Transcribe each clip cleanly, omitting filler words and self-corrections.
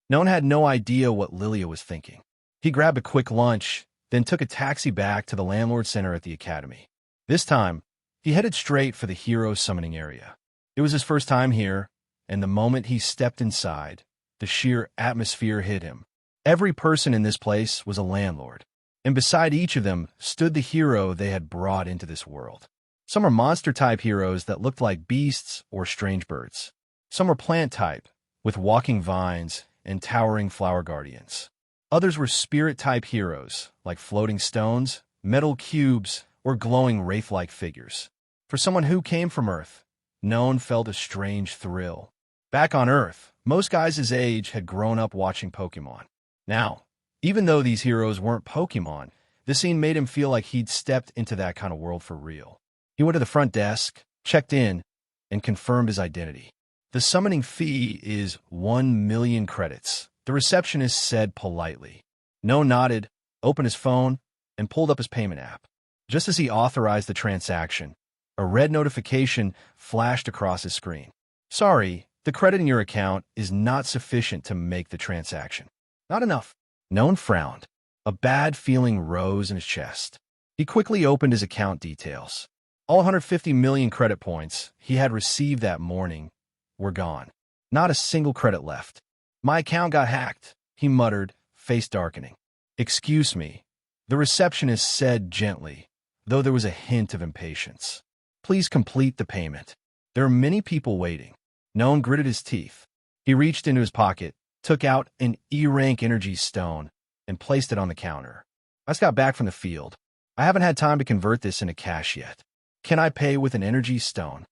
Noan had no idea what Lilia was thinking. He grabbed a quick lunch, then took a taxi back to the Landlord Center at the academy. This time, he headed straight for the hero summoning area. It was his first time here, and the moment he stepped inside, the sheer atmosphere hit him. Every person in this place was a landlord, and beside each of them stood the hero they had brought into this world. Some were monster-type heroes that looked like beasts or strange birds. Some were plant-type, with walking vines and towering flower guardians. Others were spirit-type heroes, like floating stones, metal cubes, or glowing wraith-like figures. For someone who came from Earth, Noan felt a strange thrill. Back on Earth, most guys his age had grown up watching Pokemon. Now, even though these heroes weren't Pokemon, the scene made him feel like he'd stepped into that kind of world for real. He went to the front desk, checked in, and confirmed his identity. The summoning fee is 1 million credits, the receptionist said politely. Noan nodded, opened his phone, and pulled up his payment app. Just as he authorized the transaction, a red notification flashed across his screen. Sorry, the credit in your account is not sufficient to make the transaction. Not enough. Noan frowned. A bad feeling rose in his chest. He quickly opened his account details. All 150 million credit points he had received that morning were gone. Not a single credit left. My account got hacked, he muttered, face darkening. Excuse me, the receptionist said gently, though there was a hint of impatience. Please complete the payment. There are many people waiting. Noan gritted his teeth. He reached into his pocket, took out an E-rank energy stone, and placed it on the counter. I just got back from the field. I haven't had time to convert this into cash yet. Can I pay with an energy stone?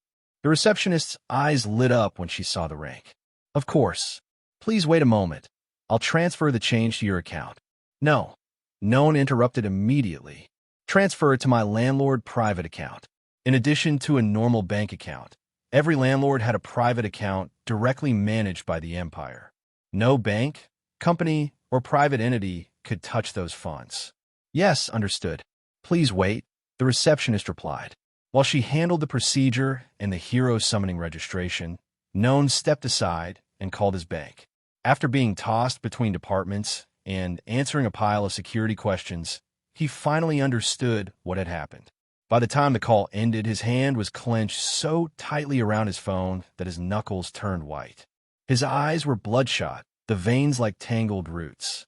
The receptionist's eyes lit up when she saw the rank. Of course. Please wait a moment. I'll transfer the change to your account. No. Noan interrupted immediately. Transfer it to my landlord private account. In addition to a normal bank account, every landlord had a private account directly managed by the Empire. No bank, company, or private entity could touch those funds. Yes, understood. Please wait, the receptionist replied. While she handled the procedure and the hero summoning registration, Noan stepped aside and called his bank. After being tossed between departments and answering a pile of security questions, he finally understood what had happened. By the time the call ended, his hand was clenched so tightly around his phone that his knuckles turned white. His eyes were bloodshot, the veins like tangled roots.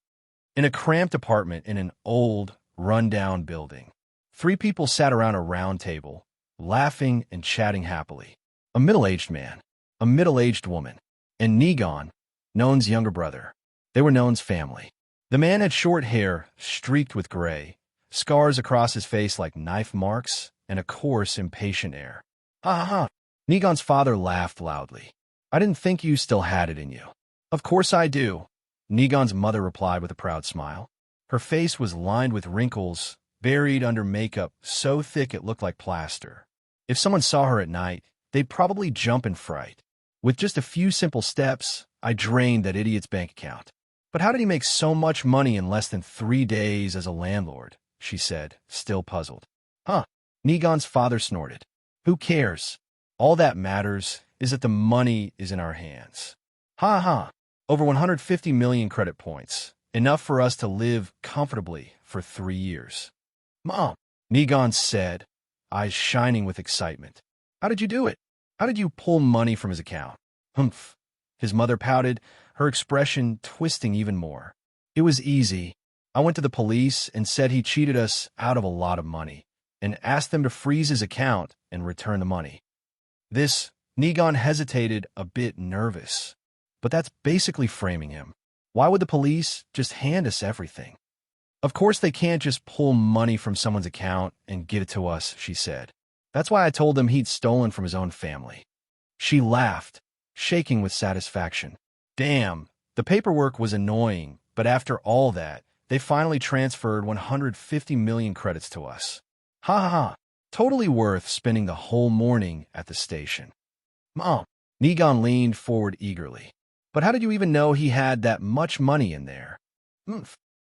In a cramped apartment in an old, run-down building, 3 people sat around a round table, laughing and chatting happily. A middle-aged man, a middle-aged woman, and Noan, Noan's younger brother. They were Noan's family. The man had short hair, streaked with gray, scars across his face like knife marks, and a coarse, impatient air. Ha ha ha! Noan's father laughed loudly. I didn't think you still had it in you. Of course I do, Noan's mother replied with a proud smile. Her face was lined with wrinkles, buried under makeup so thick it looked like plaster. If someone saw her at night, they'd probably jump in fright. With just a few simple steps, I drained that idiot's bank account. But how did he make so much money in less than 3 days as a landlord? She said, still puzzled. Huh, Noan's father snorted. Who cares? All that matters is that the money is in our hands. Ha ha, over 150 million credit points, enough for us to live comfortably for 3 years. Mom, Noan said, eyes shining with excitement. How did you do it? How did you pull money from his account? Humph. His mother pouted, her expression twisting even more. It was easy. I went to the police and said he cheated us out of a lot of money, and asked them to freeze his account and return the money. Noan hesitated, a bit nervous. But that's basically framing him. Why would the police just hand us everything? Of course they can't just pull money from someone's account and give it to us, she said. That's why I told them he'd stolen from his own family. She laughed, shaking with satisfaction. Damn, the paperwork was annoying, but after all that, they finally transferred 150 million credits to us. Ha ha ha, totally worth spending the whole morning at the station. Mom, Noan leaned forward eagerly. But how did you even know he had that much money in there?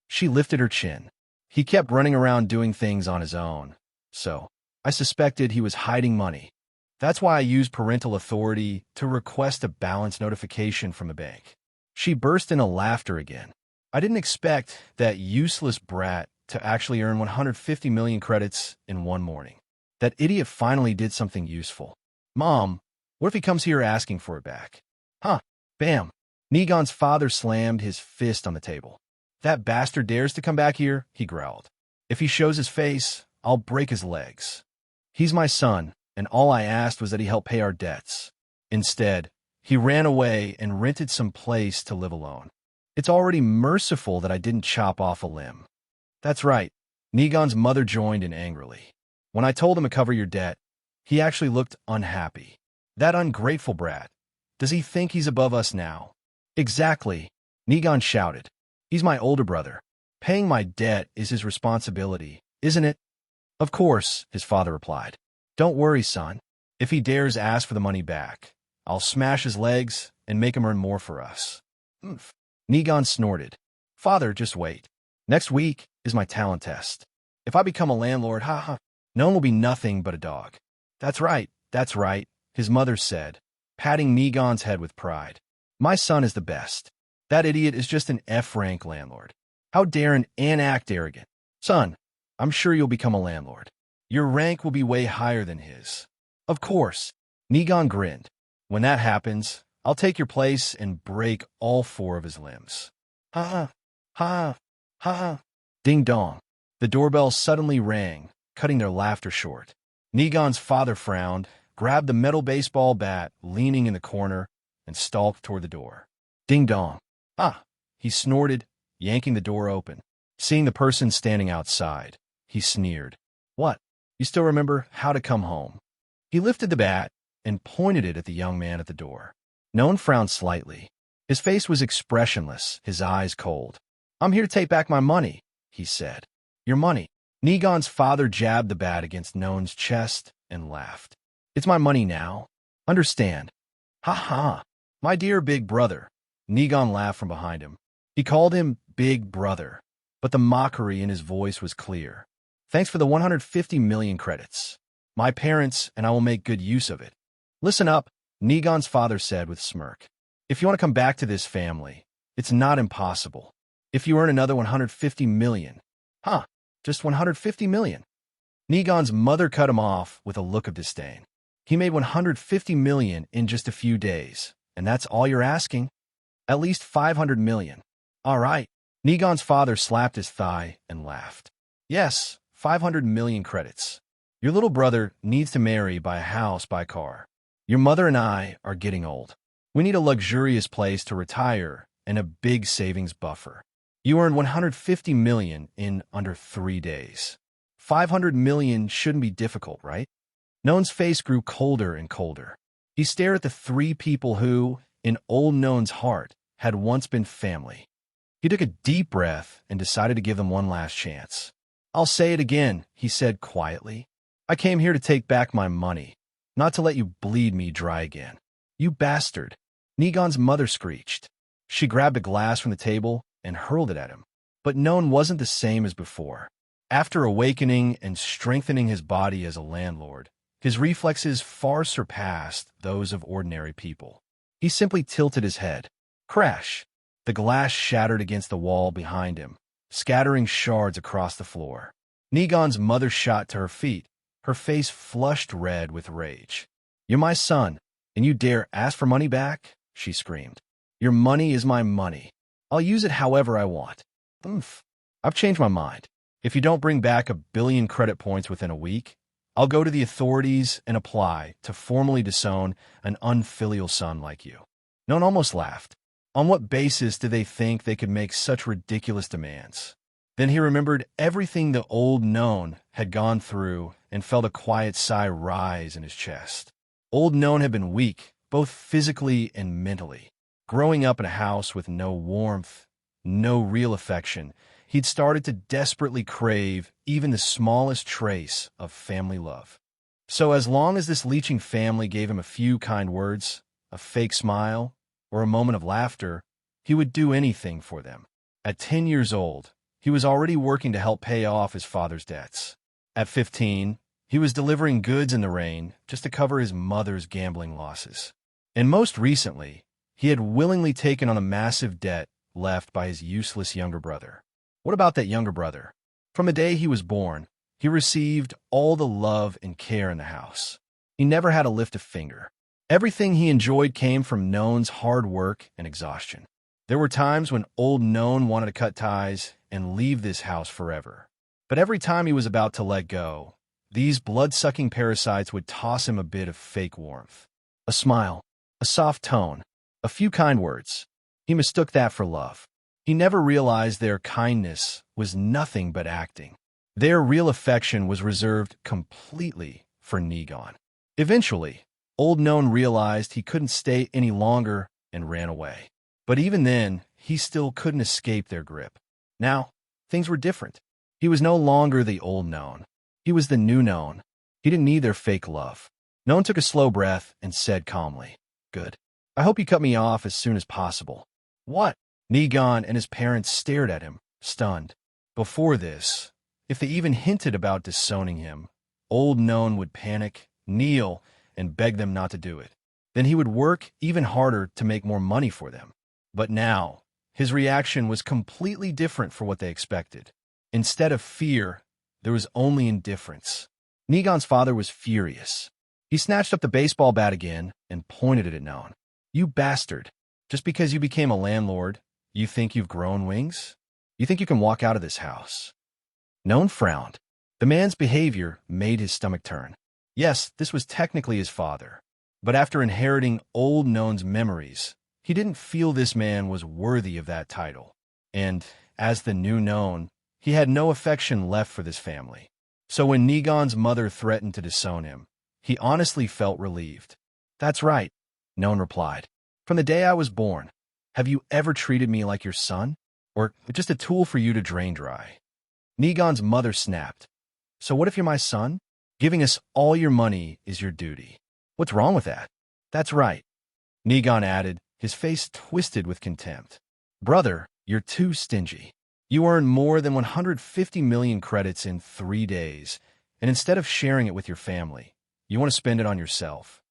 She lifted her chin. He kept running around doing things on his own. So, I suspected he was hiding money. That's why I used parental authority to request a balance notification from the bank. She burst into laughter again. I didn't expect that useless brat to actually earn 150 million credits in one morning. That idiot finally did something useful. Mom, what if he comes here asking for it back? Huh, bam. Negan's father slammed his fist on the table. That bastard dares to come back here, he growled. If he shows his face, I'll break his legs. He's my son, and all I asked was that he help pay our debts. Instead, he ran away and rented some place to live alone. It's already merciful that I didn't chop off a limb. That's right. Negan's mother joined in angrily. When I told him to cover your debt, he actually looked unhappy. That ungrateful brat. Does he think he's above us now? Exactly, Negan shouted. He's my older brother. Paying my debt is his responsibility, isn't it? Of course, his father replied. Don't worry, son. If he dares ask for the money back, I'll smash his legs and make him earn more for us. Oomph. Negan snorted. Father, just wait. Next week is my talent test. If I become a landlord, Noan will be nothing but a dog. That's right, his mother said, patting Negan's head with pride. My son is the best. That idiot is just an F-rank landlord. How dare an act arrogant? Son, I'm sure you'll become a landlord. Your rank will be way higher than his. Of course, Negan grinned. When that happens, I'll take your place and break all 4 of his limbs. Ha ha. Ding dong. The doorbell suddenly rang, cutting their laughter short. Negan's father frowned, grabbed the metal baseball bat leaning in the corner, and stalked toward the door. Ding dong. Ah, he snorted, yanking the door open. Seeing the person standing outside, he sneered. What? You still remember how to come home? He lifted the bat and pointed it at the young man at the door. Noan frowned slightly. His face was expressionless, his eyes cold. I'm here to take back my money, he said. Your money? Negan's father jabbed the bat against Noan's chest and laughed. It's my money now. Understand? Ha ha. My dear big brother. Negan laughed from behind him. He called him Big Brother, but the mockery in his voice was clear. Thanks for the 150 million credits. My parents and I will make good use of it. Listen up, Negan's father said with a smirk. If you want to come back to this family, it's not impossible. If you earn another 150 million. Just 150 million. Negan's mother cut him off with a look of disdain. He made 150 million in just a few days, and that's all you're asking? At least 500 million. All right. Negan's father slapped his thigh and laughed. Yes, 500 million credits. Your little brother needs to marry, buy a house, buy a car. Your mother and I are getting old. We need a luxurious place to retire and a big savings buffer. You earned 150 million in under 3 days. 500 million shouldn't be difficult, right? Noan's face grew colder and colder. He stared at the 3 people who, in old Noan's heart, had once been family. He took a deep breath and decided to give them one last chance. I'll say it again, he said quietly. I came here to take back my money, not to let you bleed me dry again. You bastard. Negan's mother screeched. She grabbed a glass from the table and hurled it at him. But Noan wasn't the same as before. After awakening and strengthening his body as a landlord, his reflexes far surpassed those of ordinary people. He simply tilted his head. Crash! The glass shattered against the wall behind him, scattering shards across the floor. Negan's mother shot to her feet, her face flushed red with rage. You're my son, and you dare ask for money back? She screamed. Your money is my money. I'll use it however I want. Oomph. I've changed my mind. If you don't bring back 1 billion credit points within a week, I'll go to the authorities and apply to formally disown an unfilial son like you. Noan almost laughed. On what basis did they think they could make such ridiculous demands? Then he remembered everything the old Noan had gone through and felt a quiet sigh rise in his chest. Old Noan had been weak, both physically and mentally. Growing up in a house with no warmth, no real affection, he'd started to desperately crave even the smallest trace of family love. So as long as this leeching family gave him a few kind words, a fake smile, or a moment of laughter, he would do anything for them. At 10 years old, he was already working to help pay off his father's debts. At 15, he was delivering goods in the rain just to cover his mother's gambling losses. And most recently, He had willingly taken on a massive debt left by his useless younger brother. What about that younger brother? From the day he was born, he received all the love and care in the house. He never had to lift a finger. Everything he enjoyed came from Noan's hard work and exhaustion. There were times when old Noan wanted to cut ties and leave this house forever. But every time he was about to let go, these blood-sucking parasites would toss him a bit of fake warmth. A smile, a soft tone, a few kind words. He mistook that for love. He never realized their kindness was nothing but acting. Their real affection was reserved completely for Noan. Eventually, old Noan realized he couldn't stay any longer and ran away. But even then, he still couldn't escape their grip. Now, things were different. He was no longer the old Noan. He was the new Noan. He didn't need their fake love. Noan took a slow breath and said calmly, "Good. I hope you cut me off as soon as possible." "What?" Noan and his parents stared at him, stunned. Before this, if they even hinted about disowning him, old Noan would panic, kneel, and beg them not to do it. Then he would work even harder to make more money for them. But now, his reaction was completely different from what they expected. Instead of fear, there was only indifference. Noan's father was furious. He snatched up the baseball bat again and pointed it at Noan. "You bastard. Just because you became a landlord, you think you've grown wings? You think you can walk out of this house?" Noan frowned. The man's behavior made his stomach turn. Yes, this was technically his father. But after inheriting old Noan's memories, he didn't feel this man was worthy of that title. And, as the new Noan, he had no affection left for this family. So when Noan's mother threatened to disown him, he honestly felt relieved. "That's right," Noan replied. "From the day I was born, have you ever treated me like your son? Or just a tool for you to drain dry?" Noan's mother snapped. "So what if you're my son? Giving us all your money is your duty. What's wrong with that?" "That's right," Noan added, his face twisted with contempt. "Brother, you're too stingy. You earn more than 150 million credits in 3 days, and instead of sharing it with your family, you want to spend it on yourself.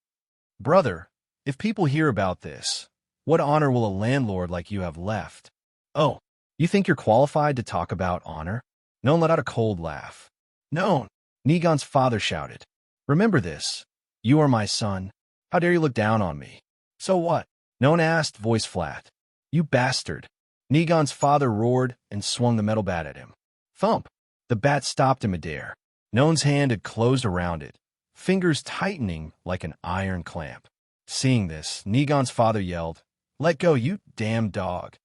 Brother, if people hear about this, what honor will a landlord like you have left?" "Oh, you think you're qualified to talk about honor?" Noan let out a cold laugh. "No," Noan's father shouted. "Remember this. You are my son. How dare you look down on me?" "So what?" Noan asked, voice flat. "You bastard." Noan's father roared and swung the metal bat at him. Thump! The bat stopped in midair. Noan's hand had closed around it, fingers tightening like an iron clamp. Seeing this, Noan's father yelled, "Let go, you damn dog."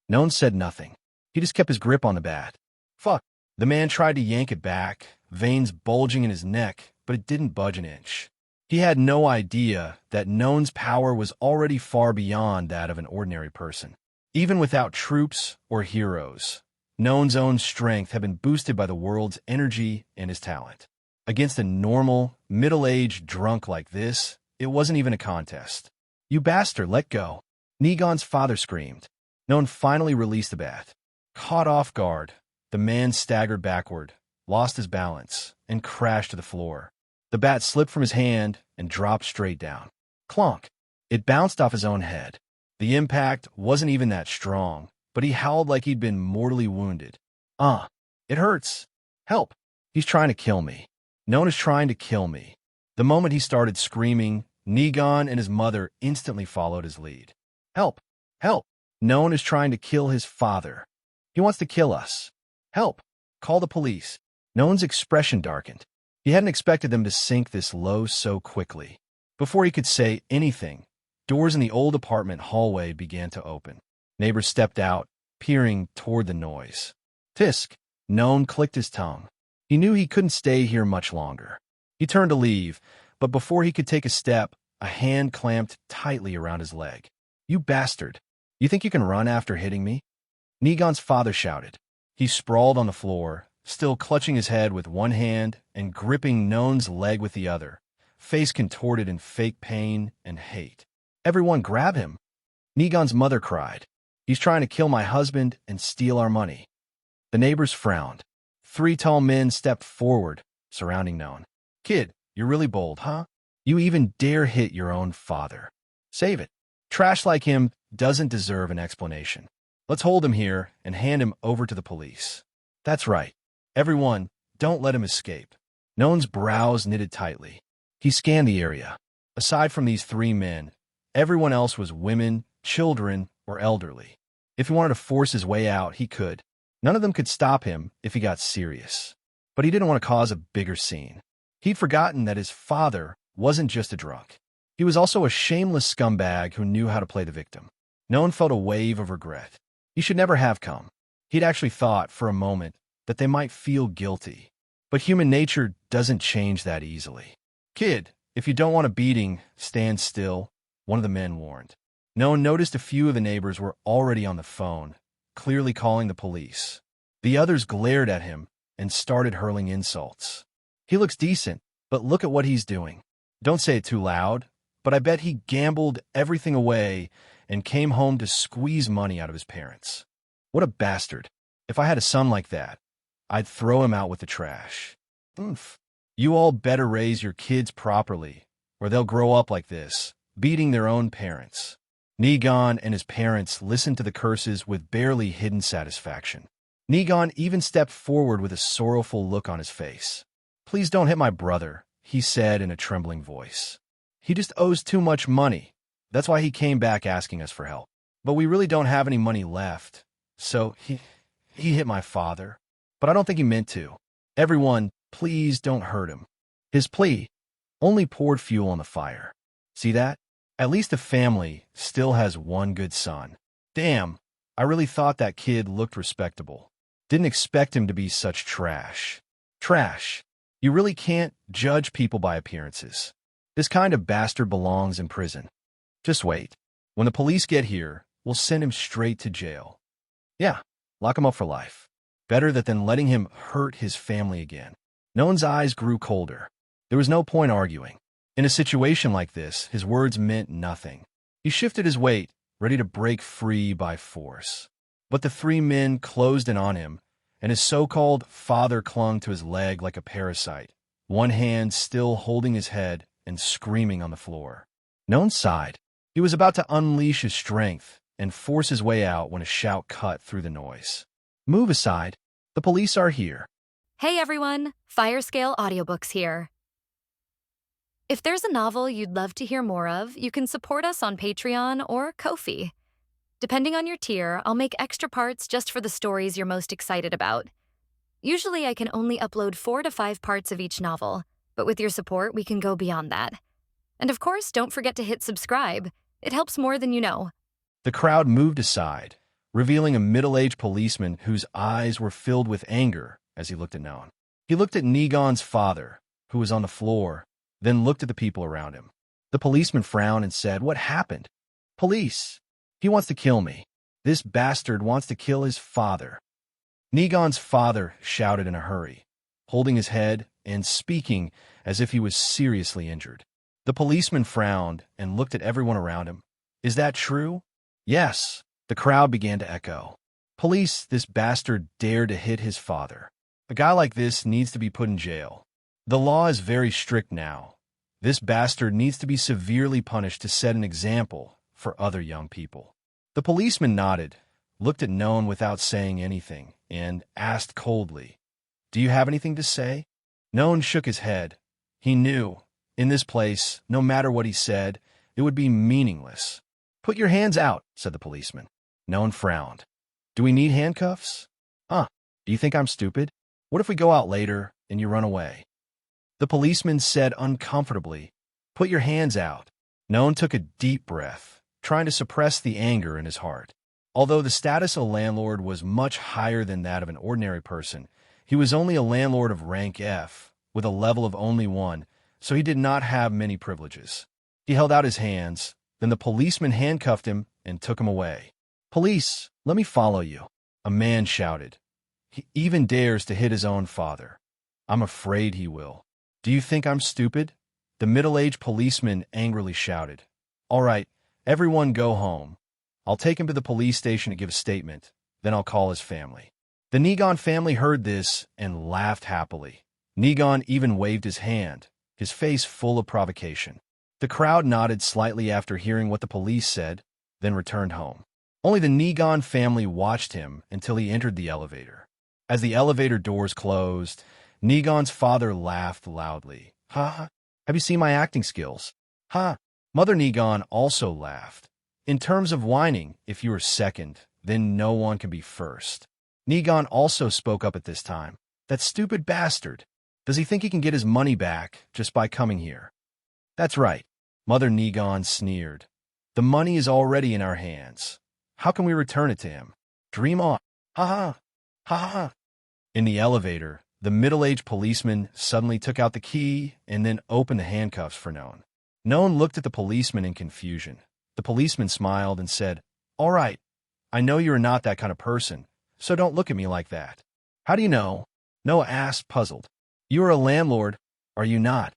Noan said nothing. He just kept his grip on the bat. "Fuck." The man tried to yank it back, veins bulging in his neck, but it didn't budge an inch. He had no idea that Noan's power was already far beyond that of an ordinary person. Even without troops or heroes, Noan's own strength had been boosted by the world's energy and his talent. Against a normal, middle-aged drunk like this, it wasn't even a contest. "You bastard, let go." Noan's father screamed. Noan finally released the bat. Caught off guard, the man staggered backward, lost his balance, and crashed to the floor. The bat slipped from his hand and dropped straight down. Clunk! It bounced off his own head. The impact wasn't even that strong, but he howled like he'd been mortally wounded. It hurts. Help. He's trying to kill me. Noan is trying to kill me." The moment he started screaming, Noan and his mother instantly followed his lead. "Help! Help! Noan is trying to kill his father. He wants to kill us. Help! Call the police." Noan's expression darkened. He hadn't expected them to sink this low so quickly. Before he could say anything, doors in the old apartment hallway began to open. Neighbors stepped out, peering toward the noise. "Tisk!" Noan clicked his tongue. He knew he couldn't stay here much longer. He turned to leave, but before he could take a step, a hand clamped tightly around his leg. "You bastard! You think you can run after hitting me?" Noan's father shouted. He sprawled on the floor, still clutching his head with one hand and gripping Noan's leg with the other, face contorted in fake pain and hate. "Everyone grab him!" Noan's mother cried. "He's trying to kill my husband and steal our money." The neighbors frowned. 3 tall men stepped forward, surrounding Noan. "Kid, you're really bold, huh? You even dare hit your own father. Save it. Trash like him doesn't deserve an explanation. Let's hold him here and hand him over to the police. That's right. Everyone, don't let him escape. Noan's brows knitted tightly. He scanned the area. Aside from these three men, everyone else was women, children, or elderly. If he wanted to force his way out, he could. None of them could stop him if he got serious. But he didn't want to cause a bigger scene. He'd forgotten that his father wasn't just a drunk. He was also a shameless scumbag who knew how to play the victim. Noan felt a wave of regret. He should never have come. He'd actually thought for a moment that they might feel guilty. But human nature doesn't change that easily. Kid, if you don't want a beating, stand still, one of the men warned. Noan noticed a few of the neighbors were already on the phone, clearly calling the police. The others glared at him and started hurling insults. He looks decent, but look at what he's doing. Don't say it too loud, but I bet he gambled everything away and came home to squeeze money out of his parents. What a bastard. If I had a son like that, I'd throw him out with the trash. Oof. You all better raise your kids properly, or they'll grow up like this, beating their own parents. Noan and his parents listened to the curses with barely hidden satisfaction. Noan even stepped forward with a sorrowful look on his face. Please don't hit my brother, he said in a trembling voice. He just owes too much money. That's why he came back asking us for help. But we really don't have any money left. So he hit my father. But I don't think he meant to. Everyone, please don't hurt him. His plea only poured fuel on the fire. See that? At least the family still has one good son. Damn, I really thought that kid looked respectable. Didn't expect him to be such trash. Trash. You really can't judge people by appearances. This kind of bastard belongs in prison. Just wait. When the police get here, we'll send him straight to jail. Yeah, lock him up for life. Better that than letting him hurt his family again. Noan's eyes grew colder. There was no point arguing. In a situation like this, his words meant nothing. He shifted his weight, ready to break free by force. But the three men closed in on him, and his so-called father clung to his leg like a parasite, one hand still holding his head and screaming on the floor. Noan sighed. He was about to unleash his strength and force his way out when a shout cut through the noise. Move aside. The police are here. Hey everyone, Firescale Audiobooks here. If there's a novel you'd love to hear more of, you can support us on Patreon or Ko-fi. Depending on your tier, I'll make extra parts just for the stories you're most excited about. Usually I can only upload 4 to 5 parts of each novel, but with your support, we can go beyond that. And of course, don't forget to hit subscribe. It helps more than you know. The crowd moved aside, revealing a middle-aged policeman whose eyes were filled with anger as he looked at Noan. He looked at Noan's father, who was on the floor, then looked at the people around him. The policeman frowned and said, "What happened?" "Police. He wants to kill me. This bastard wants to kill his father." Noan's father shouted in a hurry, holding his head and speaking as if he was seriously injured. The policeman frowned and looked at everyone around him. "Is that true?" "Yes." The crowd began to echo. "Police, this bastard dared to hit his father. A guy like this needs to be put in jail. The law is very strict now. This bastard needs to be severely punished to set an example for other young people." The policeman nodded, looked at Noan without saying anything, and asked coldly, "Do you have anything to say?" Noan shook his head. He knew, in this place, no matter what he said, it would be meaningless. "Put your hands out," said the policeman. Noan frowned. "Do we need handcuffs?" "Do you think I'm stupid? What if we go out later and you run away?" The policeman said uncomfortably, "Put your hands out." Noan took a deep breath, trying to suppress the anger in his heart. Although the status of a landlord was much higher than that of an ordinary person, he was only a landlord of rank F, with a level of only 1, so he did not have many privileges. He held out his hands, then the policeman handcuffed him and took him away. "Police, let me follow you," a man shouted. "He even dares to hit his own father. I'm afraid he will." "Do you think I'm stupid?" The middle-aged policeman angrily shouted. "All right, everyone go home. I'll take him to the police station to give a statement, then I'll call his family." The Noan family heard this and laughed happily. Noan even waved his hand, his face full of provocation. The crowd nodded slightly after hearing what the police said, then returned home. Only the Noan family watched him until he entered the elevator. As the elevator doors closed, Noan's father laughed loudly. Ha ha, have you seen my acting skills? Ha! Mother Noan also laughed. In terms of whining, if you are second, then no one can be first. Noan also spoke up at this time. That stupid bastard. Does he think he can get his money back just by coming here? That's right. Mother Noan sneered. The money is already in our hands. How can we return it to him? Dream on. Ha ha. Ha ha. In the elevator, the middle-aged policeman suddenly took out the key and then opened the handcuffs for Noan. Noan looked at the policeman in confusion. The policeman smiled and said, "All right, I know you are not that kind of person, so don't look at me like that." "How do you know?" Noah asked, puzzled. "You are a landlord, are you not?"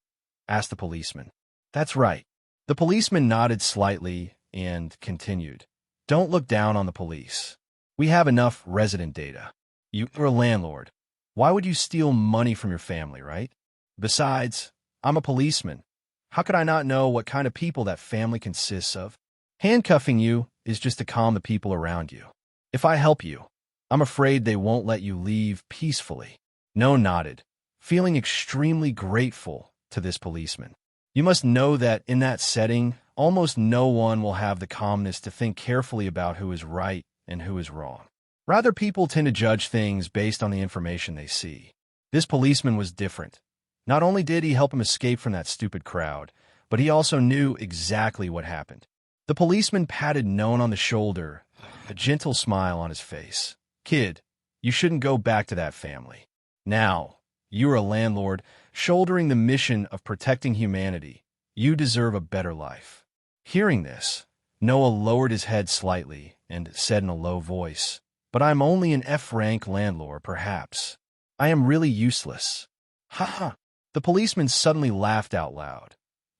asked the policeman. "That's right." The policeman nodded slightly and continued. "Don't look down on the police. We have enough resident data. You are a landlord. Why would you steal money from your family, right? Besides, I'm a policeman. How could I not know what kind of people that family consists of? Handcuffing you is just to calm the people around you. If I help you, I'm afraid they won't let you leave peacefully." Noan nodded, feeling extremely grateful to this policeman. You must know that in that setting, almost no one will have the calmness to think carefully about who is right and who is wrong. Rather, people tend to judge things based on the information they see. This policeman was different. Not only did he help him escape from that stupid crowd, but he also knew exactly what happened. The policeman patted Noan on the shoulder, a gentle smile on his face. "Kid, you shouldn't go back to that family. Now, you are a landlord, shouldering the mission of protecting humanity. You deserve a better life." Hearing this, Noah lowered his head slightly and said in a low voice, "But I'm only an F-rank landlord, perhaps. I am really useless." "Ha ha!" The policeman suddenly laughed out loud.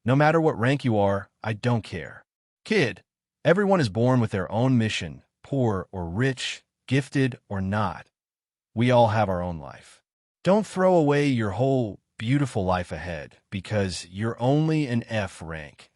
"No matter what rank you are, I don't care. Kid, everyone is born with their own mission, poor or rich, gifted or not. We all have our own life. Don't throw away your whole beautiful life ahead because you're only an F rank.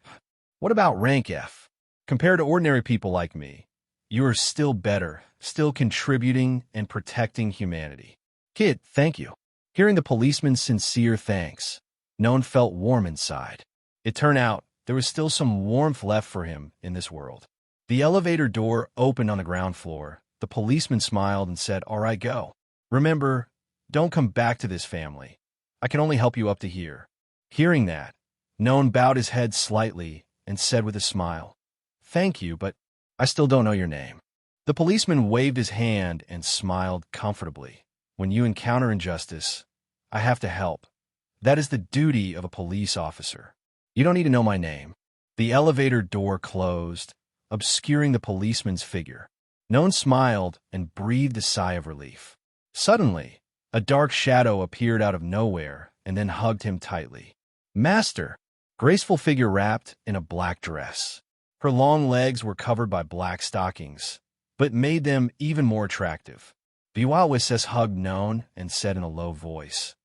What about rank F? Compared to ordinary people like me, you are still better, still contributing and protecting humanity. Kid, thank you." Hearing the policeman's sincere thanks, Noan felt warm inside. It turned out there was still some warmth left for him in this world. The elevator door opened on the ground floor. The policeman smiled and said, "All right, go. Remember, don't come back to this family. I can only help you up to here." Hearing that, Noan bowed his head slightly and said with a smile, "Thank you, but I still don't know your name." The policeman waved his hand and smiled comfortably. "When you encounter injustice, I have to help. That is the duty of a police officer. You don't need to know my name." The elevator door closed, obscuring the policeman's figure. Noan smiled and breathed a sigh of relief. Suddenly, a dark shadow appeared out of nowhere and then hugged him tightly. "Master!" Graceful figure wrapped in a black dress. Her long legs were covered by black stockings, but made them even more attractive. Viwawises hugged Noan and said in a low voice,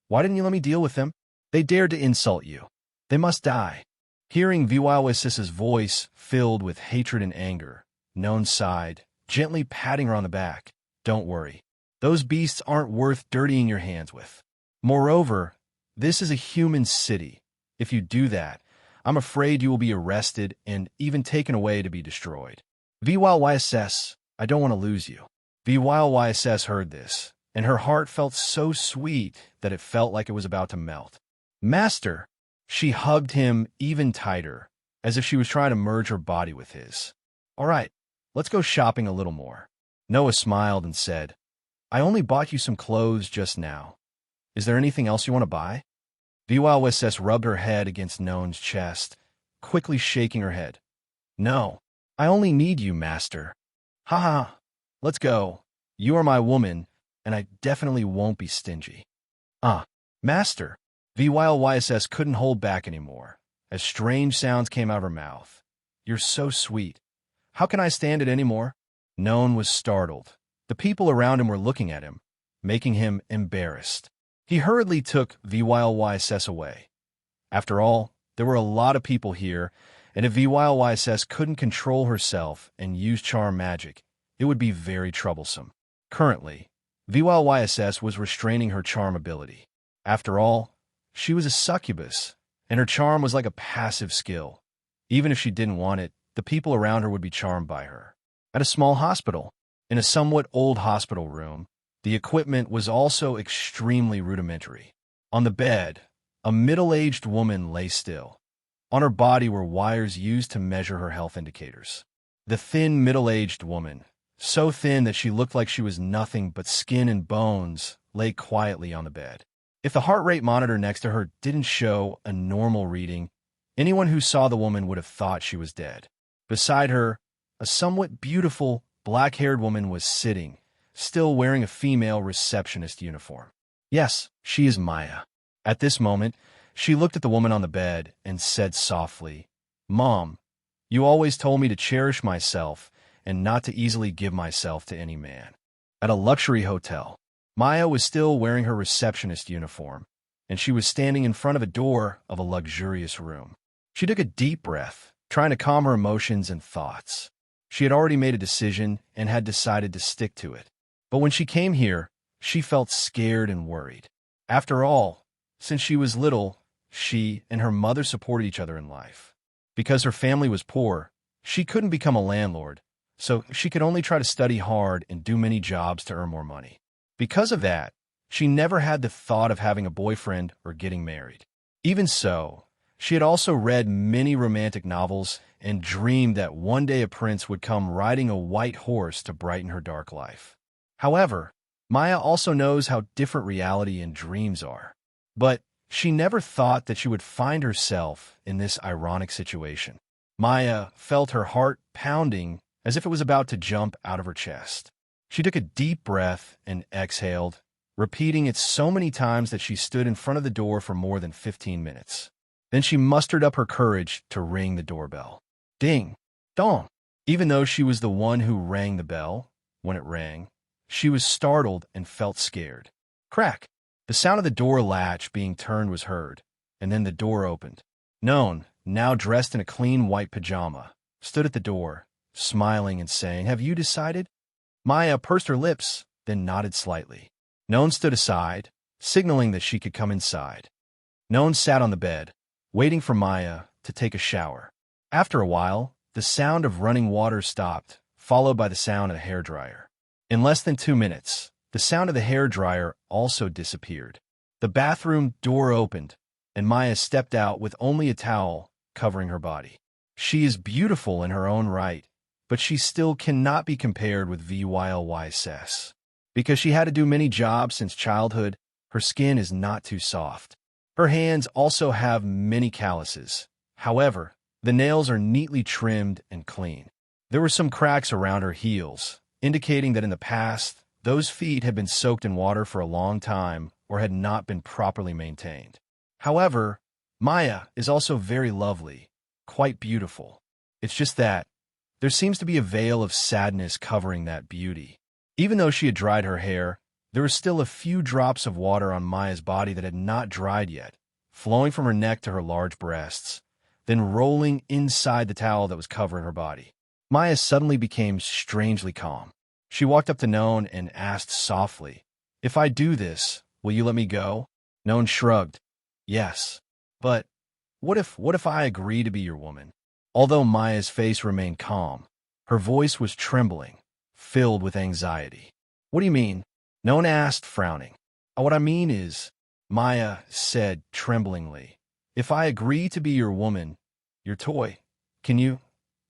"Why didn't you let me deal with them? They dared to insult you. They must die." Hearing Viwawises's voice filled with hatred and anger, Noan sighed, gently patting her on the back. "Don't worry. Those beasts aren't worth dirtying your hands with. Moreover, this is a human city. If you do that, I'm afraid you will be arrested and even taken away to be destroyed. Viwawises, I don't want to lose you." Viwawises heard this, and her heart felt so sweet that it felt like it was about to melt. "Master!" She hugged him even tighter, as if she was trying to merge her body with his. "All right, let's go shopping a little more." Noah smiled and said, "I only bought you some clothes just now. Is there anything else you want to buy?" Viwawises rubbed her head against Noan's chest, quickly shaking her head. "No, I only need you, master." "Ha ha, let's go. You are my woman, and I definitely won't be stingy." Master." Viwawises couldn't hold back anymore, as strange sounds came out of her mouth. "You're so sweet. How can I stand it anymore?" Noan was startled. The people around him were looking at him, making him embarrassed. He hurriedly took Viwawises away. After all, there There were a lot of people here, and if VYLYSS couldn't control herself and use charm magic, it would be very troublesome. Currently, VYLYSS was restraining her charm ability. After all, she was a succubus, and her charm was like a passive skill. Even if she didn't want it, the people around her would be charmed by her. At a small hospital, in a somewhat old hospital room, the equipment was also extremely rudimentary. On the bed, a middle-aged woman lay still. On her body were wires used to measure her health indicators. The thin, middle-aged woman, so thin that she looked like she was nothing but skin and bones, lay quietly on the bed. If the heart rate monitor next to her didn't show a normal reading, anyone who saw the woman would have thought she was dead. Beside her, a somewhat beautiful, black-haired woman was sitting, still wearing a female receptionist uniform. Yes, she is Maya. At this moment, she looked at the woman on the bed and said softly, "Mom, you always told me to cherish myself and not to easily give myself to any man." At a luxury hotel, Maya was still wearing her receptionist uniform, and she was standing in front of a door of a luxurious room. She took a deep breath, trying to calm her emotions and thoughts. She had already made a decision and had decided to stick to it. But when she came here, she felt scared and worried. After all, since she was little, she and her mother supported each other in life. Because her family was poor, she couldn't become a landlord, so she could only try to study hard and do many jobs to earn more money. Because of that, she never had the thought of having a boyfriend or getting married. Even so, she had also read many romantic novels and dreamed that one day a prince would come riding a white horse to brighten her dark life. However, Maya also knows how different reality and dreams are. But she never thought that she would find herself in this ironic situation. Maya felt her heart pounding as if it was about to jump out of her chest. She took a deep breath and exhaled, repeating it so many times that she stood in front of the door for more than 15 minutes. Then she mustered up her courage to ring the doorbell. Ding! Dong! Even though she was the one who rang the bell, when it rang, she was startled and felt scared. Crack! The sound of the door latch being turned was heard, and then the door opened. Noan, now dressed in a clean white pajama, stood at the door, smiling and saying, "Have you decided?" Maya pursed her lips, then nodded slightly. Noan stood aside, signaling that she could come inside. Noan sat on the bed, waiting for Maya to take a shower. After a while, the sound of running water stopped, followed by the sound of a hairdryer. In less than 2 minutes, the sound of the hairdryer also disappeared. The bathroom door opened, and Maya stepped out with only a towel covering her body. She is beautiful in her own right, but she still cannot be compared with VYLYSS. Because she had to do many jobs since childhood, her skin is not too soft. Her hands also have many calluses. However, the nails are neatly trimmed and clean. There were some cracks around her heels, indicating that in the past, those feet had been soaked in water for a long time or had not been properly maintained. However, Maya is also very lovely, quite beautiful. It's just that there seems to be a veil of sadness covering that beauty. Even though she had dried her hair, there were still a few drops of water on Maya's body that had not dried yet, flowing from her neck to her large breasts, then rolling inside the towel that was covering her body. Maya suddenly became strangely calm. She walked up to Noan and asked softly, "If I do this, will you let me go?" Noan shrugged. "Yes. But what if I agree to be your woman?" Although Maya's face remained calm, her voice was trembling, filled with anxiety. "What do you mean?" Noan asked, frowning. "What I mean is," Maya said tremblingly, "if I agree to be your woman, your toy, can you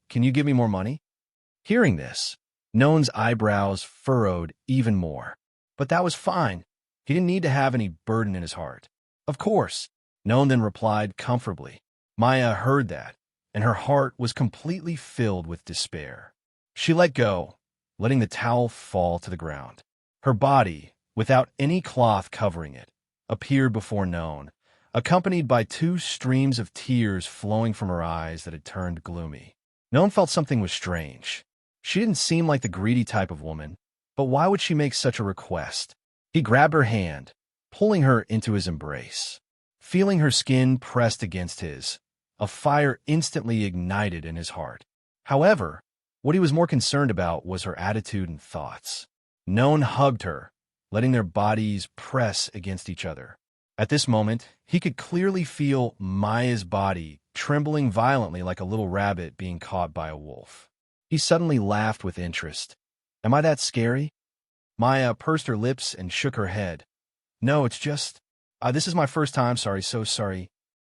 give me more money?" Hearing this, Noan's eyebrows furrowed even more. But that was fine. He didn't need to have any burden in his heart. "Of course," Noan then replied comfortably. Maya heard that, and her heart was completely filled with despair. She let go, letting the towel fall to the ground. Her body, without any cloth covering it, appeared before Noan, accompanied by 2 streams of tears flowing from her eyes that had turned gloomy. Noan felt something was strange. She didn't seem like the greedy type of woman, but why would she make such a request? He grabbed her hand, pulling her into his embrace. Feeling her skin pressed against his, A fire instantly ignited in his heart. However, what he was more concerned about was her attitude and thoughts. Noan hugged her, letting their bodies press against each other. At this moment, he could clearly feel Maya's body trembling violently like a little rabbit being caught by a wolf. He suddenly laughed with interest. "Am I that scary?" Maya pursed her lips and shook her head. "No, it's just... this is my first time, so sorry."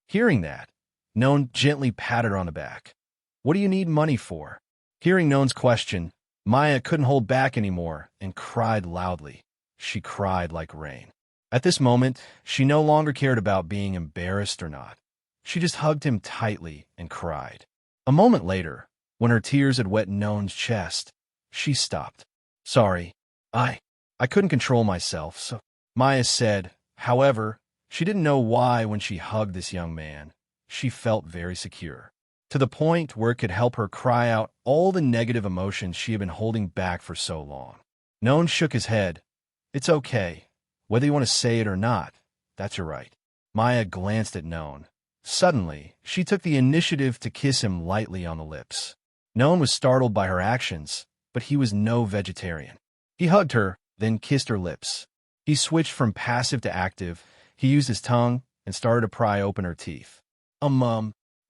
Hearing that, Noan gently patted her on the back. "What do you need money for?" Hearing Noan's question, Maya couldn't hold back anymore and cried loudly. She cried like rain. At this moment, she no longer cared about being embarrassed or not. She just hugged him tightly and cried. A moment later, when her tears had wet Noan's chest, she stopped. "Sorry, I couldn't control myself, so," Maya said. However, she didn't know why when she hugged this young man. She felt very secure, to the point where it could help her cry out all the negative emotions she had been holding back for so long. Noan shook his head. "It's okay. Whether you want to say it or not, that's your right." Maya glanced at Noan. Suddenly, she took the initiative to kiss him lightly on the lips. Noan was startled by her actions, but he was no vegetarian. He hugged her, then kissed her lips. He switched from passive to active. He used his tongue and started to pry open her teeth.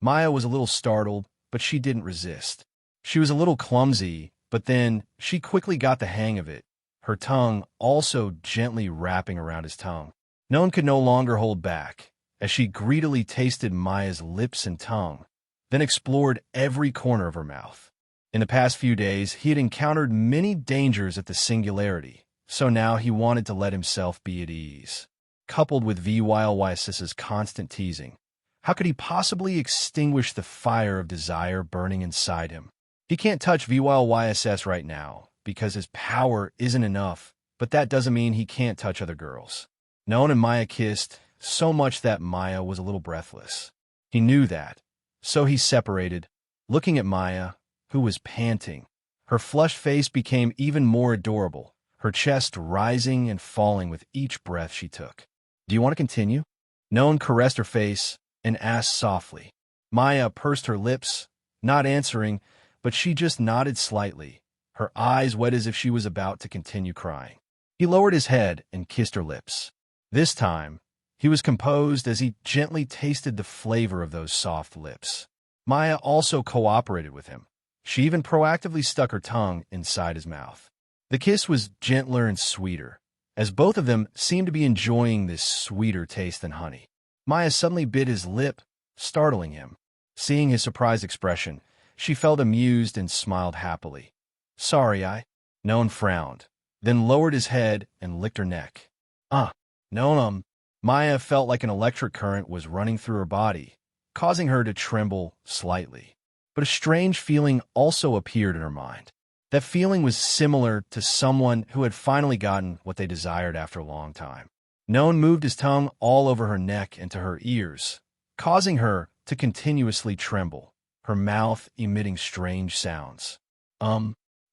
Maya was a little startled, but she didn't resist. She was a little clumsy, but then she quickly got the hang of it, her tongue also gently wrapping around his tongue. Noan could no longer hold back, as she greedily tasted Maya's lips and tongue, then explored every corner of her mouth. In the past few days, he had encountered many dangers at the Singularity, so now he wanted to let himself be at ease. Coupled with VYLYSS's constant teasing, how could he possibly extinguish the fire of desire burning inside him? He can't touch VYLYSS right now, because his power isn't enough, but that doesn't mean he can't touch other girls. Noan and Maya kissed, so much that Maya was a little breathless. He knew that, so he separated, looking at Maya, who was panting. Her flushed face became even more adorable, her chest rising and falling with each breath she took. "Do you want to continue?" Noan caressed her face and asked softly. Maya pursed her lips, not answering, but she just nodded slightly, her eyes wet as if she was about to continue crying. He lowered his head and kissed her lips. This time, he was composed as he gently tasted the flavor of those soft lips. Maya also cooperated with him. She even proactively stuck her tongue inside his mouth. The kiss was gentler and sweeter, as both of them seemed to be enjoying this sweeter taste than honey. Maya suddenly bit his lip, startling him. Seeing his surprised expression, she felt amused and smiled happily. "Sorry, Noan frowned, then lowered his head and licked her neck. Noan, Maya felt like an electric current was running through her body, causing her to tremble slightly. But a strange feeling also appeared in her mind. That feeling was similar to someone who had finally gotten what they desired after a long time. Noan moved his tongue all over her neck and to her ears, causing her to continuously tremble, her mouth emitting strange sounds.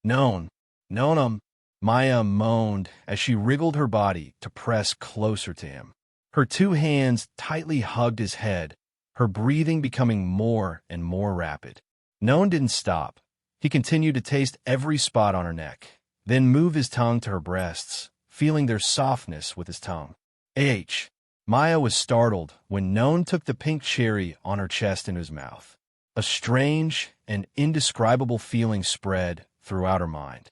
Noan, Maya moaned as she wriggled her body to press closer to him. Her two hands tightly hugged his head, her breathing becoming more and more rapid. Noan didn't stop. He continued to taste every spot on her neck, then move his tongue to her breasts, feeling their softness with his tongue. Maya was startled when Noan took the pink cherry on her chest into his mouth. A strange and indescribable feeling spread throughout her mind.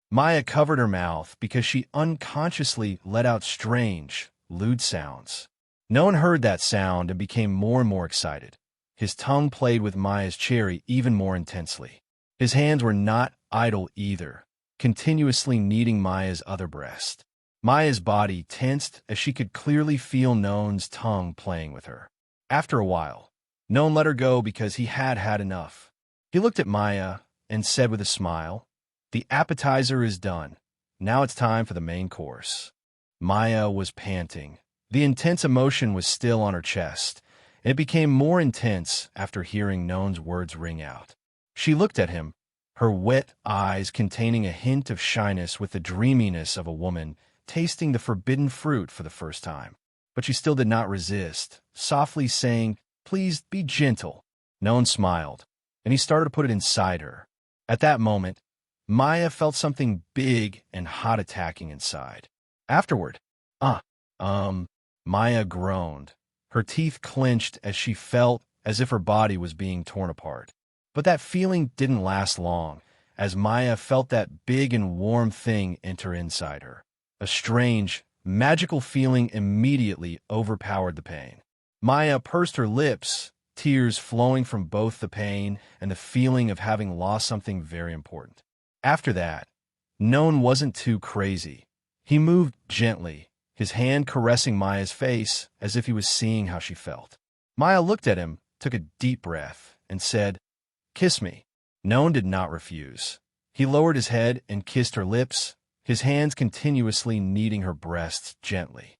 Maya covered her mouth because she unconsciously let out strange, lewd sounds. Noan heard that sound and became more and more excited. His tongue played with Maya's cherry even more intensely. His hands were not idle either, continuously kneading Maya's other breast. Maya's body tensed as she could clearly feel Noan's tongue playing with her. After a while, Noan let her go because he had had enough. He looked at Maya and said with a smile, "The appetizer is done. Now it's time for the main course." Maya was panting. The intense emotion was still on her chest, and it became more intense after hearing Noan's words ring out. She looked at him, her wet eyes containing a hint of shyness with the dreaminess of a woman tasting the forbidden fruit for the first time. But she still did not resist, softly saying, Please be gentle. Noan smiled, and he started to put it inside her. At that moment, Maya felt something big and hot attacking inside. Afterward, Maya groaned. Her teeth clenched as she felt as if her body was being torn apart. But that feeling didn't last long, as Maya felt that big and warm thing enter inside her. A strange, magical feeling immediately overpowered the pain. Maya pursed her lips, tears flowing from both the pain and the feeling of having lost something very important. After that, Noan wasn't too crazy. He moved gently, his hand caressing Maya's face as if he was seeing how she felt. Maya looked at him, took a deep breath, and said, "Kiss me." Noan did not refuse. He lowered his head and kissed her lips, his hands continuously kneading her breasts gently.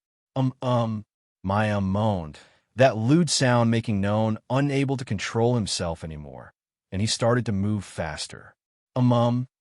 Maya moaned, that lewd sound making Noan unable to control himself anymore, and he started to move faster. Noan.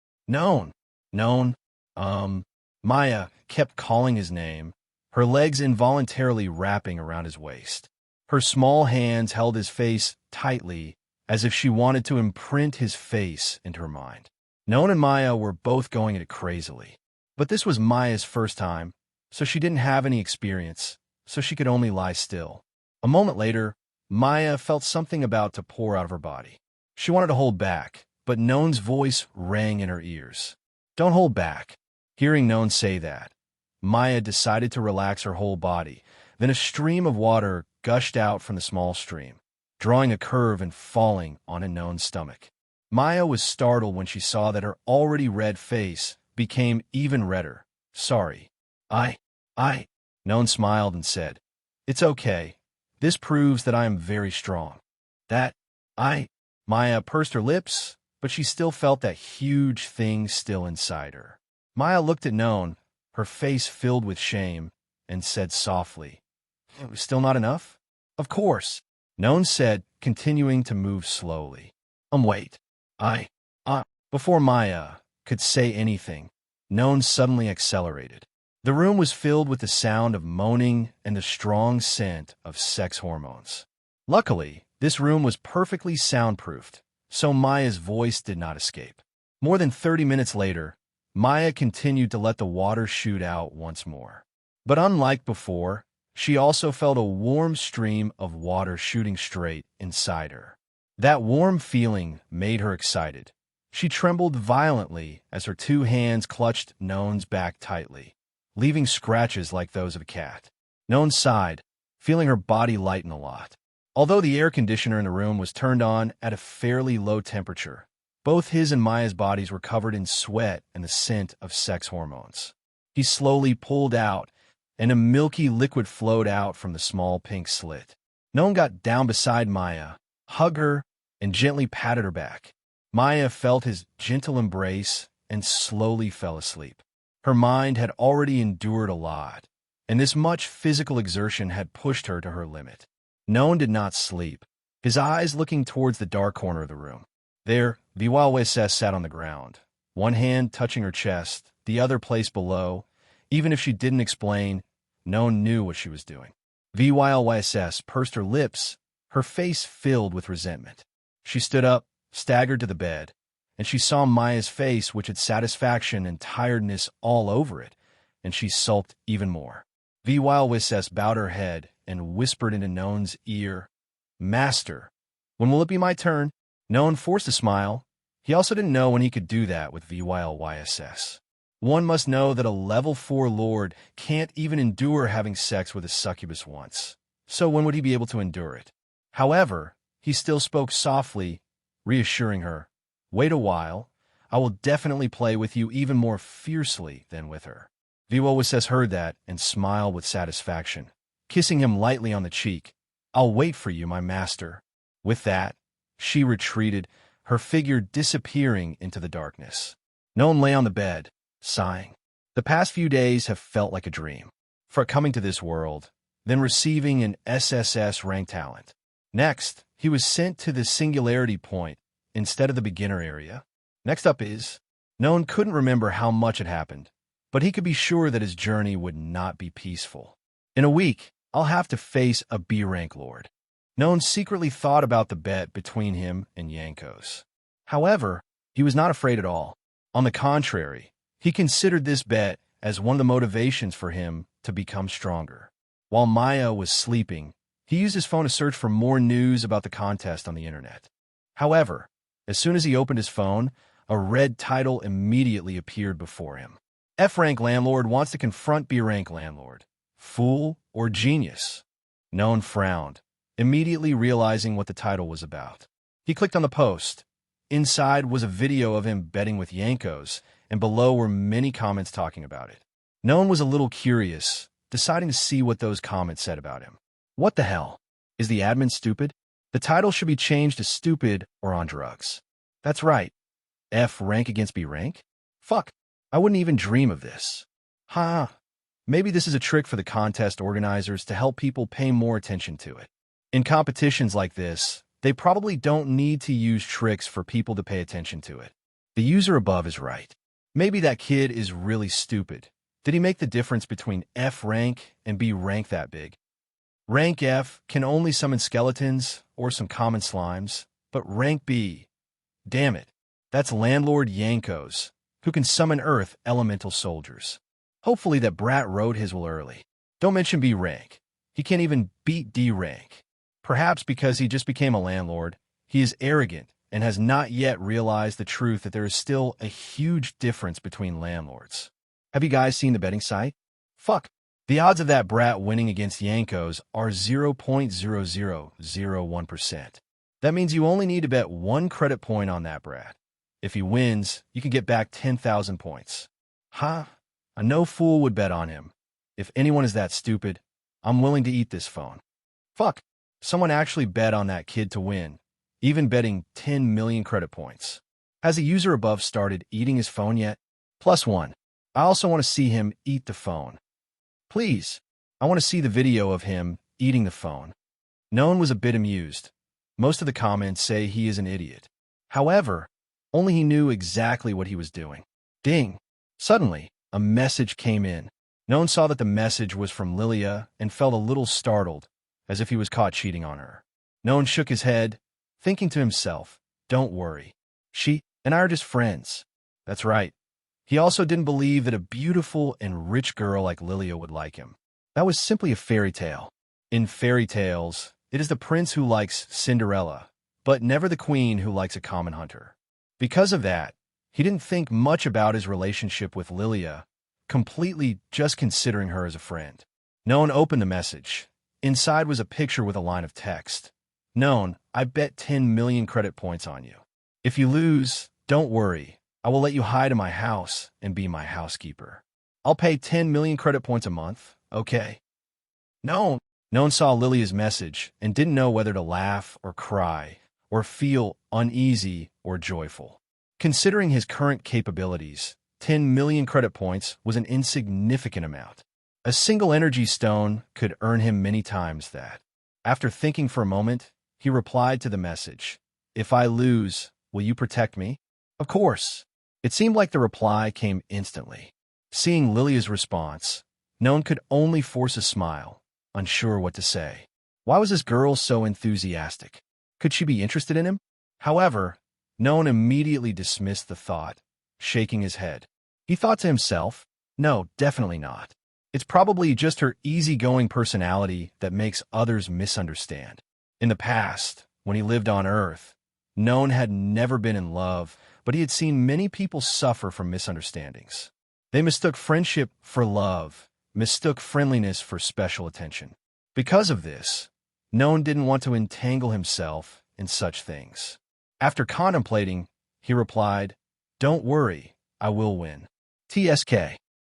Maya kept calling his name, her legs involuntarily wrapping around his waist. Her small hands held his face tightly, as if she wanted to imprint his face into her mind. Noan and Maya were both going at it crazily. But this was Maya's first time, so she didn't have any experience, so she could only lie still. A moment later, Maya felt something about to pour out of her body. She wanted to hold back, but Noan's voice rang in her ears. "Don't hold back." Hearing Noan say that, Maya decided to relax her whole body. Then a stream of water gushed out from the small stream, drawing a curve and falling on Noan's stomach. Maya was startled when she saw that her already red face became even redder. "Sorry. Noan smiled and said, "It's okay. This proves that I am very strong." Maya pursed her lips, but she still felt that huge thing still inside her. Maya looked at Noan, her face filled with shame, and said softly, "It was still not enough?" "Of course," Noan said, continuing to move slowly. Wait. Before Maya could say anything, Noan suddenly accelerated. The room was filled with the sound of moaning and the strong scent of sex hormones. Luckily, this room was perfectly soundproofed, so Maya's voice did not escape. More than 30 minutes later, Maya continued to let the water shoot out once more. But unlike before, she also felt a warm stream of water shooting straight inside her. That warm feeling made her excited. She trembled violently as her two hands clutched Noan's back tightly, leaving scratches like those of a cat. Noan sighed, feeling her body lighten a lot. Although the air conditioner in the room was turned on at a fairly low temperature, both his and Maya's bodies were covered in sweat and the scent of sex hormones. He slowly pulled out, and a milky liquid flowed out from the small pink slit. Noan got down beside Maya, hugged her, and gently patted her back. Maya felt his gentle embrace and slowly fell asleep. Her mind had already endured a lot, and this much physical exertion had pushed her to her limit. Noan did not sleep, his eyes looking towards the dark corner of the room. There, VYLSS sat on the ground, one hand touching her chest, the other placed below. Even if she didn't explain, Noan knew what she was doing. VYLSS pursed her lips, her face filled with resentment. She stood up, staggered to the bed, and she saw Maya's face, which had satisfaction and tiredness all over it, and she sulked even more. VYLSS bowed her head and whispered into Noan's ear, "Master, when will it be my turn?" Noan forced a smile. He also didn't know when he could do that with VYLSS. One must know that a level 4 lord can't even endure having sex with a succubus once. So when would he be able to endure it? However, he still spoke softly, reassuring her, "Wait a while. I will definitely play with you even more fiercely than with her." VYLSS heard that and smiled with satisfaction, kissing him lightly on the cheek. "I'll wait for you, my master." With that, she retreated, her figure disappearing into the darkness. Noan lay on the bed, sighing. The past few days have felt like a dream. For coming to this world, then receiving an SSS rank talent. Next, he was sent to the singularity point instead of the beginner area. Next up is, Noan couldn't remember how much had happened, but he could be sure that his journey would not be peaceful. In a week, I'll have to face a B rank lord. Noan secretly thought about the bet between him and Yankos. However, he was not afraid at all. On the contrary, he considered this bet as one of the motivations for him to become stronger. While Maya was sleeping, he used his phone to search for more news about the contest on the internet. However, as soon as he opened his phone, a red title immediately appeared before him. F Rank Landlord wants to confront B Rank Landlord. Fool or genius? Noan frowned, immediately realizing what the title was about. He clicked on the post. Inside was a video of him betting with Yankos, and below were many comments talking about it. Noan was a little curious, deciding to see what those comments said about him. What the hell? Is the admin stupid? The title should be changed to stupid or on drugs. That's right. F rank against B rank? Fuck. I wouldn't even dream of this. Maybe this is a trick for the contest organizers to help people pay more attention to it. In competitions like this, they probably don't need to use tricks for people to pay attention to it. The user above is right. Maybe that kid is really stupid. Did he make the difference between F rank and B rank that big? Rank F can only summon skeletons or some common slimes, but rank B, damn it, that's Landlord Yankos, who can summon Earth elemental soldiers. Hopefully that brat wrote his will early. Don't mention B rank. He can't even beat D rank. Perhaps because he just became a landlord, he is arrogant and has not yet realized the truth that there is still a huge difference between landlords. Have you guys seen the betting site? Fuck. The odds of that brat winning against Yankos are 0.0001%. That means you only need to bet 1 credit point on that brat. If he wins, you can get back 10,000 points. A no fool would bet on him. If anyone is that stupid, I'm willing to eat this phone. Fuck. Someone actually bet on that kid to win, even betting 10 million credit points. Has the user above started eating his phone yet? +1. I also want to see him eat the phone. Please, I want to see the video of him eating the phone. Noan was a bit amused. Most of the comments say he is an idiot. However, only he knew exactly what he was doing. Ding! Suddenly, a message came in. Noan saw that the message was from Lilia and felt a little startled, as if he was caught cheating on her. Noan shook his head, thinking to himself, don't worry. She and I are just friends. That's right. He also didn't believe that a beautiful and rich girl like Lilia would like him. That was simply a fairy tale. In fairy tales, it is the prince who likes Cinderella, but never the queen who likes a common hunter. Because of that, he didn't think much about his relationship with Lilia, completely just considering her as a friend. Noan opened the message. Inside was a picture with a line of text. Noan, I bet 10 million credit points on you. If you lose, don't worry. I will let you hide in my house and be my housekeeper. I'll pay 10 million credit points a month, okay? Noan saw Lilia's message and didn't know whether to laugh or cry, or feel uneasy or joyful. Considering his current capabilities, 10 million credit points was an insignificant amount. A single energy stone could earn him many times that. After thinking for a moment, he replied to the message. If I lose, will you protect me? Of course. It seemed like the reply came instantly. Seeing Lilia's response, Noan could only force a smile, unsure what to say. Why was this girl so enthusiastic? Could she be interested in him? However, Noan immediately dismissed the thought, shaking his head. He thought to himself, no, definitely not. It's probably just her easygoing personality that makes others misunderstand. In the past, when he lived on Earth, Noan had never been in love, but he had seen many people suffer from misunderstandings. They mistook friendship for love, mistook friendliness for special attention. Because of this, Noan didn't want to entangle himself in such things. After contemplating, he replied, don't worry, I will win. TSK,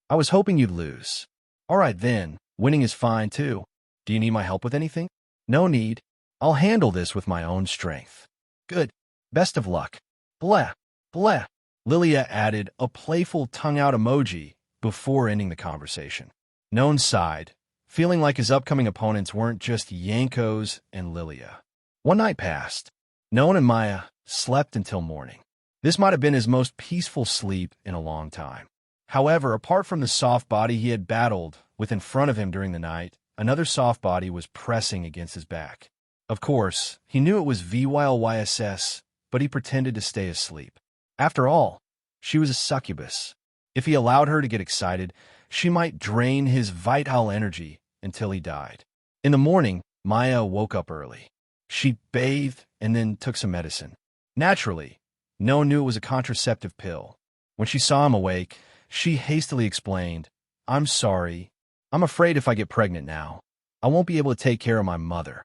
I was hoping you'd lose. All right then, winning is fine too. Do you need my help with anything? No need. I'll handle this with my own strength. Good. Best of luck. Bleh. Bleh. Lilia added a playful tongue-out emoji before ending the conversation. Noan sighed, feeling like his upcoming opponents weren't just Yankos and Lilia. One night passed. Noan and Maya slept until morning. This might have been his most peaceful sleep in a long time. However, apart from the soft body he had battled with in front of him during the night, another soft body was pressing against his back. Of course, he knew it was VYLYSS, but he pretended to stay asleep. After all, she was a succubus. If he allowed her to get excited, she might drain his vital energy until he died. In the morning, Maya woke up early. She bathed and then took some medicine. Naturally, Noan knew it was a contraceptive pill. When she saw him awake, she hastily explained, "I'm sorry. I'm afraid if I get pregnant now, I won't be able to take care of my mother."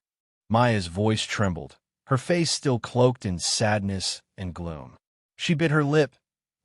Maya's voice trembled, her face still cloaked in sadness and gloom. She bit her lip,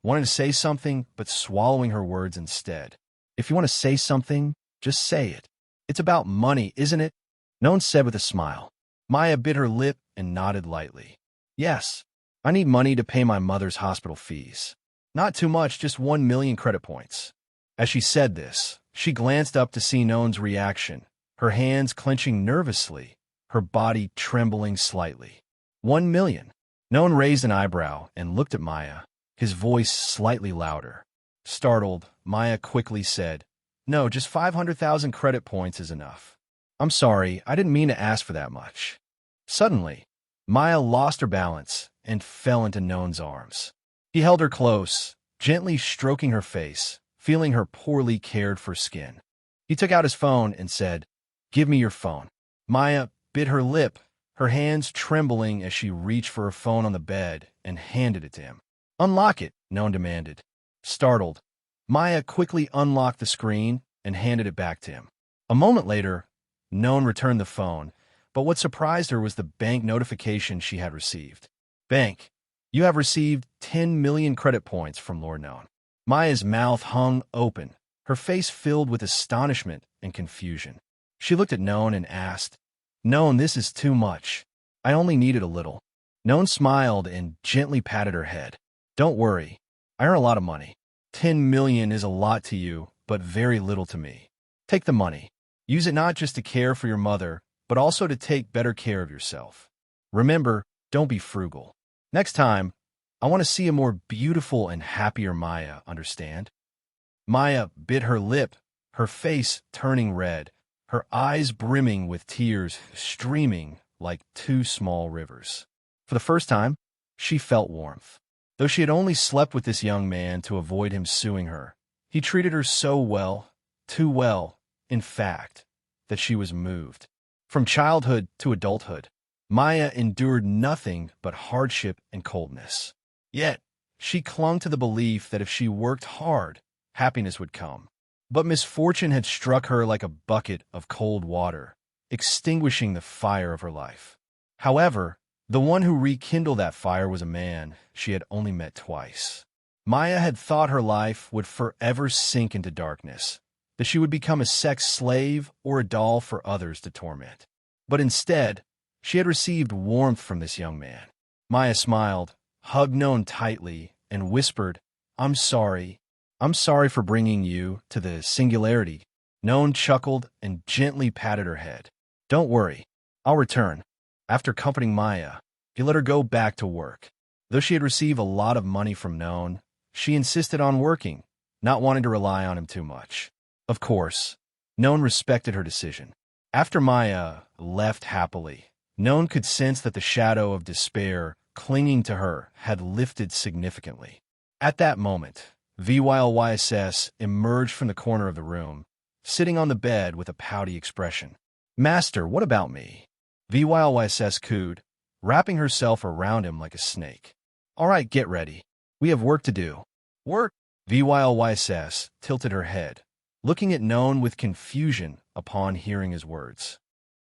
wanted to say something, but swallowing her words instead. "If you want to say something, just say it. It's about money, isn't it?" Noan said with a smile. Maya bit her lip and nodded lightly. "Yes, I need money to pay my mother's hospital fees. Not too much, just 1 million credit points." As she said this, she glanced up to see Noan's reaction, her hands clenching nervously, her body trembling slightly. 1 million. Noan raised an eyebrow and looked at Maya, his voice slightly louder. Startled, Maya quickly said, "No, just 500,000 credit points is enough. I'm sorry, I didn't mean to ask for that much." Suddenly, Maya lost her balance and fell into Noan's arms. He held her close, gently stroking her face, feeling her poorly cared-for skin. He took out his phone and said, "Give me your phone." Maya bit her lip, her hands trembling as she reached for her phone on the bed and handed it to him. "Unlock it," Noan demanded. Startled, Maya quickly unlocked the screen and handed it back to him. A moment later, Noan returned the phone, but what surprised her was the bank notification she had received. "Bank, you have received 10 million credit points from Lord Noan." Maya's mouth hung open, her face filled with astonishment and confusion. She looked at Noan and asked, "Noan, this is too much. I only needed a little." Noan smiled and gently patted her head. "Don't worry, I earn a lot of money. 10 million is a lot to you, but very little to me. Take the money. Use it not just to care for your mother, but also to take better care of yourself. Remember, don't be frugal. Next time, I want to see a more beautiful and happier Maya, understand?" Maya bit her lip, her face turning red, her eyes brimming with tears streaming like 2 small rivers. For the first time, she felt warmth. Though she had only slept with this young man to avoid him suing her, he treated her so well, too well, in fact, that she was moved. From childhood to adulthood, Maya endured nothing but hardship and coldness. Yet, she clung to the belief that if she worked hard, happiness would come. But misfortune had struck her like a bucket of cold water, extinguishing the fire of her life. However, the one who rekindled that fire was a man she had only met twice. Maya had thought her life would forever sink into darkness, that she would become a sex slave or a doll for others to torment. But instead, she had received warmth from this young man. Maya smiled, hugged Noan tightly, and whispered, I'm sorry for bringing you to the singularity." Noan chuckled and gently patted her head. "Don't worry, I'll return." After comforting Maya, he let her go back to work. Though she had received a lot of money from Noan, she insisted on working, not wanting to rely on him too much. Of course, Noan respected her decision. After Maya left happily, Noan could sense that the shadow of despair clinging to her had lifted significantly. At that moment, VYLYSS emerged from the corner of the room, sitting on the bed with a pouty expression. "Master, what about me?" VYLYSS cooed, wrapping herself around him like a snake. "All right, get ready. We have work to do." "Work?" VYLYSS tilted her head, looking at Noan with confusion upon hearing his words.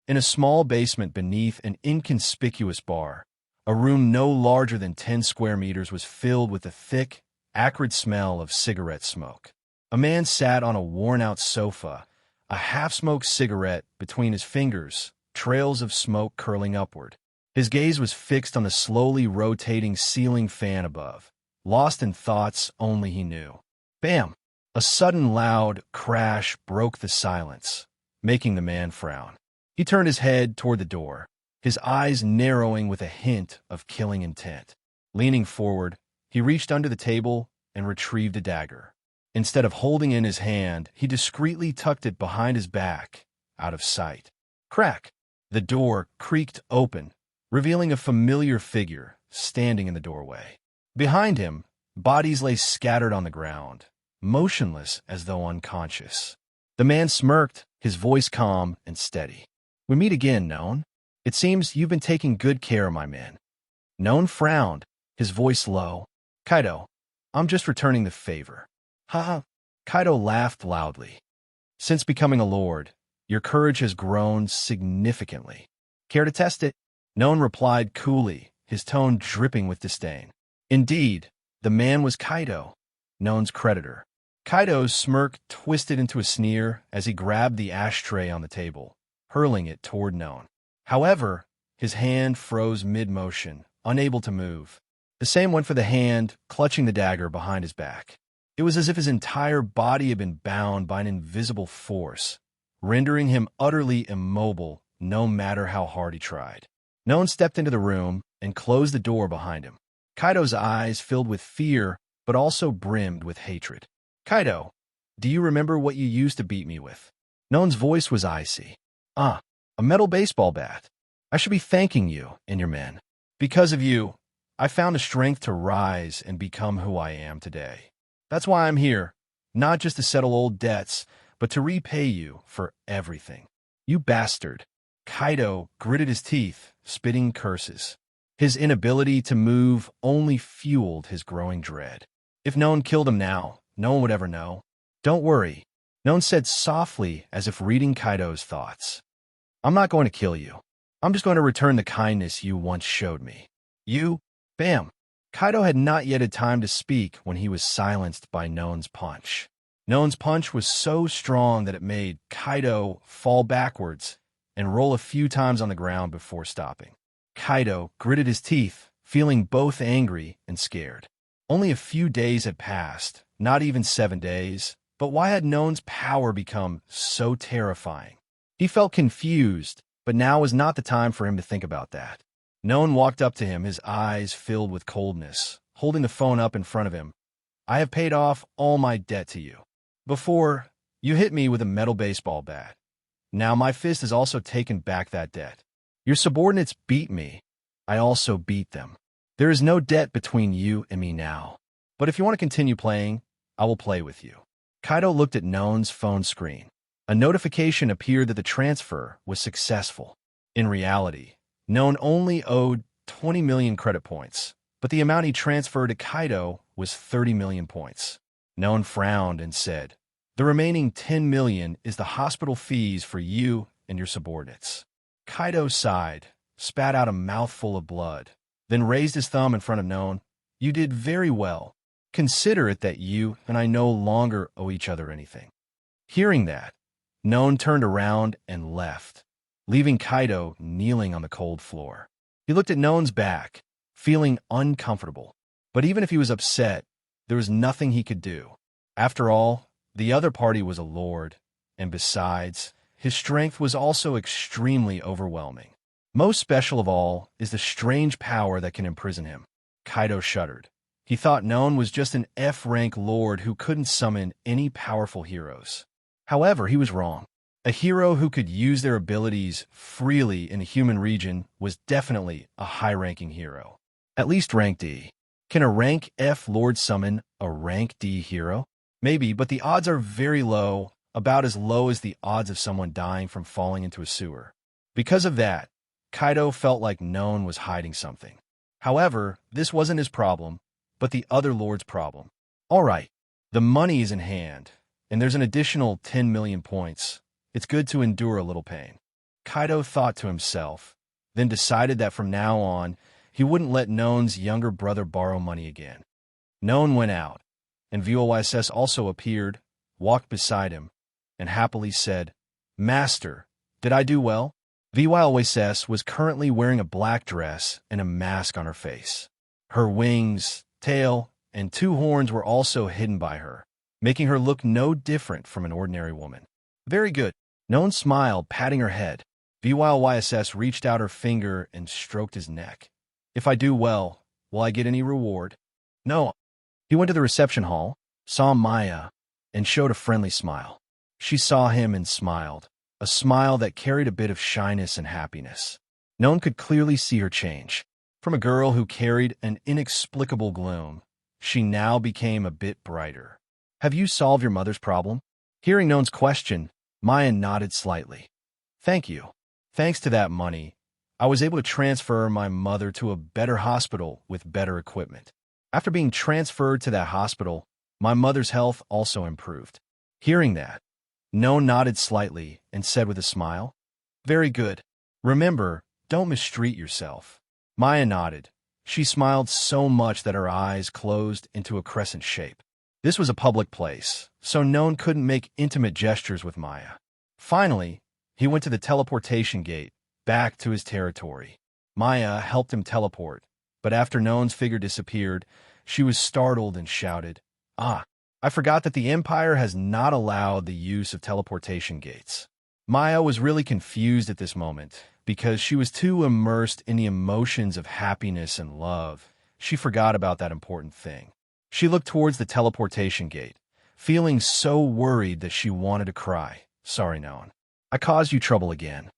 In a small basement beneath an inconspicuous bar, a room no larger than 10 square meters was filled with the thick, acrid smell of cigarette smoke. A man sat on a worn-out sofa, a half-smoked cigarette between his fingers, trails of smoke curling upward. His gaze was fixed on the slowly rotating ceiling fan above, lost in thoughts only he knew. Bam! A sudden loud crash broke the silence, making the man frown. He turned his head toward the door, his eyes narrowing with a hint of killing intent. Leaning forward, he reached under the table and retrieved a dagger. Instead of holding in his hand, he discreetly tucked it behind his back, out of sight. Crack! The door creaked open, revealing a familiar figure standing in the doorway. Behind him, bodies lay scattered on the ground, motionless as though unconscious. The man smirked, his voice calm and steady. "We meet again, Noan. It seems you've been taking good care of my men." Noan frowned, his voice low. "Kaido, I'm just returning the favor." "Ha." Kaido laughed loudly. "Since becoming a lord, your courage has grown significantly. Care to test it?" Noan replied coolly, his tone dripping with disdain. Indeed, the man was Kaido, Noan's creditor. Kaido's smirk twisted into a sneer as he grabbed the ashtray on the table, hurling it toward Noan. However, his hand froze mid-motion, unable to move. The same went for the hand clutching the dagger behind his back. It was as if his entire body had been bound by an invisible force, rendering him utterly immobile no matter how hard he tried. Noan stepped into the room and closed the door behind him. Kaido's eyes filled with fear, but also brimmed with hatred. "Kaido, do you remember what you used to beat me with?" Noan's voice was icy. "Ah, a metal baseball bat. I should be thanking you and your men. Because of you, I found the strength to rise and become who I am today. That's why I'm here, not just to settle old debts, but to repay you for everything." "You bastard." Kaido gritted his teeth, spitting curses. His inability to move only fueled his growing dread. If Noan killed him now, no one would ever know. "Don't worry," Noan said softly as if reading Kaido's thoughts. "I'm not going to kill you. I'm just going to return the kindness you once showed me." "You?" Bam! Kaido had not yet had time to speak when he was silenced by Noan's punch. Noan's punch was so strong that it made Kaido fall backwards and roll a few times on the ground before stopping. Kaido gritted his teeth, feeling both angry and scared. Only a few days had passed, not even 7 days, but why had Noan's power become so terrifying? He felt confused, but now was not the time for him to think about that. Noan walked up to him, his eyes filled with coldness, holding the phone up in front of him. "I have paid off all my debt to you. Before, you hit me with a metal baseball bat. Now my fist has also taken back that debt. Your subordinates beat me. I also beat them. There is no debt between you and me now. But if you want to continue playing, I will play with you." Kaido looked at Noan's phone screen. A notification appeared that the transfer was successful. In reality, Noan only owed 20 million credit points, but the amount he transferred to Kaido was 30 million points. Noan frowned and said, "The remaining 10 million is the hospital fees for you and your subordinates." Kaido sighed, spat out a mouthful of blood, then raised his thumb in front of Noan. "You did very well. Consider it that you and I no longer owe each other anything." Hearing that, Noan turned around and left, leaving Kaido kneeling on the cold floor. He looked at Noan's back, feeling uncomfortable. But even if he was upset, there was nothing he could do. After all, the other party was a lord, and besides, his strength was also extremely overwhelming. Most special of all is the strange power that can imprison him. Kaido shuddered. He thought Noan was just an F-rank lord who couldn't summon any powerful heroes. However, he was wrong. A hero who could use their abilities freely in a human region was definitely a high-ranking hero. At least rank D. Can a rank F lord summon a rank D hero? Maybe, but the odds are very low, about as low as the odds of someone dying from falling into a sewer. Because of that, Kaido felt like Noan was hiding something. However, this wasn't his problem, but the other lord's problem. All right, the money is in hand, and there's an additional 10 million points. It's good to endure a little pain. Kaido thought to himself, then decided that from now on, he wouldn't let Noan's younger brother borrow money again. Noan went out, and VOYSS also appeared, walked beside him, and happily said, "Master, did I do well?" VYLSS was currently wearing a black dress and a mask on her face. Her wings, tail, and 2 horns were also hidden by her, making her look no different from an ordinary woman. "Very good." Noan smiled, patting her head. VYLSS reached out her finger and stroked his neck. "If I do well, will I get any reward?" "No." He went to the reception hall, saw Maya, and showed a friendly smile. She saw him and smiled. a smile that carried a bit of shyness and happiness. Noan could clearly see her change. From a girl who carried an inexplicable gloom, she now became a bit brighter. "Have you solved your mother's problem?" Hearing Noan's question, Maya nodded slightly. "Thank you. Thanks to that money, I was able to transfer my mother to a better hospital with better equipment. After being transferred to that hospital, my mother's health also improved." Hearing that, Noan nodded slightly and said with a smile, "Very good. Remember, don't mistreat yourself." Maya nodded. She smiled so much that her eyes closed into a crescent shape. This was a public place, so Noan couldn't make intimate gestures with Maya. Finally, he went to the teleportation gate, back to his territory. Maya helped him teleport, but after Noan's figure disappeared, she was startled and shouted, "Ah, I forgot that the Empire has not allowed the use of teleportation gates." Maya was really confused at this moment, because she was too immersed in the emotions of happiness and love. She forgot about that important thing. She looked towards the teleportation gate, feeling so worried that she wanted to cry. "Sorry, Noan. I caused you trouble again."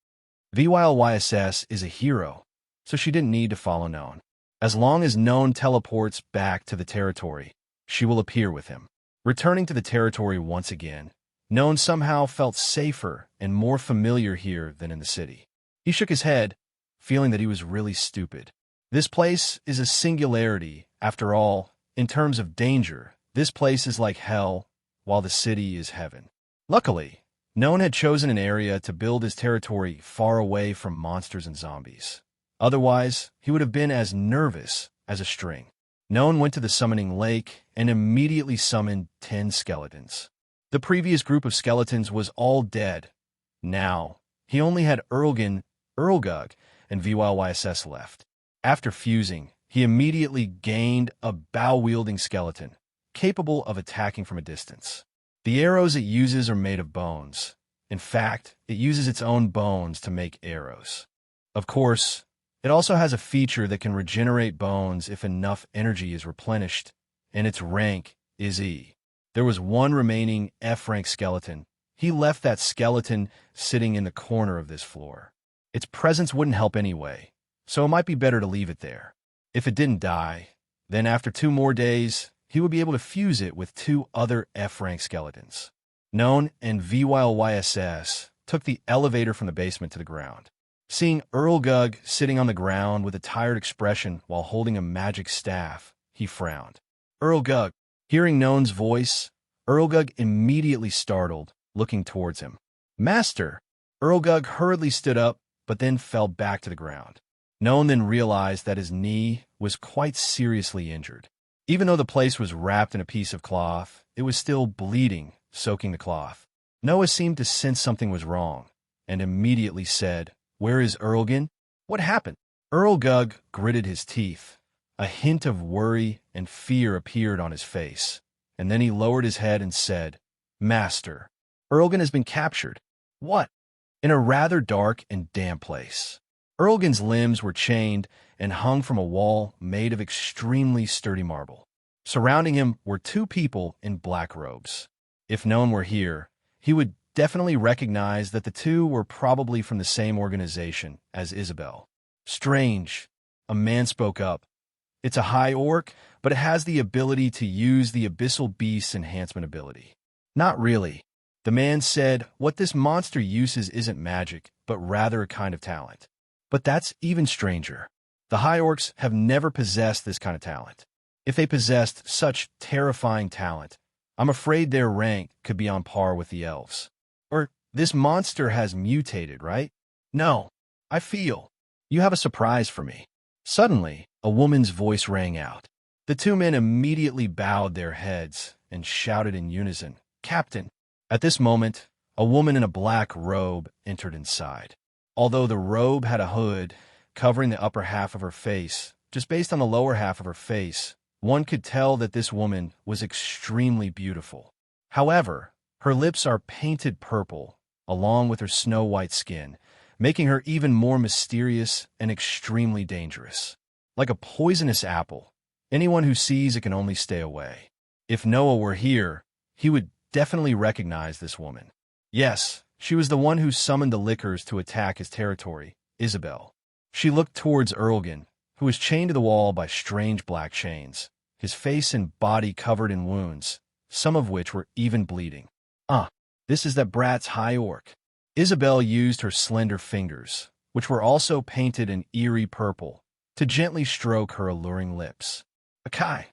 VYLYSS is a hero, so she didn't need to follow Noan. As long as Noan teleports back to the territory, she will appear with him. Returning to the territory once again, Noan somehow felt safer and more familiar here than in the city. He shook his head, feeling that he was really stupid. This place is a singularity, after all. In terms of danger, this place is like hell, while the city is heaven. Luckily, Noan had chosen an area to build his territory far away from monsters and zombies. Otherwise, he would have been as nervous as a string. Noan went to the summoning lake and immediately summoned 10 skeletons. The previous group of skeletons was all dead. Now, he only had Erlgug, and VYLYSS left. After fusing, he immediately gained a bow-wielding skeleton, capable of attacking from a distance. The arrows it uses are made of bones. In fact, it uses its own bones to make arrows. Of course, it also has a feature that can regenerate bones if enough energy is replenished, and its rank is E. There was one remaining F-rank skeleton. He left that skeleton sitting in the corner of this floor. Its presence wouldn't help anyway, so it might be better to leave it there. If it didn't die, then after 2 more days, he would be able to fuse it with 2 other F-rank skeletons. Noan and VYLYSS took the elevator from the basement to the ground. Seeing Erlgug sitting on the ground with a tired expression while holding a magic staff, he frowned. "Erlgug." Hearing Noan's voice, Erlgug immediately startled, looking towards him. "Master!" Erlgug hurriedly stood up, but then fell back to the ground. Noan then realized that his knee was quite seriously injured. Even though the place was wrapped in a piece of cloth, it was still bleeding, soaking the cloth. Noah seemed to sense something was wrong, and immediately said, "Where is Erlgin? What happened?" Erlgug gritted his teeth. A hint of worry and fear appeared on his face, and then he lowered his head and said, "Master, Erlgin has been captured." "What?" "In a rather dark and damp place. Erlgin's limbs were chained and hung from a wall made of extremely sturdy marble. Surrounding him were 2 people in black robes. If Noan were here, he would definitely recognize that the 2 were probably from the same organization as Isabel." "Strange." A man spoke up. "It's a high orc, but it has the ability to use the Abyssal Beast's enhancement ability." "Not really." The man said, "What this monster uses isn't magic, but rather a kind of talent." "But that's even stranger. The high orcs have never possessed this kind of talent. If they possessed such terrifying talent, I'm afraid their rank could be on par with the elves. Or this monster has mutated, right?" "No, I feel. You have a surprise for me." Suddenly, a woman's voice rang out. The 2 men immediately bowed their heads and shouted in unison, "Captain!" At this moment, a woman in a black robe entered inside. Although the robe had a hood covering the upper half of her face, just based on the lower half of her face, one could tell that this woman was extremely beautiful. However, her lips are painted purple, along with her snow-white skin, making her even more mysterious and extremely dangerous. Like a poisonous apple, anyone who sees it can only stay away. If Noah were here, he would definitely recognize this woman. Yes, she was the one who summoned the lickers to attack his territory, Isabel. She looked towards Erlgan, who was chained to the wall by strange black chains, his face and body covered in wounds, some of which were even bleeding. This is that brat's high orc. Isabel used her slender fingers, which were also painted an eerie purple, to gently stroke her alluring lips. Akai,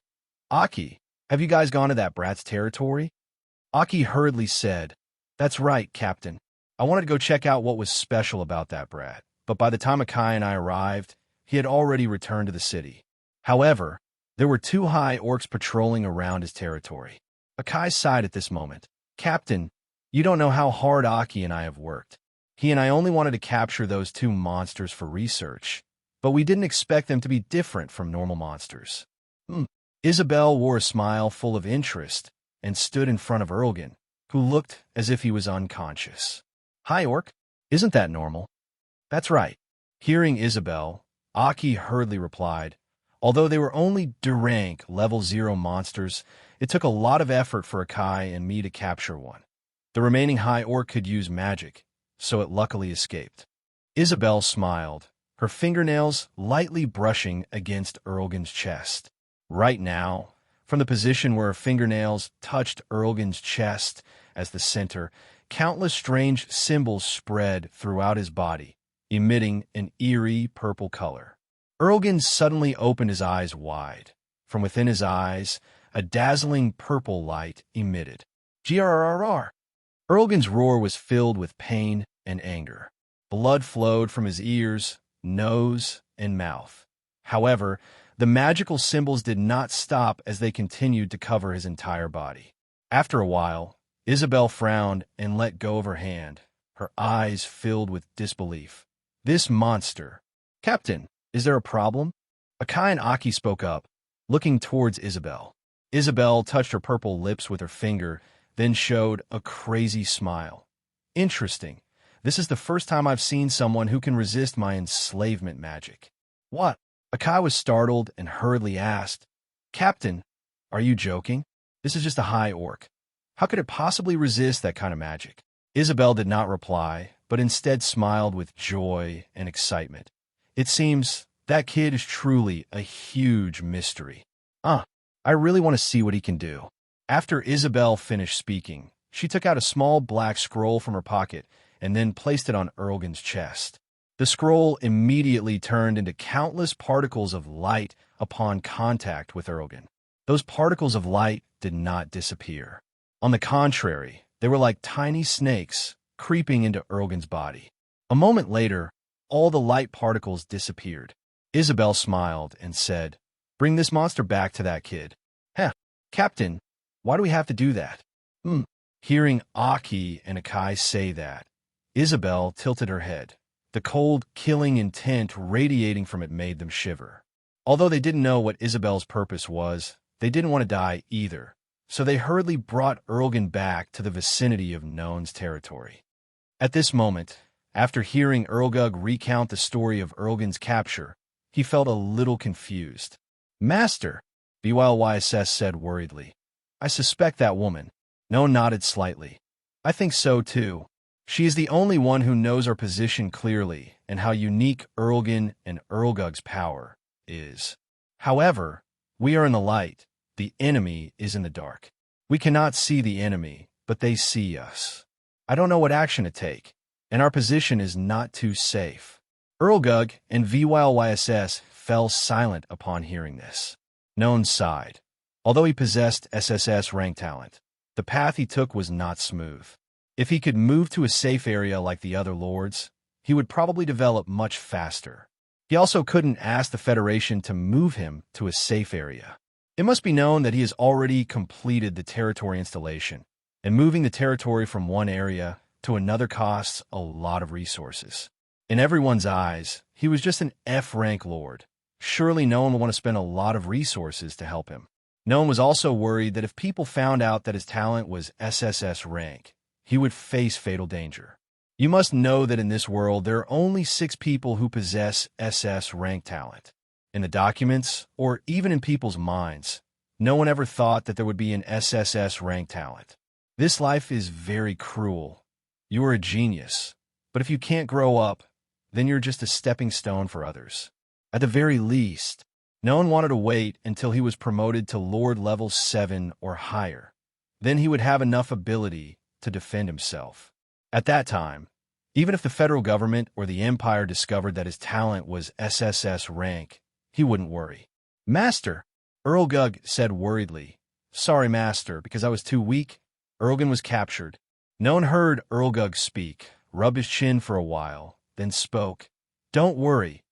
Aki, have you guys gone to that brat's territory? Aki hurriedly said, That's right, Captain. I wanted to go check out what was special about that brat, but by the time Akai and I arrived, he had already returned to the city. However, there were 2 high orcs patrolling around his territory. Akai sighed at this moment. Captain, you don't know how hard Aki and I have worked. He and I only wanted to capture those 2 monsters for research, but we didn't expect them to be different from normal monsters. Isabel wore a smile full of interest and stood in front of Erlgan, who looked as if he was unconscious. Hi, Orc. Isn't that normal? That's right. Hearing Isabel, Aki hurriedly replied, Although they were only rank level 0 monsters, it took a lot of effort for Akai and me to capture one. The remaining high orc could use magic, so it luckily escaped. Isabel smiled, her fingernails lightly brushing against Erlgan's chest. Right now, from the position where her fingernails touched Erlgan's chest as the center, countless strange symbols spread throughout his body, emitting an eerie purple color. Erlgan suddenly opened his eyes wide. From within his eyes, a dazzling purple light emitted. Grrrr! Erlgan's roar was filled with pain and anger. Blood flowed from his ears, nose, and mouth. However, the magical symbols did not stop as they continued to cover his entire body. After a while, Isabel frowned and let go of her hand, her eyes filled with disbelief. This monster. Captain, is there a problem? Akai and Aki spoke up, looking towards Isabel. Isabel touched her purple lips with her finger, then showed a crazy smile. Interesting. This is the first time I've seen someone who can resist my enslavement magic. What? Akai was startled and hurriedly asked, Captain, are you joking? This is just a high orc. How could it possibly resist that kind of magic? Isabel did not reply, but instead smiled with joy and excitement. It seems that kid is truly a huge mystery. I really want to see what he can do. After Isabel finished speaking, she took out a small black scroll from her pocket and then placed it on Erlgan's chest. The scroll immediately turned into countless particles of light upon contact with Erlgan. Those particles of light did not disappear. On the contrary, they were like tiny snakes creeping into Erlgan's body. A moment later, all the light particles disappeared. Isabel smiled and said, Bring this monster back to that kid. Captain, why do we have to do that? Hearing Aki and Akai say that, Isabel tilted her head. The cold, killing intent radiating from it made them shiver. Although they didn't know what Isabel's purpose was, they didn't want to die either, so they hurriedly brought Erlgan back to the vicinity of Noan's territory. At this moment, after hearing Erlgug recount the story of Erlgan's capture, he felt a little confused. Master, BYLYSS said worriedly. I suspect that woman. Noan nodded slightly. I think so too. She is the only one who knows our position clearly and how unique Erlgan and Erlgug's power is. However, we are in the light. The enemy is in the dark. We cannot see the enemy, but they see us. I don't know what action to take, and our position is not too safe. Erlgug and VYLYSS fell silent upon hearing this. Noan sighed. Although he possessed SSS rank talent, the path he took was not smooth. If he could move to a safe area like the other lords, he would probably develop much faster. He also couldn't ask the Federation to move him to a safe area. It must be known that he has already completed the territory installation, and moving the territory from one area to another costs a lot of resources. In everyone's eyes, he was just an F-rank lord. Surely no one would want to spend a lot of resources to help him. Noan was also worried that if people found out that his talent was SSS rank, he would face fatal danger. You must know that in this world there are only 6 people who possess SS rank talent. In the documents, or even in people's minds, no one ever thought that there would be an SSS rank talent. This life is very cruel, You are a genius. But if you can't grow up, then you're just a stepping stone for others. At the very least, Noan wanted to wait until he was promoted to Lord level 7 or higher. Then he would have enough ability to defend himself. At that time, even if the federal government or the Empire discovered that his talent was SSS rank, he wouldn't worry. Master, Erlgug said worriedly. Sorry, Master, because I was too weak. Erlgan was captured. Noan heard Erlgug speak, rubbed his chin for a while, then spoke. Don't worry,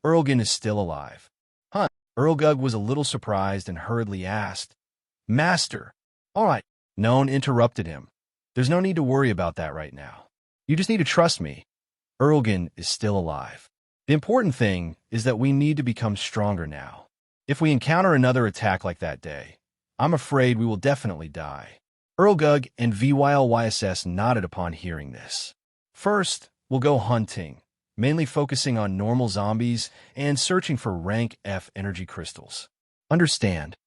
Erlgan is still alive. Huh? Erlgug was a little surprised and hurriedly asked, Master, all right. Noan interrupted him. There's no need to worry about that right now. You just need to trust me. Erlgan is still alive. The important thing is that we need to become stronger now. If we encounter another attack like that day, I'm afraid we will definitely die. Erlgug and VYLYSS nodded upon hearing this. First, we'll go hunting, mainly focusing on normal zombies and searching for Rank F energy crystals. Understand,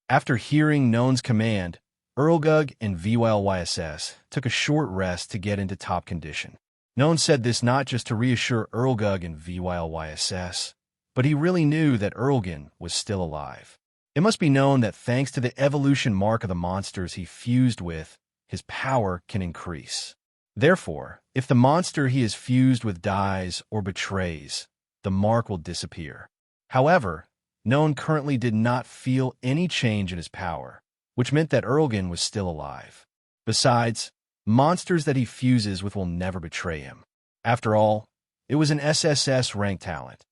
after hearing Noan's command, Erlgug and VYLYSS took a short rest to get into top condition. Noan said this not just to reassure Erlgug and VYLYSS, but he really knew that Erlgan was still alive. It must be known that thanks to the evolution mark of the monsters he fused with, his power can increase. Therefore, if the monster he is fused with dies or betrays, the mark will disappear. However, Noan currently did not feel any change in his power, which meant that Erlgan was still alive. Besides, monsters that he fuses with will never betray him. After all, it was an SSS rank talent.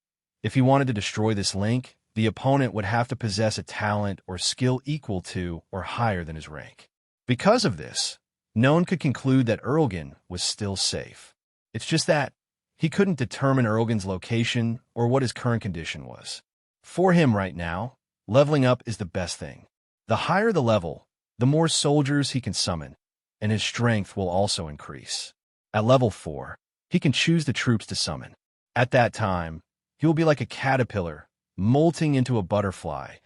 If he wanted to destroy this link, the opponent would have to possess a talent or skill equal to or higher than his rank. Because of this, Noan could conclude that Erlgan was still safe. It's just that he couldn't determine Erlgan's location or what his current condition was. For him right now, leveling up is the best thing. The higher the level, the more soldiers he can summon, and his strength will also increase. At level 4, he can choose the troops to summon. At that time, he will be like a caterpillar, molting into a butterfly,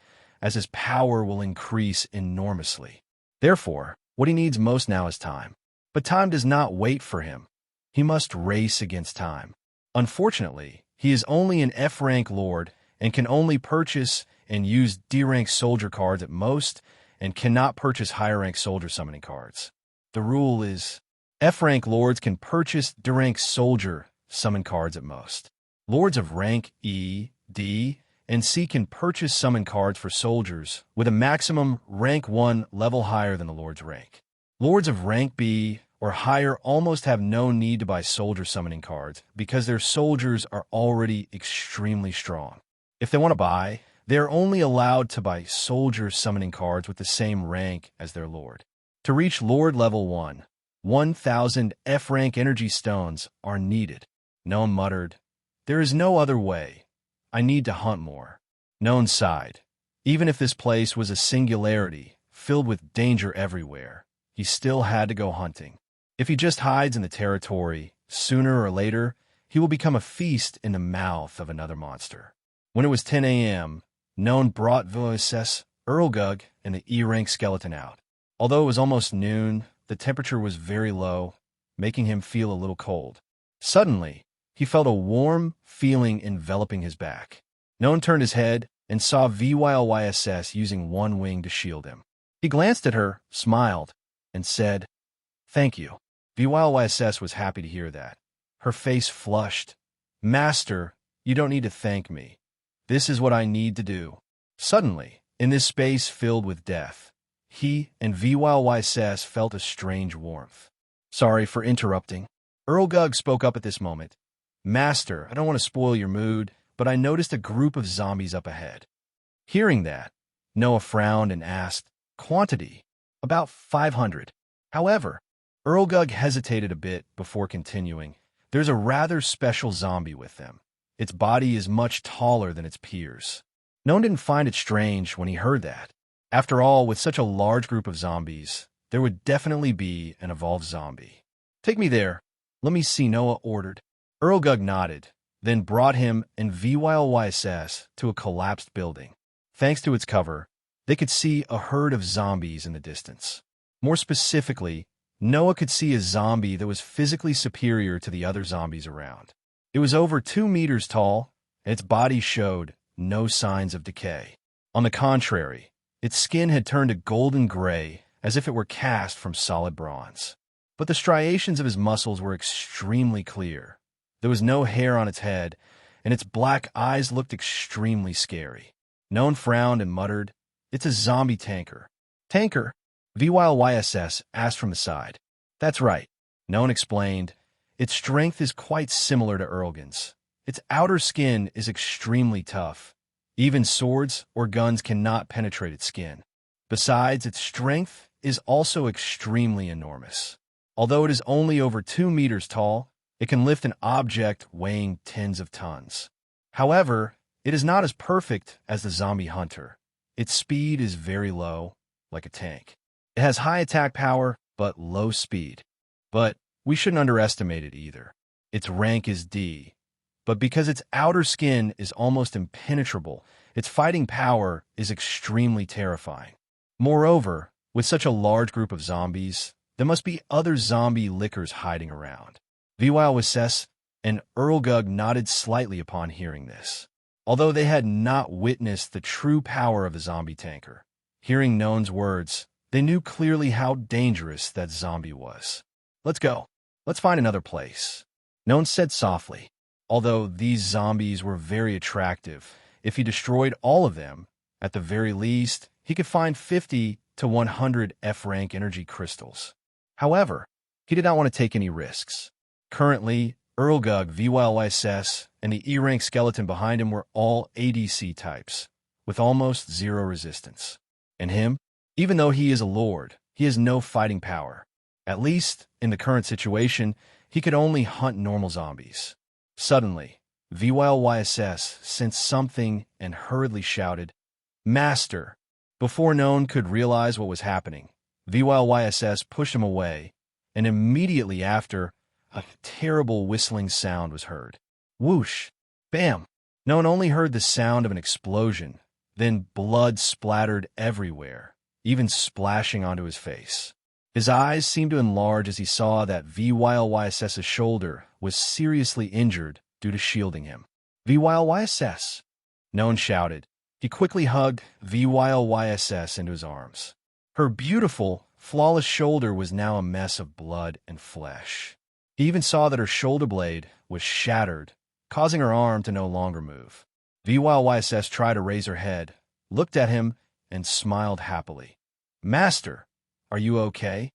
as his power will increase enormously. Therefore, what he needs most now is time. But time does not wait for him. He must race against time. Unfortunately, he is only an F-rank lord and can only purchase and use D-rank soldier cards at most, and cannot purchase higher-rank soldier summoning cards. The rule is, F-rank lords can purchase D-rank soldier summon cards at most. Lords of rank E, D, and C can purchase summon cards for soldiers with a maximum rank 1 level higher than the lord's rank. Lords of rank B or higher almost have no need to buy soldier summoning cards because their soldiers are already extremely strong. If they want to buy, they are only allowed to buy soldier summoning cards with the same rank as their lord. To reach Lord level 1, 1,000 F-rank energy stones are needed. Noan muttered, There is no other way. I need to hunt more. Noan sighed. Even if this place was a singularity, filled with danger everywhere, he still had to go hunting. If he just hides in the territory, sooner or later, he will become a feast in the mouth of another monster. When it was 10 a.m., Noan brought VSS, Erlgug, and the E-rank skeleton out. Although it was almost noon, the temperature was very low, making him feel a little cold. Suddenly, he felt a warm feeling enveloping his back. Noan turned his head and saw VYLYSS using one wing to shield him. He glanced at her, smiled, and said, Thank you. VYLYSS was happy to hear that. Her face flushed. Master, you don't need to thank me. This is what I need to do. Suddenly, in this space filled with death, he and VYLYSS felt a strange warmth. Sorry for interrupting. Erlgug spoke up at this moment. Master, I don't want to spoil your mood, but I noticed a group of zombies up ahead. Hearing that, Noah frowned and asked, Quantity? About 500. However, Erlgug hesitated a bit before continuing. There's a rather special zombie with them. Its body is much taller than its peers. Noan didn't find it strange when he heard that. After all, with such a large group of zombies, there would definitely be an evolved zombie. Take me there. Let me see, Noah ordered. Erlgug nodded, then brought him and VYLYSS to a collapsed building. Thanks to its cover, they could see a herd of zombies in the distance. More specifically, Noah could see a zombie that was physically superior to the other zombies around. It was over 2 meters tall, and its body showed no signs of decay. On the contrary, its skin had turned a golden gray, as if it were cast from solid bronze. But the striations of his muscles were extremely clear. There was no hair on its head, and its black eyes looked extremely scary. Noan frowned and muttered, "It's a zombie tanker." "Tanker?" VYLYSS asked from the side. "That's right," Noan explained. "Its strength is quite similar to Erlgan's. Its outer skin is extremely tough. Even swords or guns cannot penetrate its skin. Besides, its strength is also extremely enormous. Although it is only over 2 meters tall, it can lift an object weighing tens of tons. However, it is not as perfect as the zombie hunter. Its speed is very low, like a tank. It has high attack power, but low speed. But we shouldn't underestimate it either. Its rank is D. But because its outer skin is almost impenetrable, its fighting power is extremely terrifying. Moreover, with such a large group of zombies, there must be other zombie lickers hiding around. VYLSS and Erlgug nodded slightly upon hearing this. Although they had not witnessed the true power of a zombie tanker, hearing Noan's words, they knew clearly how dangerous that zombie was. "Let's go. Let's find another place," Noan said softly. Although these zombies were very attractive, if he destroyed all of them, at the very least, he could find 50 to 100 F-rank energy crystals. However, he did not want to take any risks. Currently, Erlgug, VYLSS, and the E-rank skeleton behind him were all ADC types, with almost zero resistance. And him, even though he is a lord, he has no fighting power. At least, in the current situation, he could only hunt normal zombies. Suddenly, VYLSS sensed something and hurriedly shouted, "Master!" Before Noan could realize what was happening, VYLSS pushed him away, and immediately after, a terrible whistling sound was heard. Whoosh! Bam! Noan only heard the sound of an explosion, then blood splattered everywhere, even splashing onto his face. His eyes seemed to enlarge as he saw that VYLSS's shoulder was seriously injured due to shielding him. "VYLSS!" Noan shouted. He quickly hugged VYLSS into his arms. Her beautiful, flawless shoulder was now a mess of blood and flesh. He even saw that her shoulder blade was shattered, causing her arm to no longer move. VYLSS tried to raise her head, looked at him, and smiled happily. "Master, are you okay?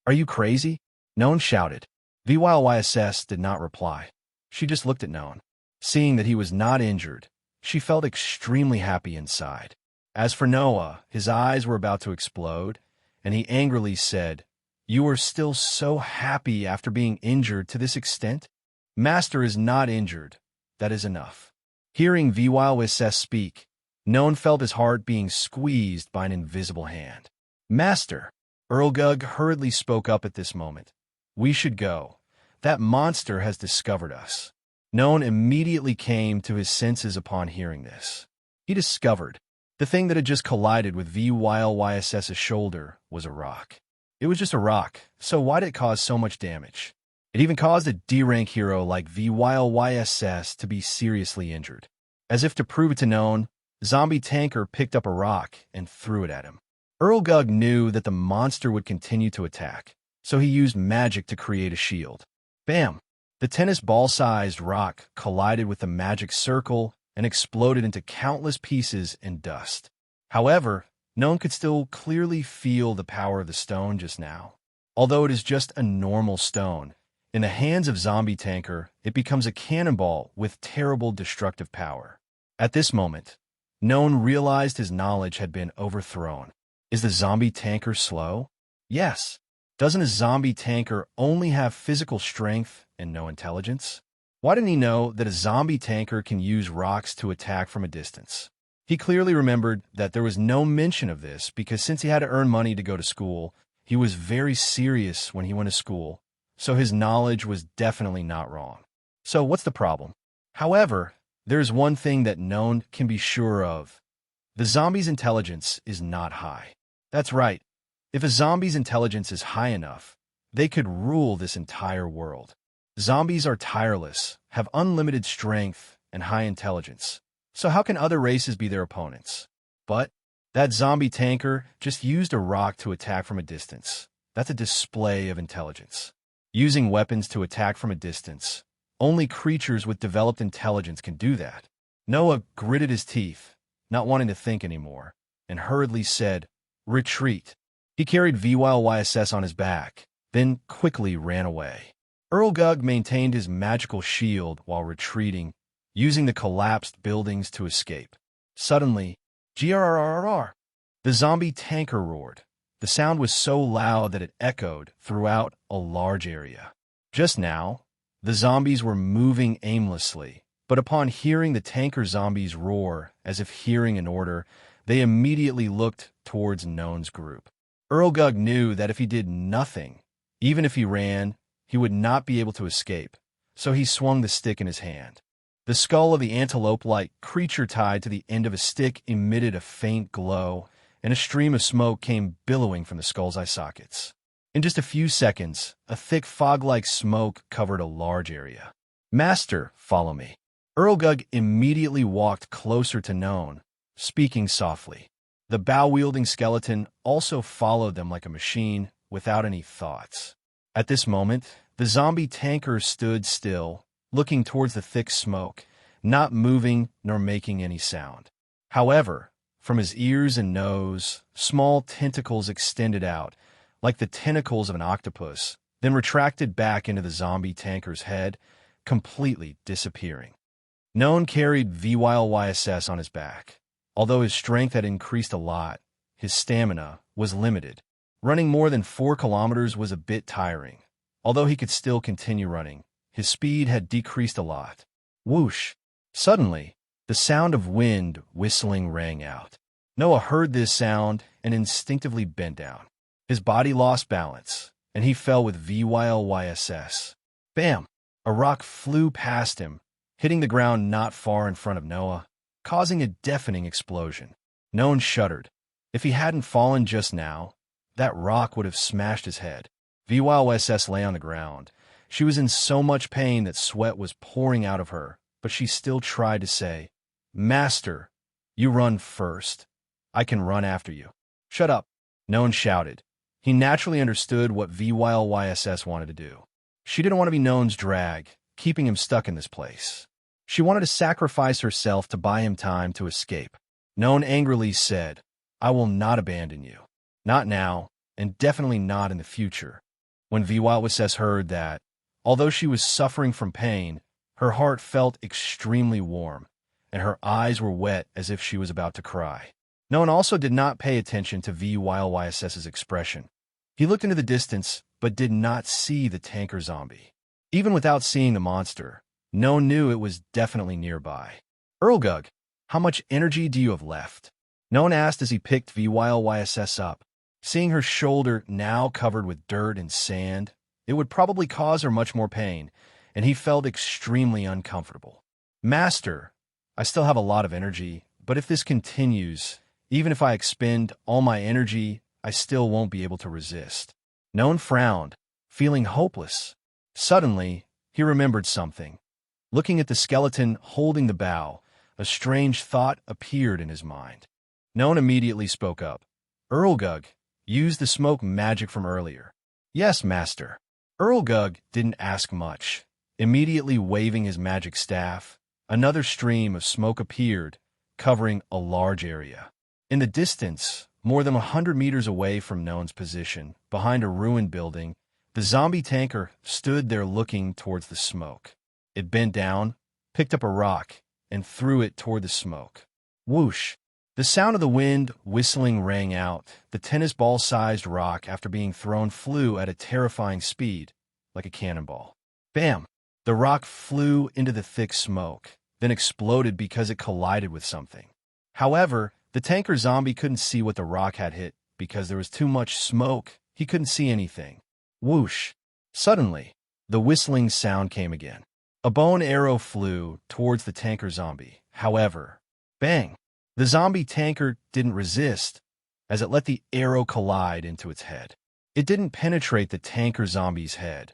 Are you crazy?" Noan shouted. VYLSS did not reply. She just looked at Noan. Seeing that he was not injured, she felt extremely happy inside. As for Noah, his eyes were about to explode, and he angrily said, "You are still so happy after being injured to this extent? Master is not injured. That is enough." Hearing VYLSS speak, Noan felt his heart being squeezed by an invisible hand. "Master," Erlgug hurriedly spoke up at this moment. "We should go. That monster has discovered us." Noan immediately came to his senses upon hearing this. He discovered the thing that had just collided with VYLSS's shoulder was a rock. It was just a rock, so why did it cause so much damage? It even caused a D-rank hero like VYLSS to be seriously injured. As if to prove it to Noan, Zombie Tanker picked up a rock and threw it at him. Erlgug knew that the monster would continue to attack, so he used magic to create a shield. Bam! The tennis ball-sized rock collided with the magic circle and exploded into countless pieces and dust. However, Noan could still clearly feel the power of the stone just now. Although it is just a normal stone, in the hands of Zombie Tanker, it becomes a cannonball with terrible destructive power. At this moment, Noan realized his knowledge had been overthrown. Is the Zombie Tanker slow? Yes. Doesn't a Zombie Tanker only have physical strength and no intelligence? Why didn't he know that a Zombie Tanker can use rocks to attack from a distance? He clearly remembered that there was no mention of this because since he had to earn money to go to school, he was very serious when he went to school, so his knowledge was definitely not wrong. So what's the problem? However, there's one thing that Noan can be sure of. The zombie's intelligence is not high. That's right. If a zombie's intelligence is high enough, They could rule this entire world. Zombies are tireless, have unlimited strength, and high intelligence. So how can other races be their opponents? But that zombie tanker just used a rock to attack from a distance. That's a display of intelligence. Using weapons to attack from a distance. Only creatures with developed intelligence can do that. Noah gritted his teeth, not wanting to think anymore, and hurriedly said, "Retreat." He carried VYLYSS on his back, then quickly ran away. Erlgug maintained his magical shield while retreating, using the collapsed buildings to escape. Suddenly, GRRRR! The zombie tanker roared. The sound was so loud that it echoed throughout a large area. Just now, the zombies were moving aimlessly, but upon hearing the tanker zombies roar, as if hearing an order, they immediately looked towards Noan's group. Erlgug knew that if he did nothing, even if he ran, he would not be able to escape, so he swung the stick in his hand. The skull of the antelope-like creature tied to the end of a stick emitted a faint glow, and a stream of smoke came billowing from the skull's eye sockets. In just a few seconds, a thick fog-like smoke covered a large area. "Master, follow me." Erlgug immediately walked closer to Noan, speaking softly. The bow-wielding skeleton also followed them like a machine, without any thoughts. At this moment, the zombie tanker stood still, looking towards the thick smoke, not moving nor making any sound. However, from his ears and nose, small tentacles extended out, like the tentacles of an octopus, then retracted back into the zombie tanker's head, completely disappearing. Noan carried VYLYSS on his back. Although his strength had increased a lot, his stamina was limited. Running more than 4 kilometers was a bit tiring. Although he could still continue running, his speed had decreased a lot. Whoosh! Suddenly, the sound of wind whistling rang out. Noah heard this sound and instinctively bent down. His body lost balance, and he fell with VYLYSS. Bam! A rock flew past him, hitting the ground not far in front of Noah, causing a deafening explosion. Noan shuddered. If he hadn't fallen just now, that rock would have smashed his head. VYLSS lay on the ground. She was in so much pain that sweat was pouring out of her, but she still tried to say, "Master, you run first. I can run after you." "Shut up," Noan shouted. He naturally understood what VYLYSS wanted to do. She didn't want to be Noan's drag, keeping him stuck in this place. She wanted to sacrifice herself to buy him time to escape. Noan angrily said, "I will not abandon you. Not now, and definitely not in the future." When VYLSS heard that, although she was suffering from pain, her heart felt extremely warm, and her eyes were wet as if she was about to cry. Noan also did not pay attention to VYLYSS's expression. He looked into the distance, but did not see the tanker zombie. Even without seeing the monster, Noan knew it was definitely nearby. "Erlgug, how much energy do you have left?" Noan asked as he picked VYLYSS up. Seeing her shoulder now covered with dirt and sand, it would probably cause her much more pain, and he felt extremely uncomfortable. "Master, I still have a lot of energy, but if this continues, even if I expend all my energy, I still won't be able to resist." Noan frowned, feeling hopeless. Suddenly, he remembered something. Looking at the skeleton holding the bow, a strange thought appeared in his mind. Noan immediately spoke up. "Erlgug, use the smoke magic from earlier." "Yes, master." Erlgug didn't ask much. Immediately waving his magic staff, another stream of smoke appeared, covering a large area. In the distance, more than 100 meters away from Noan's position, behind a ruined building, the zombie tanker stood there looking towards the smoke. It bent down, picked up a rock, and threw it toward the smoke. Whoosh! The sound of the wind whistling rang out. The tennis ball-sized rock, after being thrown, flew at a terrifying speed, like a cannonball. Bam! The rock flew into the thick smoke, then exploded because it collided with something. However, the tanker zombie couldn't see what the rock had hit because there was too much smoke. He couldn't see anything. Whoosh! Suddenly, the whistling sound came again. A bow and arrow flew towards the tanker zombie. However, bang! The zombie tanker didn't resist, as it let the arrow collide into its head. It didn't penetrate the tanker zombie's head.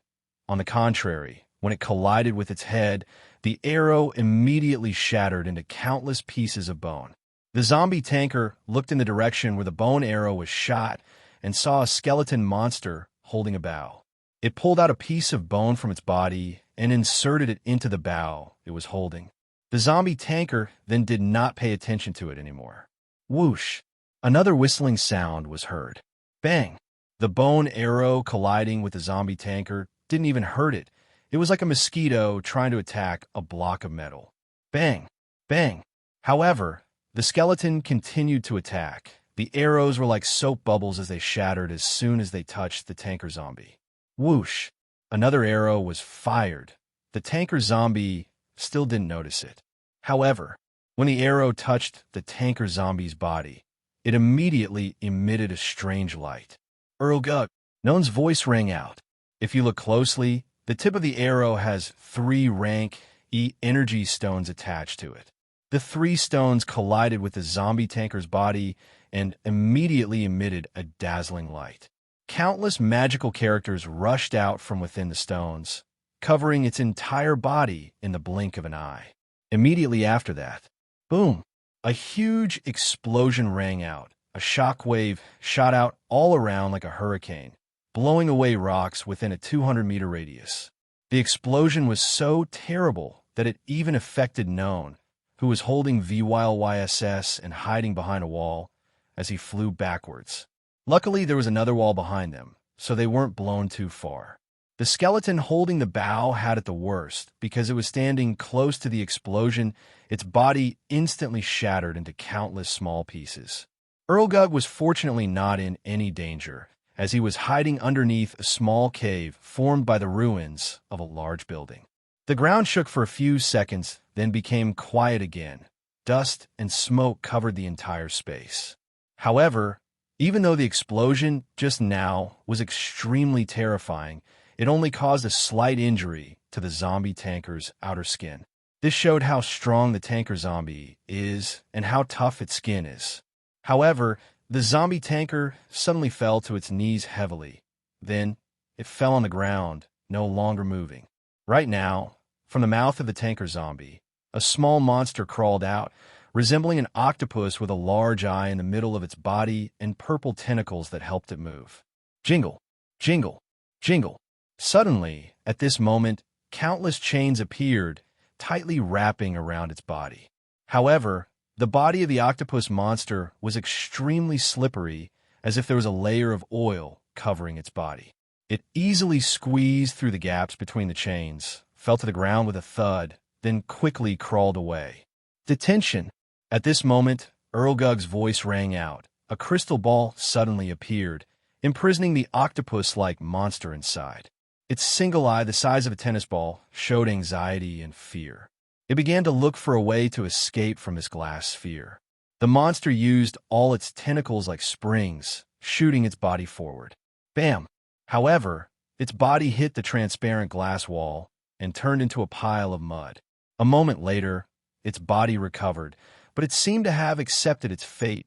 On the contrary, when it collided with its head, the arrow immediately shattered into countless pieces of bone. The zombie tanker looked in the direction where the bone arrow was shot and saw a skeleton monster holding a bow. It pulled out a piece of bone from its body and inserted it into the bow it was holding. The zombie tanker then did not pay attention to it anymore. Whoosh! Another whistling sound was heard. Bang! The bone arrow colliding with the zombie tanker didn't even hurt it. It was like a mosquito trying to attack a block of metal. Bang! Bang! However, the skeleton continued to attack. The arrows were like soap bubbles as they shattered as soon as they touched the tanker zombie. Whoosh! Another arrow was fired. The tanker zombie still didn't notice it. However, when the arrow touched the tanker zombie's body, it immediately emitted a strange light. Gug! Noan's voice rang out. If you look closely, the tip of the arrow has 3 Rank E energy stones attached to it. The 3 stones collided with the zombie tanker's body and immediately emitted a dazzling light. Countless magical characters rushed out from within the stones, covering its entire body in the blink of an eye. Immediately after that, boom! A huge explosion rang out. A shockwave shot out all around like a hurricane, blowing away rocks within a 200-meter radius. The explosion was so terrible that it even affected Noan, who was holding VYLYSS and hiding behind a wall as he flew backwards. Luckily, there was another wall behind them, so they weren't blown too far. The skeleton holding the bow had it the worst because it was standing close to the explosion. Its body instantly shattered into countless small pieces. Gug was fortunately not in any danger, as he was hiding underneath a small cave formed by the ruins of a large building. The ground shook for a few seconds, then became quiet again. Dust and smoke covered the entire space. However, even though the explosion just now was extremely terrifying, it only caused a slight injury to the zombie tanker's outer skin. This showed how strong the tanker zombie is and how tough its skin is. However, the zombie tanker suddenly fell to its knees heavily. Then, it fell on the ground, no longer moving. Right now, from the mouth of the tanker zombie, a small monster crawled out, resembling an octopus with a large eye in the middle of its body and purple tentacles that helped it move. Jingle! Jingle! Jingle! Suddenly, at this moment, countless chains appeared, tightly wrapping around its body. However, the body of the octopus monster was extremely slippery, as if there was a layer of oil covering its body. It easily squeezed through the gaps between the chains, fell to the ground with a thud, then quickly crawled away. Detention! At this moment, Gug's voice rang out. A crystal ball suddenly appeared, imprisoning the octopus-like monster inside. Its single eye, the size of a tennis ball, showed anxiety and fear. It began to look for a way to escape from this glass sphere. The monster used all its tentacles like springs, shooting its body forward. Bam! However, its body hit the transparent glass wall and turned into a pile of mud. A moment later, its body recovered, but it seemed to have accepted its fate,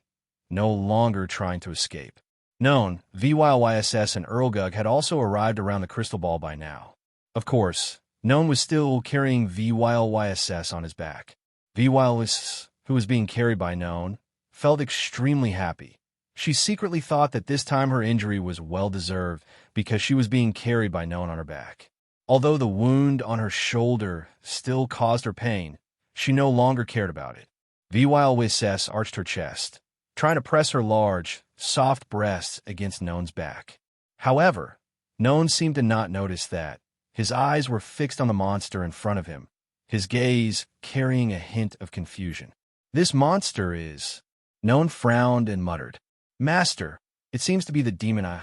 no longer trying to escape. Noan, VYLYSS, and Gug had also arrived around the crystal ball by now. Of course, Noan was still carrying VYLYSS on his back. VYLYSS, who was being carried by Noan, felt extremely happy. She secretly thought that this time her injury was well-deserved because she was being carried by Noan on her back. Although the wound on her shoulder still caused her pain, she no longer cared about it. VYLYSS arched her chest, trying to press her large, soft breasts against Noan's back. However, Noan seemed to not notice that. His eyes were fixed on the monster in front of him, his gaze carrying a hint of confusion. This monster is... Noan frowned and muttered, "Master, it seems to be the demon I..."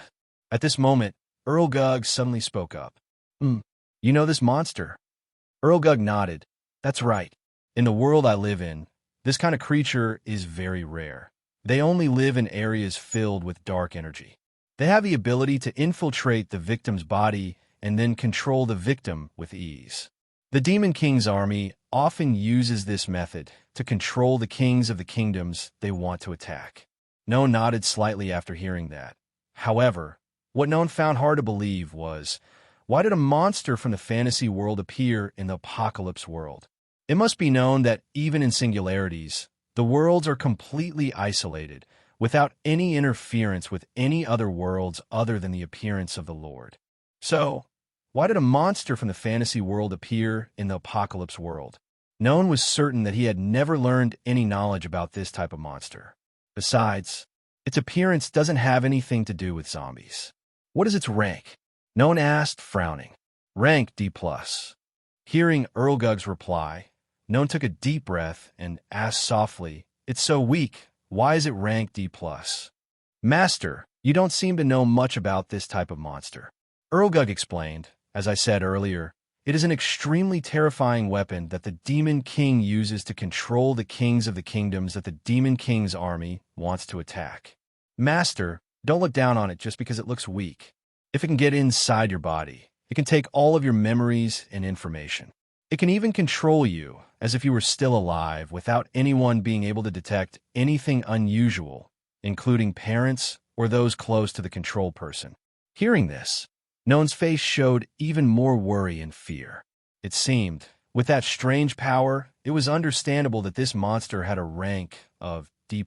At this moment, Gug suddenly spoke up. You know this monster?" Gug nodded. "That's right. In the world I live in, this kind of creature is very rare. They only live in areas filled with dark energy. They have the ability to infiltrate the victim's body and then control the victim with ease. The Demon King's army often uses this method to control the kings of the kingdoms they want to attack." Noan nodded slightly after hearing that. However, What Noan found hard to believe was, why did a monster from the fantasy world appear in the apocalypse world? It must be known that even in singularities, the worlds are completely isolated, without any interference with any other worlds other than the appearance of the Lord. So, why did a monster from the fantasy world appear in the apocalypse world? Noan was certain that he had never learned any knowledge about this type of monster. Besides, its appearance doesn't have anything to do with zombies. What is its rank? Noan asked, frowning. Rank D+. Hearing Erlgug's reply, Noan took a deep breath and asked softly, "It's so weak. Why is it rank D+?" Master, you don't seem to know much about this type of monster. Erlgug explained, as I said earlier, it is an extremely terrifying weapon that the Demon King uses to control the kings of the kingdoms that the Demon King's army wants to attack. Master, don't look down on it just because it looks weak. If it can get inside your body, it can take all of your memories and information. It can even control you, as if you were still alive, without anyone being able to detect anything unusual, including parents or those close to the control person. Hearing this, Noan's face showed even more worry and fear. It seemed, with that strange power, it was understandable that this monster had a rank of D+.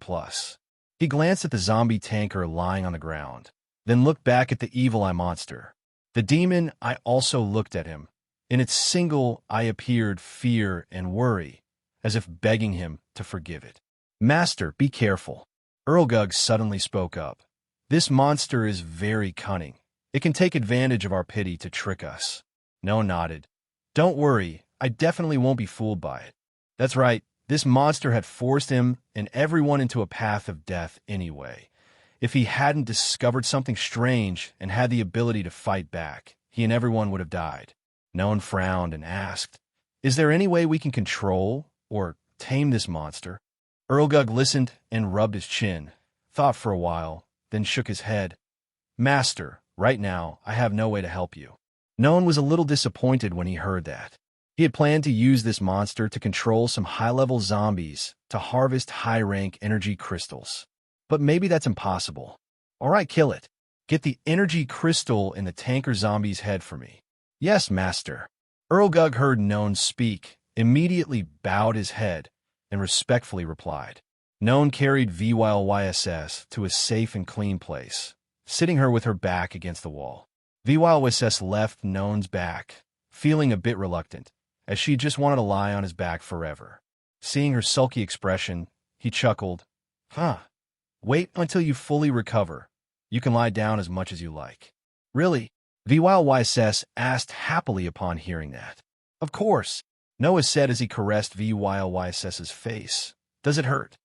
He glanced at the zombie tanker lying on the ground, then looked back at the evil eye monster. The demon eye also looked at him. In its single eye appeared fear and worry, as if begging him to forgive it. Master, be careful. Erlgug suddenly spoke up. This monster is very cunning. It can take advantage of our pity to trick us. Noan nodded. Don't worry, I definitely won't be fooled by it. That's right, this monster had forced him and everyone into a path of death anyway. If he hadn't discovered something strange and had the ability to fight back, he and everyone would have died. Noan frowned and asked, is there any way we can control or tame this monster? Erlgug listened and rubbed his chin, thought for a while, then shook his head. Master, right now, I have no way to help you. Noan was a little disappointed when he heard that. He had planned to use this monster to control some high-level zombies to harvest high-rank energy crystals. But maybe that's impossible. All right, kill it. Get the energy crystal in the tanker zombie's head for me. Yes, master. Erlgug heard Noan speak, immediately bowed his head, and respectfully replied. Noan carried VYLYSS to a safe and clean place, sitting her with her back against the wall. VYLYSS left Noan's back, feeling a bit reluctant, as she just wanted to lie on his back forever. Seeing her sulky expression, he chuckled. Wait until you fully recover. You can lie down as much as you like. Really? VYLYSS asked happily upon hearing that. Of course, Noah said as he caressed VYLYSS's face. Does it hurt?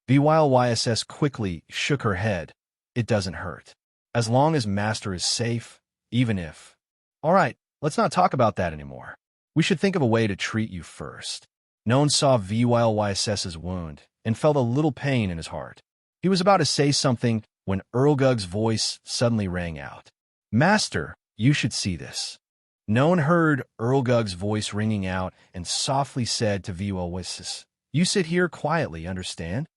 VYLYSS quickly shook her head. It doesn't hurt. As long as Master is safe, even if... All right, let's not talk about that anymore. We should think of a way to treat you first. Noan saw VYLYSS's wound and felt a little pain in his heart. He was about to say something when Erlgug's voice suddenly rang out. Master, you should see this. Noan heard Erlgug's voice ringing out and softly said to VYLYSS, you sit here quietly, understand?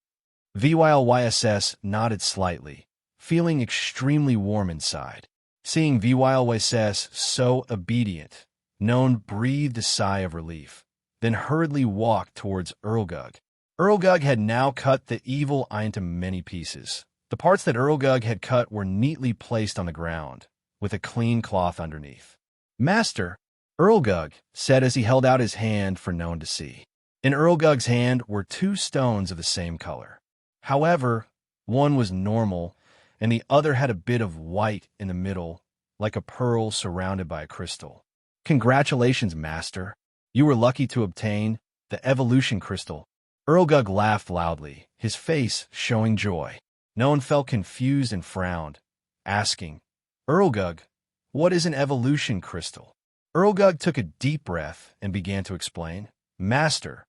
VYLYSS nodded slightly, feeling extremely warm inside. Seeing VYLYSS so obedient, Noan breathed a sigh of relief, then hurriedly walked towards Erlgug. Erlgug had now cut the evil eye into many pieces. The parts that Erlgug had cut were neatly placed on the ground, with a clean cloth underneath. Master, Erlgug said as he held out his hand for Noan to see. In Erlgug's hand were 2 stones of the same color. However, one was normal, and the other had a bit of white in the middle, like a pearl surrounded by a crystal. Congratulations, Master. You were lucky to obtain the evolution crystal. Erlgug laughed loudly, his face showing joy. Noan felt confused and frowned, asking, Erlgug, what is an evolution crystal? Erlgug took a deep breath and began to explain. Master,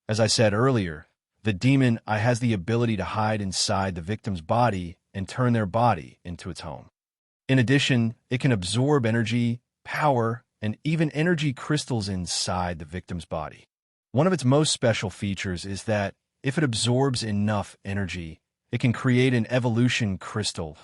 as I said earlier, the demon eye has the ability to hide inside the victim's body and turn their body into its home. In addition, it can absorb energy, power, and even energy crystals inside the victim's body. One of its most special features is that if it absorbs enough energy, it can create an evolution crystal.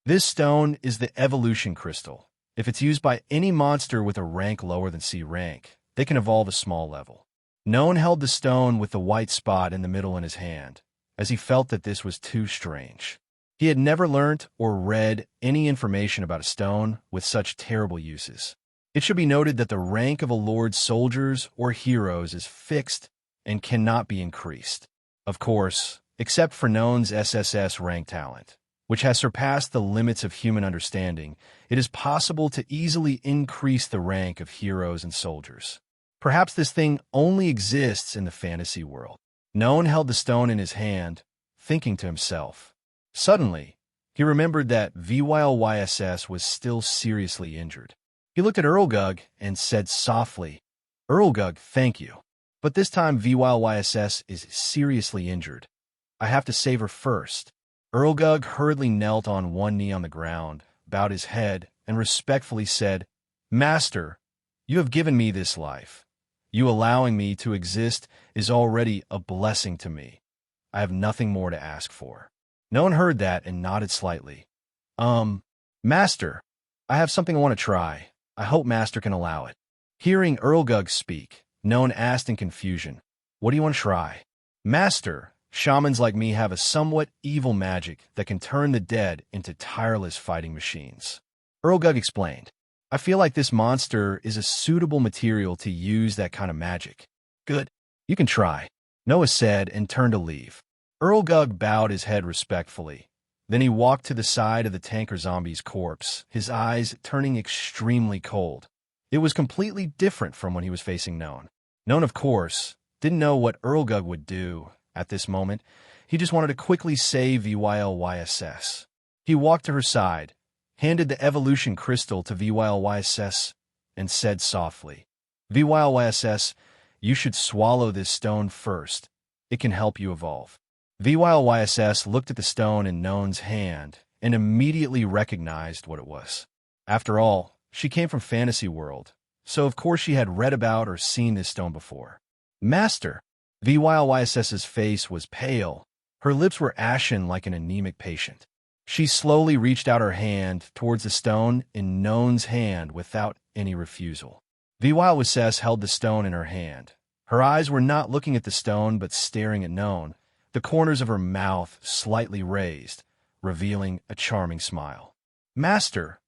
This stone is the evolution crystal. If it's used by any monster with a rank lower than C rank, they can evolve a small level. Noan held the stone with the white spot in the middle in his hand, as he felt that this was too strange. He had never learnt or read any information about a stone with such terrible uses. It should be noted that the rank of a lord's soldiers or heroes is fixed and cannot be increased. Of course, except for Noan's SSS rank talent, which has surpassed the limits of human understanding, it is possible to easily increase the rank of heroes and soldiers. Perhaps this thing only exists in the fantasy world. Noan held the stone in his hand, thinking to himself. Suddenly, he remembered that VYLYSS was still seriously injured. He looked at Erlgug and said softly, "Erlgug, thank you. But this time VYLYSS is seriously injured. I have to save her first." Erlgug hurriedly knelt on one knee on the ground, bowed his head, and respectfully said, "Master, you have given me this life. You allowing me to exist is already a blessing to me. I have nothing more to ask for." No one heard that and nodded slightly. Master, I have something I want to try. I hope Master can allow it." Hearing Erlgug speak, Noan asked in confusion, "What do you want to try?" "Master, shamans like me have a somewhat evil magic that can turn the dead into tireless fighting machines." Erlgug explained, "I feel like this monster is a suitable material to use that kind of magic." "Good. You can try," Noah said and turned to leave. Erlgug bowed his head respectfully. Then he walked to the side of the tanker zombie's corpse, his eyes turning extremely cold. It was completely different from when he was facing Noan. Noan, of course, didn't know what Erlgug would do at this moment. He just wanted to quickly save VYLYSS. He walked to her side, handed the evolution crystal to VYLYSS, and said softly, "VYLYSS, you should swallow this stone first. It can help you evolve." VYLYSS looked at the stone in Noan's hand and immediately recognized what it was. After all, she came from Fantasy World, so of course she had read about or seen this stone before. "Master!" VYLYSS's face was pale. Her lips were ashen like an anemic patient. She slowly reached out her hand towards the stone in Noan's hand without any refusal. VYLYSS held the stone in her hand. Her eyes were not looking at the stone but staring at Noan, the corners of her mouth slightly raised, revealing a charming smile. "Master,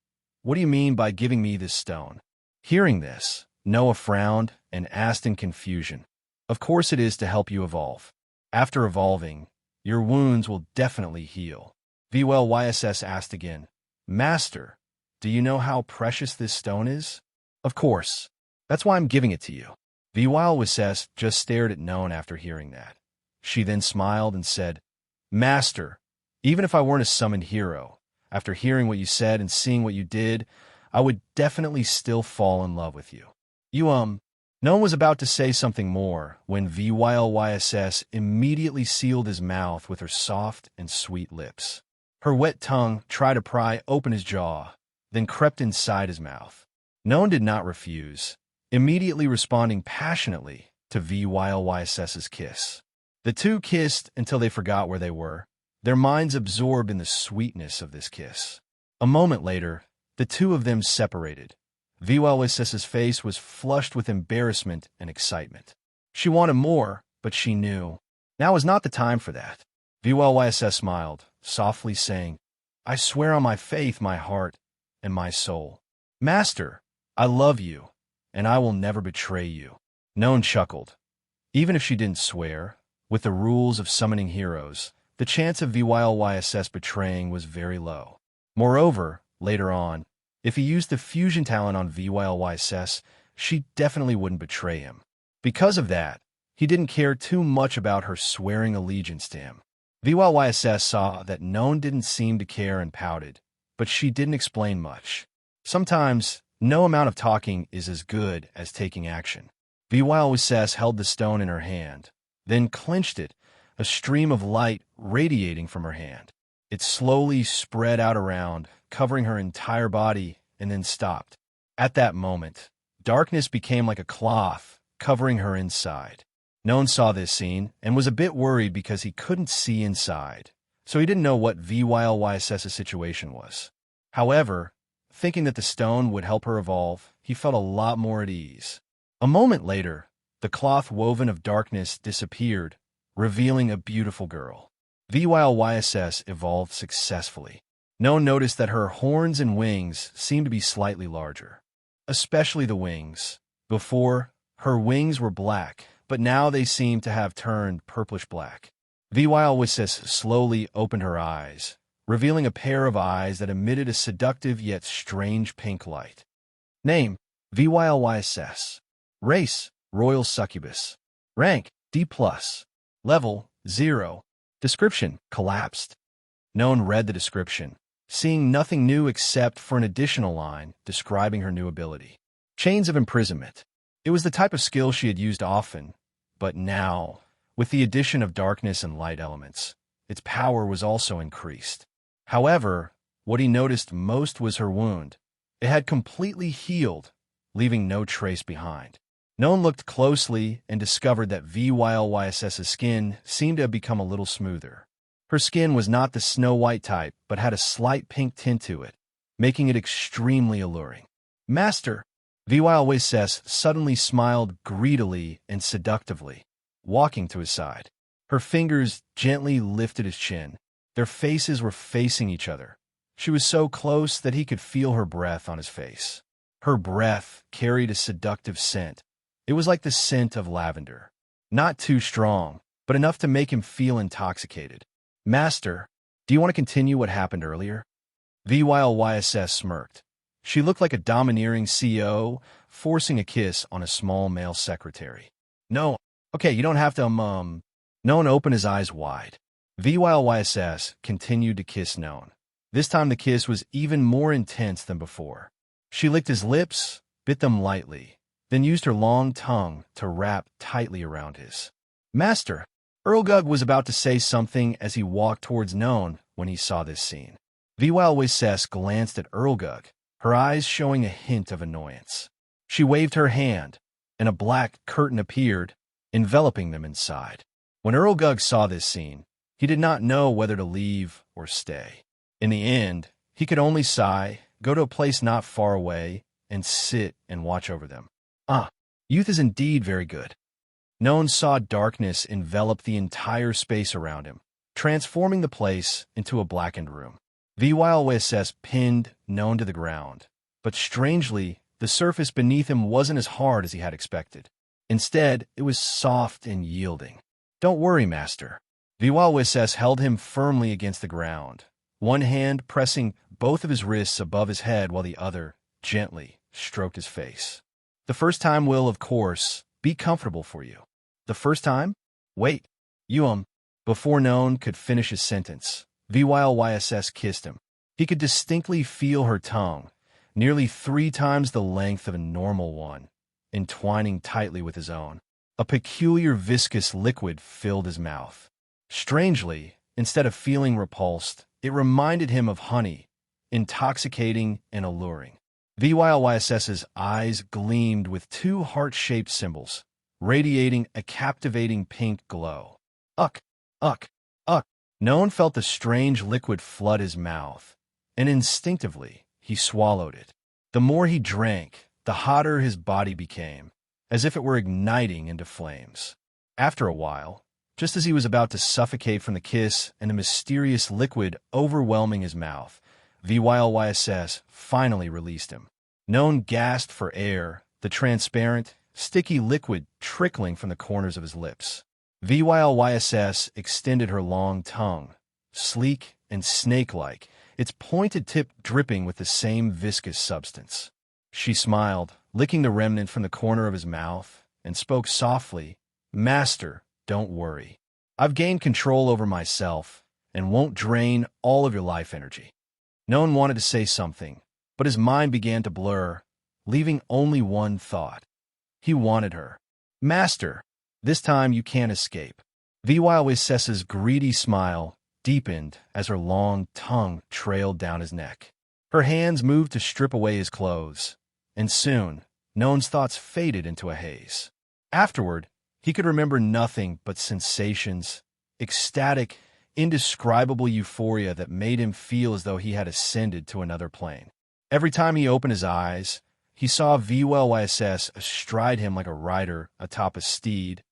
what do you mean by giving me this stone?" Hearing this, Noah frowned and asked in confusion, "Of course it is to help you evolve. After evolving, your wounds will definitely heal." VYLYSS asked again, "Master, do you know how precious this stone is?" "Of course. That's why I'm giving it to you." VYLYSS just stared at Noan after hearing that. She then smiled and said, "Master, even if I weren't a summoned hero, after hearing what you said and seeing what you did, I would definitely still fall in love with you." Noan was about to say something more when VYLYSS immediately sealed his mouth with her soft and sweet lips. Her wet tongue tried to pry open his jaw, then crept inside his mouth. Noan did not refuse, immediately responding passionately to VYLYSS's kiss. The two kissed until they forgot where they were, their minds absorbed in the sweetness of this kiss. A moment later, the two of them separated. VYLYSS's face was flushed with embarrassment and excitement. She wanted more, but she knew now was not the time for that. VYLYSS smiled, softly saying, "I swear on my faith, my heart, and my soul. Master, I love you, and I will never betray you." Noan chuckled. Even if she didn't swear, with the rules of summoning heroes, the chance of VYLYSS betraying was very low. Moreover, later on, if he used the fusion talent on VYLYSS, she definitely wouldn't betray him. Because of that, he didn't care too much about her swearing allegiance to him. VYLYSS saw that Noan didn't seem to care and pouted, but she didn't explain much. Sometimes, no amount of talking is as good as taking action. VYLYSS held the stone in her hand, then clenched it, a stream of light radiating from her hand. It slowly spread out around, covering her entire body, and then stopped. At that moment, darkness became like a cloth, covering her inside. Noan saw this scene and was a bit worried because he couldn't see inside, so he didn't know what VYLYSS's situation was. However, thinking that the stone would help her evolve, he felt a lot more at ease. A moment later, the cloth woven of darkness disappeared, revealing a beautiful girl. VYLYSS evolved successfully. Noan noticed that her horns and wings seemed to be slightly larger, especially the wings. Before, her wings were black, but now they seemed to have turned purplish-black. VYLYSS slowly opened her eyes, revealing a pair of eyes that emitted a seductive yet strange pink light. Name: VYLYSS. Race: Royal Succubus. Rank: D+. Level: 0. Description: collapsed. Noan read the description, seeing nothing new except for an additional line describing her new ability. Chains of imprisonment. It was the type of skill she had used often, but now, with the addition of darkness and light elements, its power was also increased. However, what he noticed most was her wound. It had completely healed, leaving no trace behind. Noan looked closely and discovered that VYLYSS's skin seemed to have become a little smoother. Her skin was not the snow-white type, but had a slight pink tint to it, making it extremely alluring. Master! VYLYSS suddenly smiled greedily and seductively, walking to his side. Her fingers gently lifted his chin. Their faces were facing each other. She was so close that he could feel her breath on his face. Her breath carried a seductive scent. It was like the scent of lavender. Not too strong, but enough to make him feel intoxicated. Master, do you want to continue what happened earlier? VYLYSS smirked. She looked like a domineering CEO forcing a kiss on a small male secretary. No, okay, you don't have to, Noan opened his eyes wide. VYLYSS continued to kiss Noan. This time the kiss was even more intense than before. She licked his lips, bit them lightly, then used her long tongue to wrap tightly around his. Master! Erlgug was about to say something as he walked towards Noan when he saw this scene. VYLYSS glanced at Erlgug, her eyes showing a hint of annoyance. She waved her hand, and a black curtain appeared, enveloping them inside. When Erlgug saw this scene, he did not know whether to leave or stay. In the end, he could only sigh, go to a place not far away, and sit and watch over them. Youth is indeed very good. Noan saw darkness envelop the entire space around him, transforming the place into a blackened room. VYLYSS pinned Noan to the ground, but strangely, the surface beneath him wasn't as hard as he had expected. Instead, it was soft and yielding. Don't worry, Master. VYLYSS held him firmly against the ground, one hand pressing both of his wrists above his head while the other gently stroked his face. The first time will, of course, be comfortable for you. The first time? Wait. Before Noan could finish his sentence, VYLYSS kissed him. He could distinctly feel her tongue, nearly 3 times the length of a normal one, entwining tightly with his own. A peculiar viscous liquid filled his mouth. Strangely, instead of feeling repulsed, it reminded him of honey, intoxicating and alluring. VYLYSS's eyes gleamed with 2 heart-shaped symbols, radiating a captivating pink glow. Uck. Noan felt the strange liquid flood his mouth, and instinctively he swallowed it. The more he drank, the hotter his body became, as if it were igniting into flames. After a while, just as he was about to suffocate from the kiss and the mysterious liquid overwhelming his mouth, VYLYSS finally released him. Noan gasped for air, the transparent, sticky liquid trickling from the corners of his lips. VYLYSS extended her long tongue, sleek and snake-like, its pointed tip dripping with the same viscous substance. She smiled, licking the remnant from the corner of his mouth, and spoke softly, Master, don't worry. I've gained control over myself and won't drain all of your life energy. Noan wanted to say something, but his mind began to blur, leaving only one thought. He wanted her. Master, this time you can't escape. VYLYSS's greedy smile deepened as her long tongue trailed down his neck. Her hands moved to strip away his clothes, and soon, Noan's thoughts faded into a haze. Afterward, he could remember nothing but sensations, ecstatic, indescribable euphoria that made him feel as though he had ascended to another plane. Every time he opened his eyes, he saw VYSS astride him like a rider atop a steed,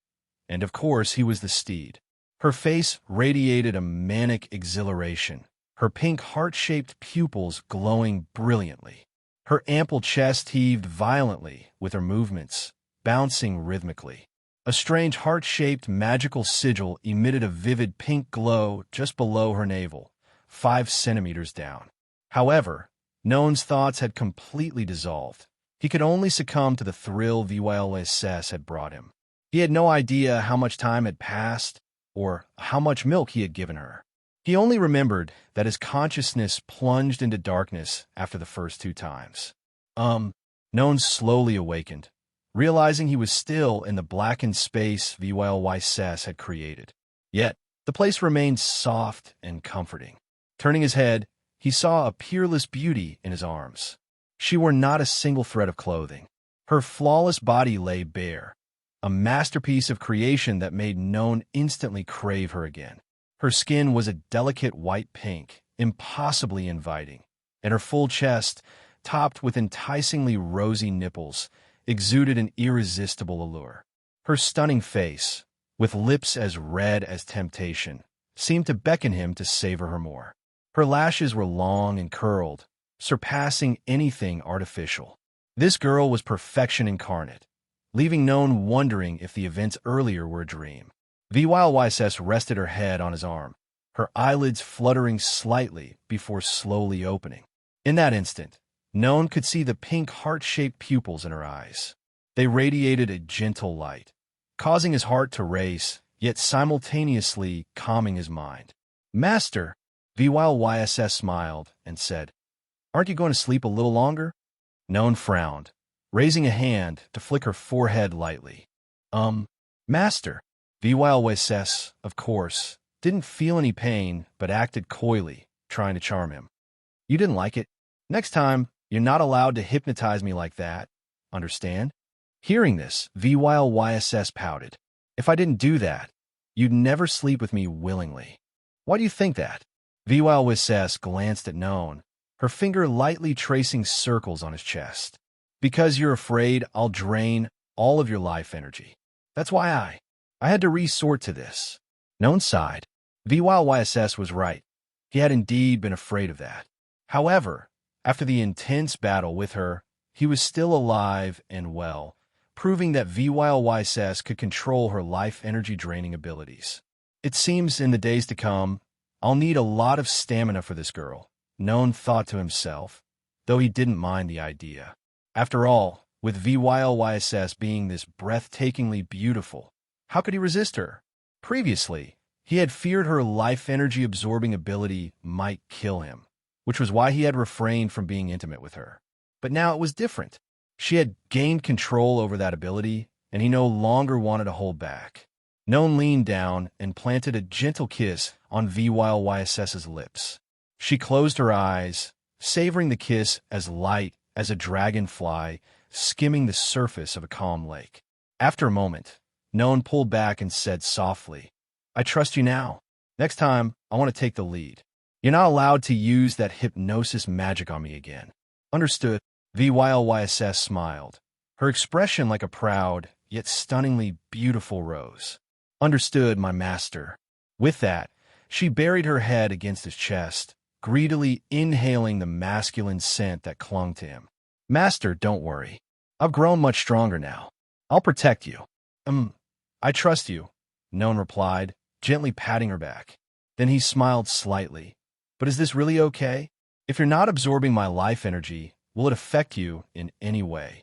and of course he was the steed. Her face radiated a manic exhilaration, her pink heart-shaped pupils glowing brilliantly. Her ample chest heaved violently with her movements, bouncing rhythmically. A strange heart-shaped magical sigil emitted a vivid pink glow just below her navel, 5 centimeters down. However, Noan's thoughts had completely dissolved. He could only succumb to the thrill VYSS had brought him. He had no idea how much time had passed or how much milk he had given her. He only remembered that his consciousness plunged into darkness after the first 2 times. Noan slowly awakened, realizing he was still in the blackened space VYSS had created. Yet, the place remained soft and comforting. Turning his head, he saw a peerless beauty in his arms. She wore not a single thread of clothing. Her flawless body lay bare, a masterpiece of creation that made Noan instantly crave her again. Her skin was a delicate white pink, impossibly inviting, and her full chest, topped with enticingly rosy nipples, exuded an irresistible allure. Her stunning face, with lips as red as temptation, seemed to beckon him to savor her more. Her lashes were long and curled, surpassing anything artificial. This girl was perfection incarnate, leaving Noan wondering if the events earlier were a dream. VYSS rested her head on his arm, her eyelids fluttering slightly before slowly opening. In that instant, Noan could see the pink heart-shaped pupils in her eyes. They radiated a gentle light, causing his heart to race, yet simultaneously calming his mind. "Master," VYSS smiled and said, "Aren't you going to sleep a little longer?" Noan frowned, raising a hand to flick her forehead lightly. Master." VYSS, of course, didn't feel any pain but acted coyly, trying to charm him. "You didn't like it. Next time, you're not allowed to hypnotize me like that. Understand?" Hearing this, VYSS pouted. "If I didn't do that, you'd never sleep with me willingly." "Why do you think that?" VYSS glanced at Noan, her finger lightly tracing circles on his chest. "Because you're afraid I'll drain all of your life energy. That's why I had to resort to this." Noan sighed. VYSS was right. He had indeed been afraid of that. However, after the intense battle with her, he was still alive and well, proving that VYSS could control her life energy-draining abilities. "It seems in the days to come, I'll need a lot of stamina for this girl," Noan thought to himself, though he didn't mind the idea. After all, with VYSS being this breathtakingly beautiful, how could he resist her? Previously, he had feared her life energy-absorbing ability might kill him, which was why he had refrained from being intimate with her. But now it was different. She had gained control over that ability, and he no longer wanted to hold back. Noan leaned down and planted a gentle kiss on VYSS's lips. She closed her eyes, savoring the kiss as light as a dragonfly skimming the surface of a calm lake. After a moment, Noan pulled back and said softly, "I trust you now. Next time, I want to take the lead. You're not allowed to use that hypnosis magic on me again." "Understood." VYSS smiled, her expression like a proud, yet stunningly beautiful rose. "Understood, my master." With that, she buried her head against his chest, greedily inhaling the masculine scent that clung to him. "Master, don't worry. I've grown much stronger now. I'll protect you." I trust you," Noan replied, gently patting her back. Then he smiled slightly. "But is this really okay? If you're not absorbing my life energy, will it affect you in any way?"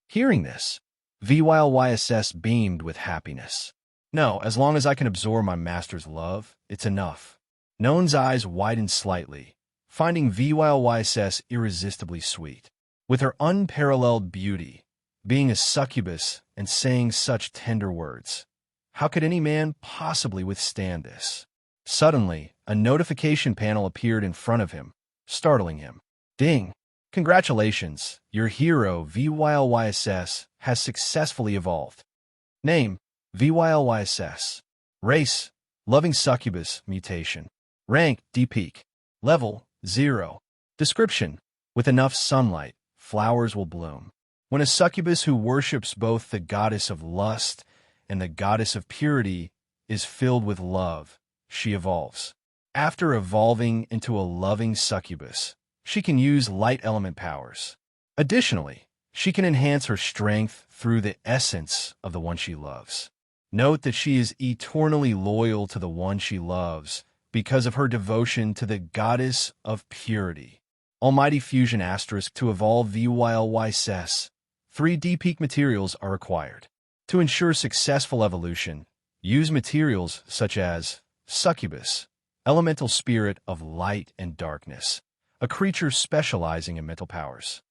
Hearing this, VYSS beamed with happiness. "No, as long as I can absorb my master's love, it's enough." Noan's eyes widened slightly, finding VYSS irresistibly sweet. With her unparalleled beauty, being a succubus and saying such tender words, how could any man possibly withstand this? Suddenly, a notification panel appeared in front of him, startling him. "Ding! Congratulations, your hero VYSS has successfully evolved. Name, VYSS. Race, Loving succubus mutation. Rank D peak. Level 0. Description: with enough sunlight, flowers will bloom. When a succubus who worships both the goddess of lust and the goddess of purity is filled with love, she evolves. After evolving into a loving succubus, she can use light element powers. Additionally, she can enhance her strength through the essence of the one she loves. Note that she is eternally loyal to the one she loves because of her devotion to the goddess of purity. Almighty Fusion * to evolve VYLYSS. 3D peak materials are required. To ensure successful evolution, use materials such as succubus, elemental spirit of light and darkness, a creature specializing in mental powers.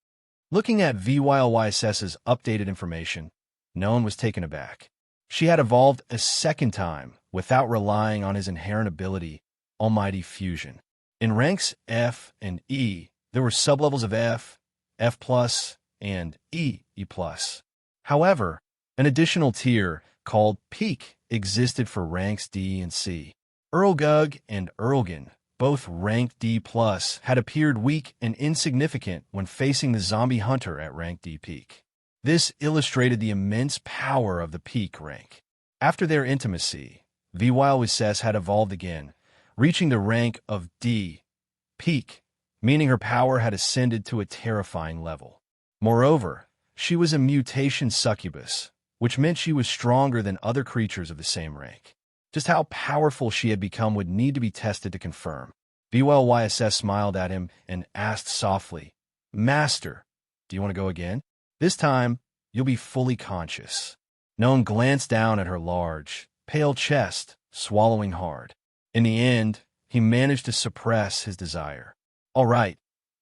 Looking at VYLYSS's updated information, Noan was taken aback. She had evolved a second time without relying on his inherent ability, Almighty Fusion. In ranks F and E, there were sublevels of F, F+, and E, E+. However, an additional tier called Peak existed for ranks D and C. Erlgug and Erlgan, both rank D+, had appeared weak and insignificant when facing the zombie hunter at rank D peak. This illustrated the immense power of the peak rank. After their intimacy, VYLSS had evolved again, reaching the rank of D peak, meaning her power had ascended to a terrifying level. Moreover, she was a mutation succubus, which meant she was stronger than other creatures of the same rank. Just how powerful she had become would need to be tested to confirm. VYLSS smiled at him and asked softly, "Master, do you want to go again? This time, you'll be fully conscious." Noan glanced down at her large, pale chest, swallowing hard. In the end, he managed to suppress his desire. "All right,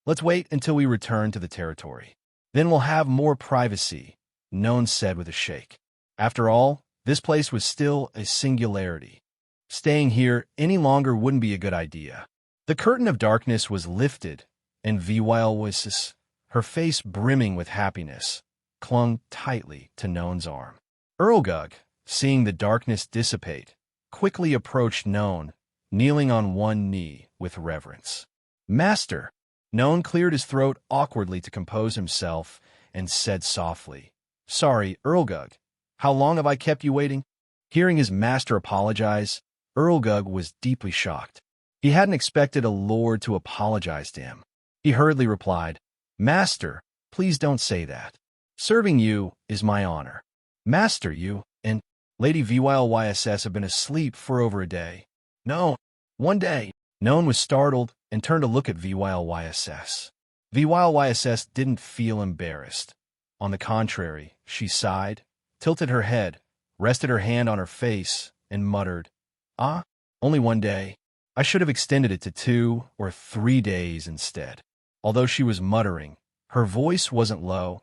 let's wait until we return to the territory. Then we'll have more privacy," Noan said with a shake. After all, this place was still a singularity. Staying here any longer wouldn't be a good idea. The curtain of darkness was lifted, and VYLSS, her face brimming with happiness, clung tightly to Noan's arm. Erlgug, seeing the darkness dissipate, quickly approached Noan, kneeling on one knee with reverence. "Master!" Noan cleared his throat awkwardly to compose himself and said softly, "Sorry, Erlgug. How long have I kept you waiting?" Hearing his master apologize, Erlgug was deeply shocked. He hadn't expected a lord to apologize to him. He hurriedly replied, "Master, please don't say that. Serving you is my honor. Master, you and Lady VYLSS have been asleep for over a day." "No, one day." Noan was startled and turned to look at VYLSS. VYLSS didn't feel embarrassed. On the contrary, she sighed, tilted her head, rested her hand on her face, and muttered, "Ah, only one day. I should have extended it to 2 or 3 days instead." Although she was muttering, her voice wasn't low,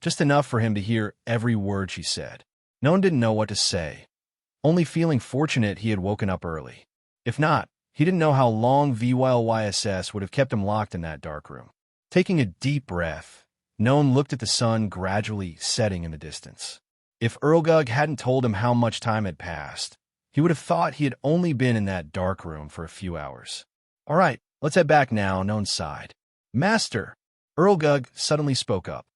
just enough for him to hear every word she said. Noan didn't know what to say, only feeling fortunate he had woken up early. If not, he didn't know how long VYLSS would have kept him locked in that dark room. Taking a deep breath, Noan looked at the sun gradually setting in the distance. If Erlgug hadn't told him how much time had passed, he would have thought he had only been in that dark room for a few hours. "All right, let's head back now," Noan sighed. "Master!" Erlgug suddenly spoke up.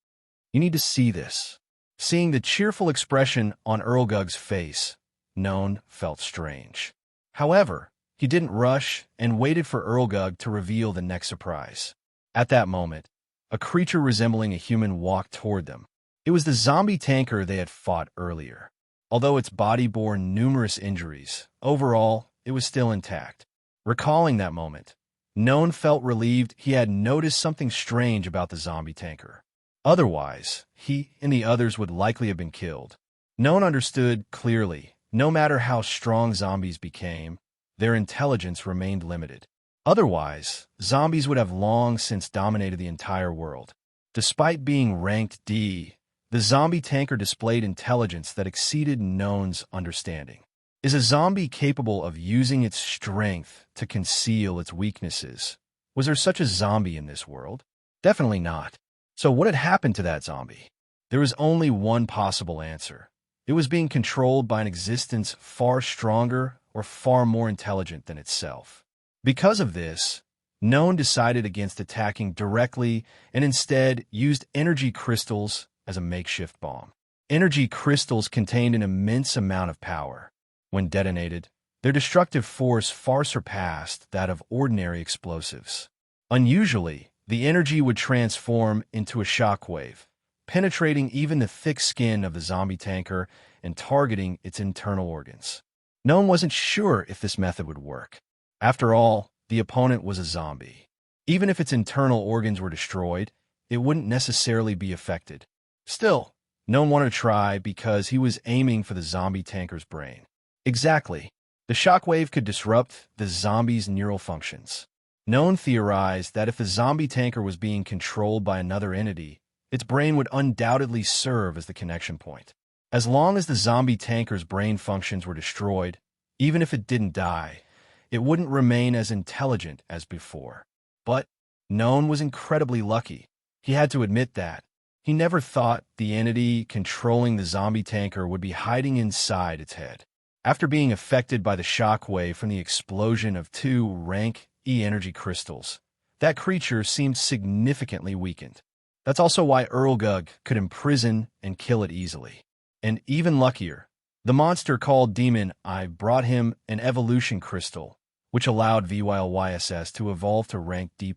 "You need to see this." Seeing the cheerful expression on Erlgug's face, Noan felt strange. However, he didn't rush and waited for Erlgug to reveal the next surprise. At that moment, a creature resembling a human walked toward them. It was the zombie tanker they had fought earlier. Although its body bore numerous injuries, overall, it was still intact. Recalling that moment, Noan felt relieved he had noticed something strange about the zombie tanker. Otherwise, he and the others would likely have been killed. Noan understood clearly, no matter how strong zombies became, their intelligence remained limited. Otherwise, zombies would have long since dominated the entire world. Despite being ranked D, the zombie tanker displayed intelligence that exceeded Noan's understanding. Is a zombie capable of using its strength to conceal its weaknesses? Was there such a zombie in this world? Definitely not. So what had happened to that zombie? There was only one possible answer. It was being controlled by an existence far stronger, or far more intelligent than itself. Because of this, Noan decided against attacking directly and instead used energy crystals as a makeshift bomb. Energy crystals contained an immense amount of power. When detonated, their destructive force far surpassed that of ordinary explosives. Unusually, the energy would transform into a shockwave, penetrating even the thick skin of the zombie tanker and targeting its internal organs. Noan wasn't sure if this method would work. After all, the opponent was a zombie. Even if its internal organs were destroyed, it wouldn't necessarily be affected. Still, Noan wanted to try because he was aiming for the zombie tanker's brain. Exactly. The shockwave could disrupt the zombie's neural functions. Noan theorized that if the zombie tanker was being controlled by another entity, its brain would undoubtedly serve as the connection point. As long as the zombie tanker's brain functions were destroyed, even if it didn't die, it wouldn't remain as intelligent as before. But Noan was incredibly lucky. He had to admit that. He never thought the entity controlling the zombie tanker would be hiding inside its head. After being affected by the shockwave from the explosion of 2 Rank E energy crystals, that creature seemed significantly weakened. That's also why Erlgug could imprison and kill it easily. And even luckier, the monster called Demon Eye brought him an evolution crystal, which allowed VYLYSS to evolve to rank D+.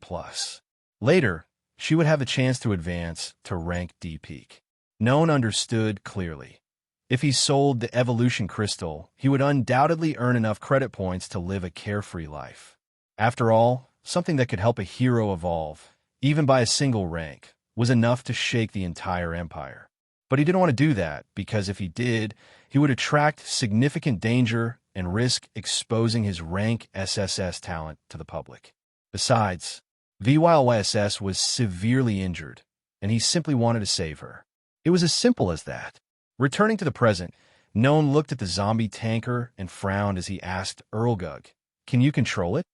Later, she would have a chance to advance to rank D peak. Noan understood clearly. If he sold the evolution crystal, he would undoubtedly earn enough credit points to live a carefree life. After all, something that could help a hero evolve, even by a single rank, was enough to shake the entire empire. But he didn't want to do that, because if he did, he would attract significant danger and risk exposing his rank SSS talent to the public. Besides, VYLYSS was severely injured, and he simply wanted to save her. It was as simple as that. Returning to the present, Noan looked at the zombie tanker and frowned as he asked Erlgug, "Can you control it?"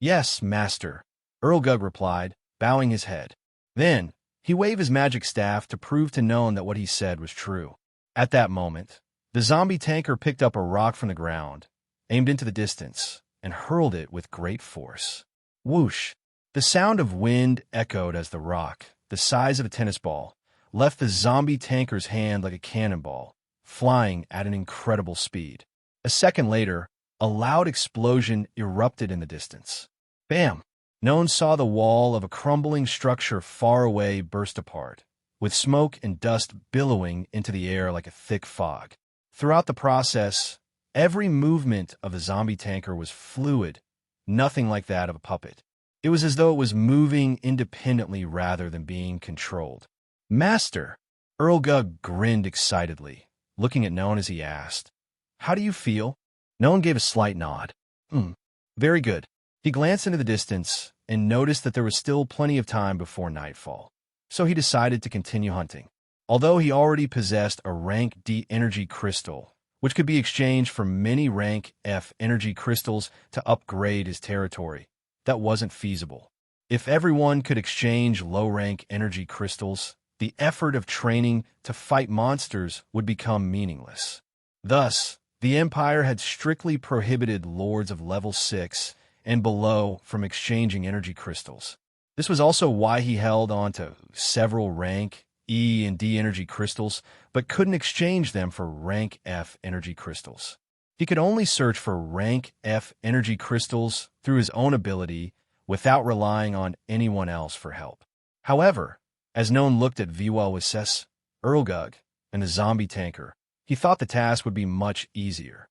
"Yes, master," Erlgug replied, bowing his head. Then, he waved his magic staff to prove to Noan that what he said was true. At that moment, the zombie tanker picked up a rock from the ground, aimed into the distance, and hurled it with great force. Whoosh! The sound of wind echoed as the rock, the size of a tennis ball, left the zombie tanker's hand like a cannonball, flying at an incredible speed. A second later, a loud explosion erupted in the distance. Bam! Noan saw the wall of a crumbling structure far away burst apart, with smoke and dust billowing into the air like a thick fog. Throughout the process, every movement of the zombie tanker was fluid, nothing like that of a puppet. It was as though it was moving independently rather than being controlled. "Master!" Erlgug grinned excitedly, looking at Noan as he asked, "How do you feel?" Noan gave a slight nod. Very good." He glanced into the distance and noticed that there was still plenty of time before nightfall, so he decided to continue hunting. Although he already possessed a rank D energy crystal, which could be exchanged for many rank F energy crystals to upgrade his territory, that wasn't feasible. If everyone could exchange low-rank energy crystals, the effort of training to fight monsters would become meaningless. Thus, the Empire had strictly prohibited lords of level 6 and below from exchanging energy crystals. This was also why he held on to several rank E and D energy crystals, but couldn't exchange them for rank F energy crystals. He could only search for rank F energy crystals through his own ability without relying on anyone else for help. However, as Noan looked at VYLYSS, Erlgug, and the zombie tanker, he thought the task would be much easier.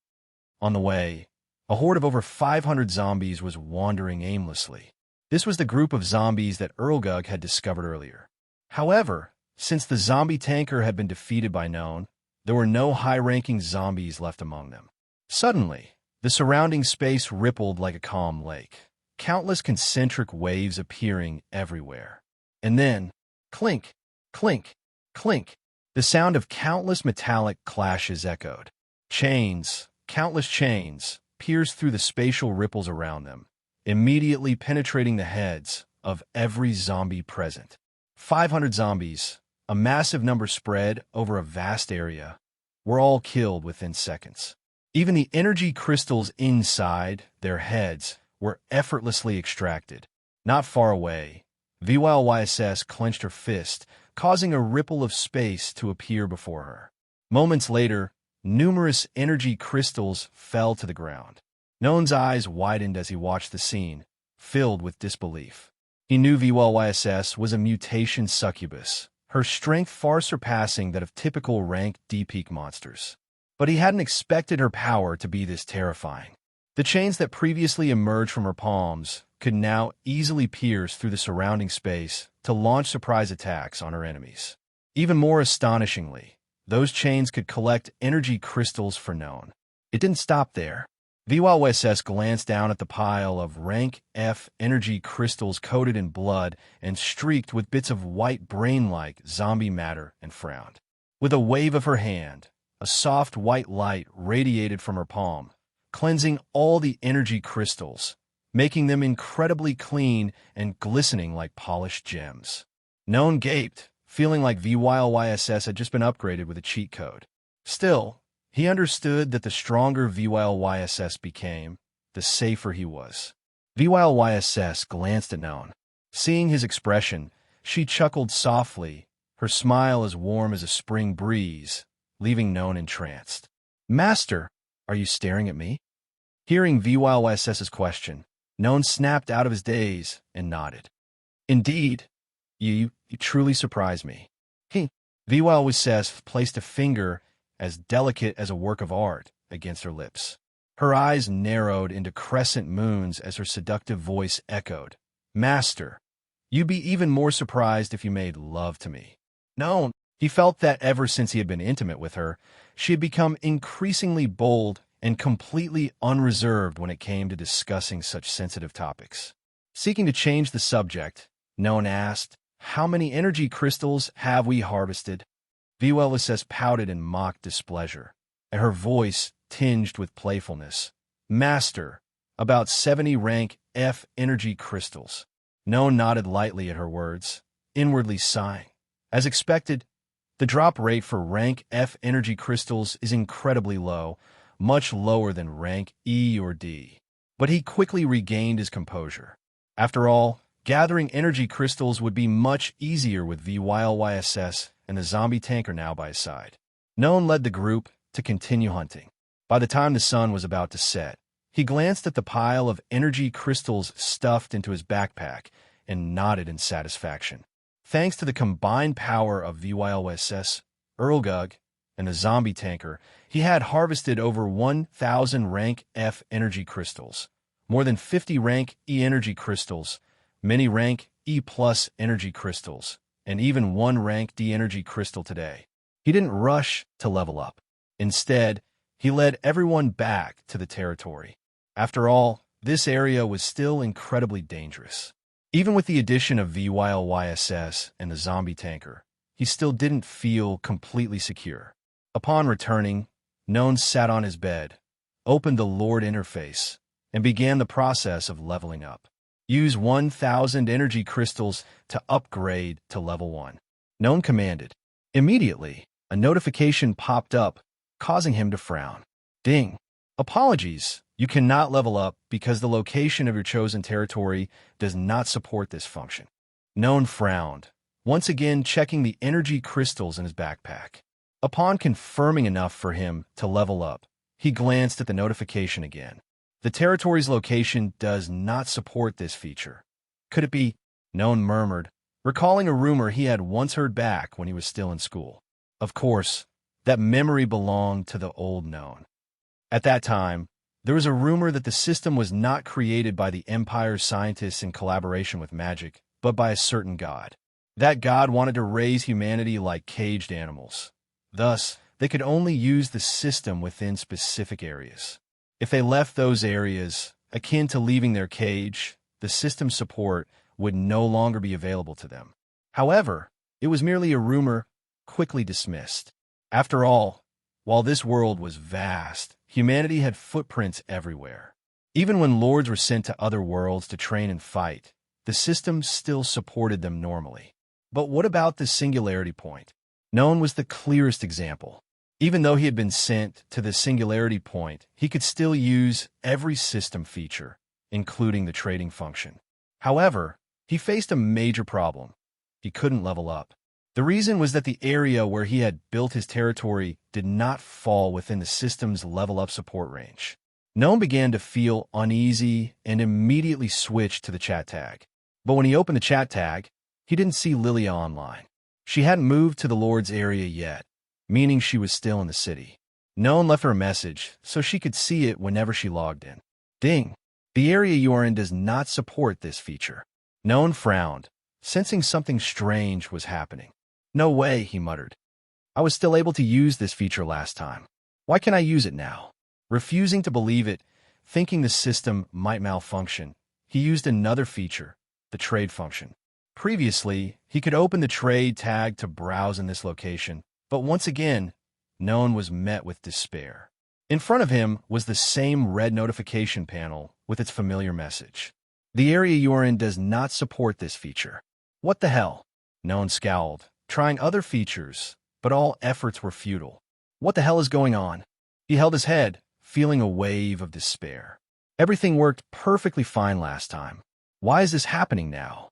On the way, a horde of over 500 zombies was wandering aimlessly. This was the group of zombies that Erlgug had discovered earlier. However, since the zombie tanker had been defeated by Noan, there were no high-ranking zombies left among them. Suddenly, the surrounding space rippled like a calm lake, countless concentric waves appearing everywhere. And then, clink, clink, clink, the sound of countless metallic clashes echoed. Chains, countless chains, pierced through the spatial ripples around them, immediately penetrating the heads of every zombie present. 500 zombies, a massive number spread over a vast area, were all killed within seconds. Even the energy crystals inside their heads were effortlessly extracted. Not far away, VYLYSS clenched her fist, causing a ripple of space to appear before her. Moments later, numerous energy crystals fell to the ground. Noan's eyes widened as he watched the scene, filled with disbelief. He knew VYLYSS was a mutation succubus, her strength far surpassing that of typical rank D peak monsters. But he hadn't expected her power to be this terrifying. The chains that previously emerged from her palms could now easily pierce through the surrounding space to launch surprise attacks on her enemies. Even more astonishingly, those chains could collect energy crystals for Noan. It didn't stop there. VYLYSS glanced down at the pile of Rank F energy crystals coated in blood and streaked with bits of white brain-like zombie matter and frowned. With a wave of her hand, a soft white light radiated from her palm, cleansing all the energy crystals, making them incredibly clean and glistening like polished gems. Noan gaped, feeling like VYLYSS had just been upgraded with a cheat code. Still, he understood that the stronger VYLYSS became, the safer he was. VYLYSS glanced at Noan. Seeing his expression, she chuckled softly, her smile as warm as a spring breeze, leaving Noan entranced. "Master, are you staring at me?" Hearing VYLYSS's question, Noan snapped out of his daze and nodded. "Indeed, you truly surprise me." VYLYSS placed a finger as delicate as a work of art against her lips. Her eyes narrowed into crescent moons as her seductive voice echoed, "Master, you'd be even more surprised if you made love to me." Noan, he felt that ever since he had been intimate with her, she had become increasingly bold and completely unreserved when it came to discussing such sensitive topics. Seeking to change the subject, Noan asked, "How many energy crystals have we harvested?" VYLYSS pouted in mock displeasure, and her voice tinged with playfulness. "Master, about 70 rank F energy crystals." Noan nodded lightly at her words, inwardly sighing. As expected, the drop rate for rank F energy crystals is incredibly low, much lower than rank E or D. But he quickly regained his composure. After all, gathering energy crystals would be much easier with VYLYSS and the zombie tanker now by his side. Noan led the group to continue hunting. By the time the sun was about to set, he glanced at the pile of energy crystals stuffed into his backpack and nodded in satisfaction. Thanks to the combined power of VYLYSS, Erlgug, and the zombie tanker, he had harvested over 1,000 rank F energy crystals, more than 50 rank E energy crystals, many rank E plus energy crystals, and even 1 rank D energy crystal today. He didn't rush to level up. Instead, he led everyone back to the territory. After all, this area was still incredibly dangerous. Even with the addition of VYLYSS and the zombie tanker, he still didn't feel completely secure. Upon returning, Noan sat on his bed, opened the Lord interface, and began the process of leveling up. Use 1,000 energy crystals to upgrade to level 1. Noan commanded. Immediately, a notification popped up, causing him to frown. Ding. Apologies, you cannot level up because the location of your chosen territory does not support this function. Noan frowned, once again checking the energy crystals in his backpack. Upon confirming enough for him to level up, he glanced at the notification again. The territory's location does not support this feature. Could it be? Noan murmured, recalling a rumor he had once heard back when he was still in school. Of course, that memory belonged to the old Noan. At that time, there was a rumor that the system was not created by the Empire's scientists in collaboration with magic, but by a certain god. That god wanted to raise humanity like caged animals. Thus, they could only use the system within specific areas. If they left those areas, akin to leaving their cage, the system's support would no longer be available to them. However, it was merely a rumor, quickly dismissed. After all, while this world was vast, humanity had footprints everywhere. Even when lords were sent to other worlds to train and fight, the system still supported them normally. But what about the singularity point? Noan was the clearest example. Even though he had been sent to the singularity point, he could still use every system feature, including the trading function. However, he faced a major problem. He couldn't level up. The reason was that the area where he had built his territory did not fall within the system's level-up support range. Noan began to feel uneasy and immediately switched to the chat tag. But when he opened the chat tag, he didn't see Lilia online. She hadn't moved to the Lord's area yet, meaning she was still in the city. Noan left her a message so she could see it whenever she logged in. Ding! The area you are in does not support this feature. Noan frowned, sensing something strange was happening. No way, he muttered. I was still able to use this feature last time. Why can't I use it now? Refusing to believe it, thinking the system might malfunction, he used another feature, the trade function. Previously, he could open the trade tag to browse in this location, but once again, Noan was met with despair. In front of him was the same red notification panel with its familiar message. The area you are in does not support this feature. What the hell? Noan scowled, trying other features, but all efforts were futile. What the hell is going on? He held his head, feeling a wave of despair. Everything worked perfectly fine last time. Why is this happening now?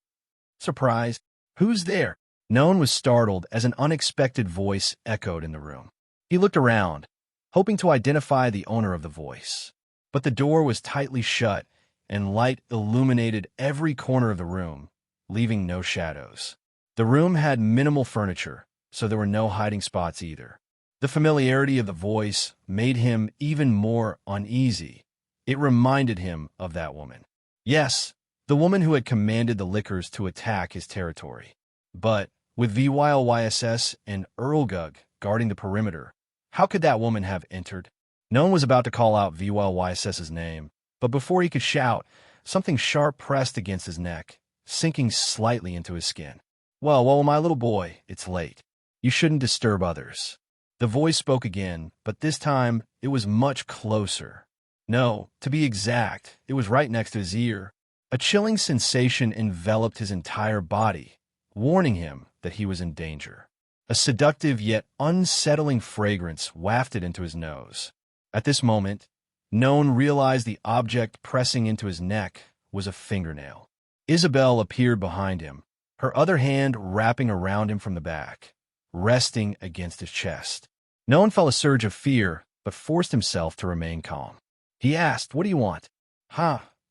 Surprise! Who's there? Noan was startled as an unexpected voice echoed in the room. He looked around, hoping to identify the owner of the voice. But the door was tightly shut, and light illuminated every corner of the room, leaving no shadows. The room had minimal furniture, so there were no hiding spots either. The familiarity of the voice made him even more uneasy. It reminded him of that woman. Yes, the woman who had commanded the Lickers to attack his territory. But with VYLYSS and Earlgug guarding the perimeter, how could that woman have entered? Noan was about to call out VYLYSS's name, but before he could shout, something sharp pressed against his neck, sinking slightly into his skin. Well, my little boy, it's late. You shouldn't disturb others. The voice spoke again, but this time it was much closer. No, to be exact, it was right next to his ear. A chilling sensation enveloped his entire body, warning him that he was in danger. A seductive yet unsettling fragrance wafted into his nose. At this moment, Noan realized the object pressing into his neck was a fingernail. Isabel appeared behind him, her other hand wrapping around him from the back, resting against his chest. Noan felt a surge of fear, but forced himself to remain calm. He asked, "What do you want?"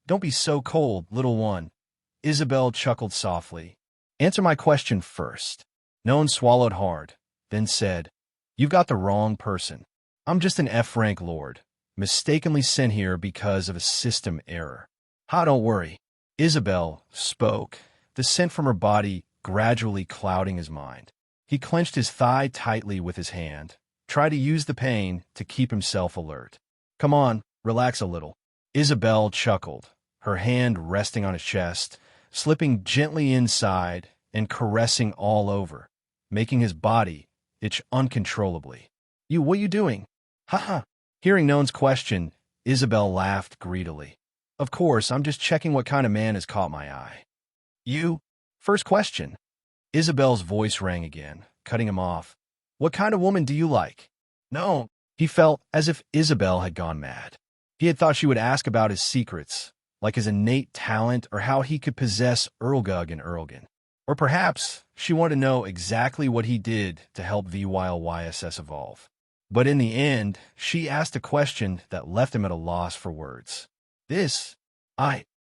Don't be so cold, little one." Isabel chuckled softly. "Answer my question first." Noan swallowed hard, then said, "You've got the wrong person. I'm just an F rank lord, mistakenly sent here because of a system error." Don't worry." Isabel spoke, the scent from her body gradually clouding his mind. He clenched his thigh tightly with his hand, tried to use the pain to keep himself alert. "Come on, relax a little." Isabel chuckled, her hand resting on his chest, slipping gently inside and caressing all over, making his body itch uncontrollably. What you doing?" Hearing Noan's question, Isabel laughed greedily. "Of course, I'm just checking what kind of man has caught my eye." "You? First question." Isabel's voice rang again, cutting him off. "What kind of woman do you like?" "No." He felt as if Isabel had gone mad. He had thought she would ask about his secrets, like his innate talent or how he could possess Earlgug and Earlgan. Or perhaps she wanted to know exactly what he did to help VYLYSS evolve. But in the end, she asked a question that left him at a loss for words.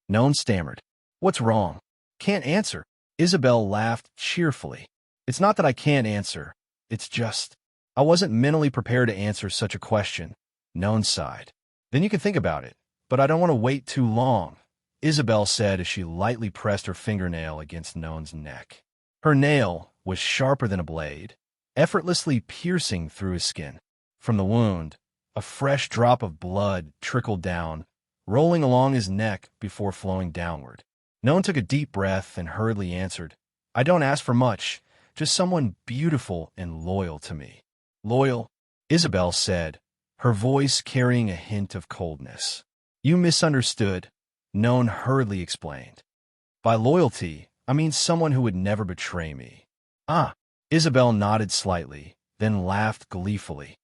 Noan stammered. "What's wrong?" "Can't answer." Isabel laughed cheerfully. "It's not that I can't answer. It's just, I wasn't mentally prepared to answer such a question." Noan sighed. "Then you can think about it, but I don't want to wait too long," Isabel said as she lightly pressed her fingernail against Noan's neck. Her nail was sharper than a blade, effortlessly piercing through his skin. From the wound, a fresh drop of blood trickled down, rolling along his neck before flowing downward. Noan took a deep breath and hurriedly answered, "I don't ask for much, just someone beautiful and loyal to me." "Loyal?" Isabel said, her voice carrying a hint of coldness. "You misunderstood," Noan hurriedly explained. "By loyalty, I mean someone who would never betray me." Isabel nodded slightly, then laughed gleefully.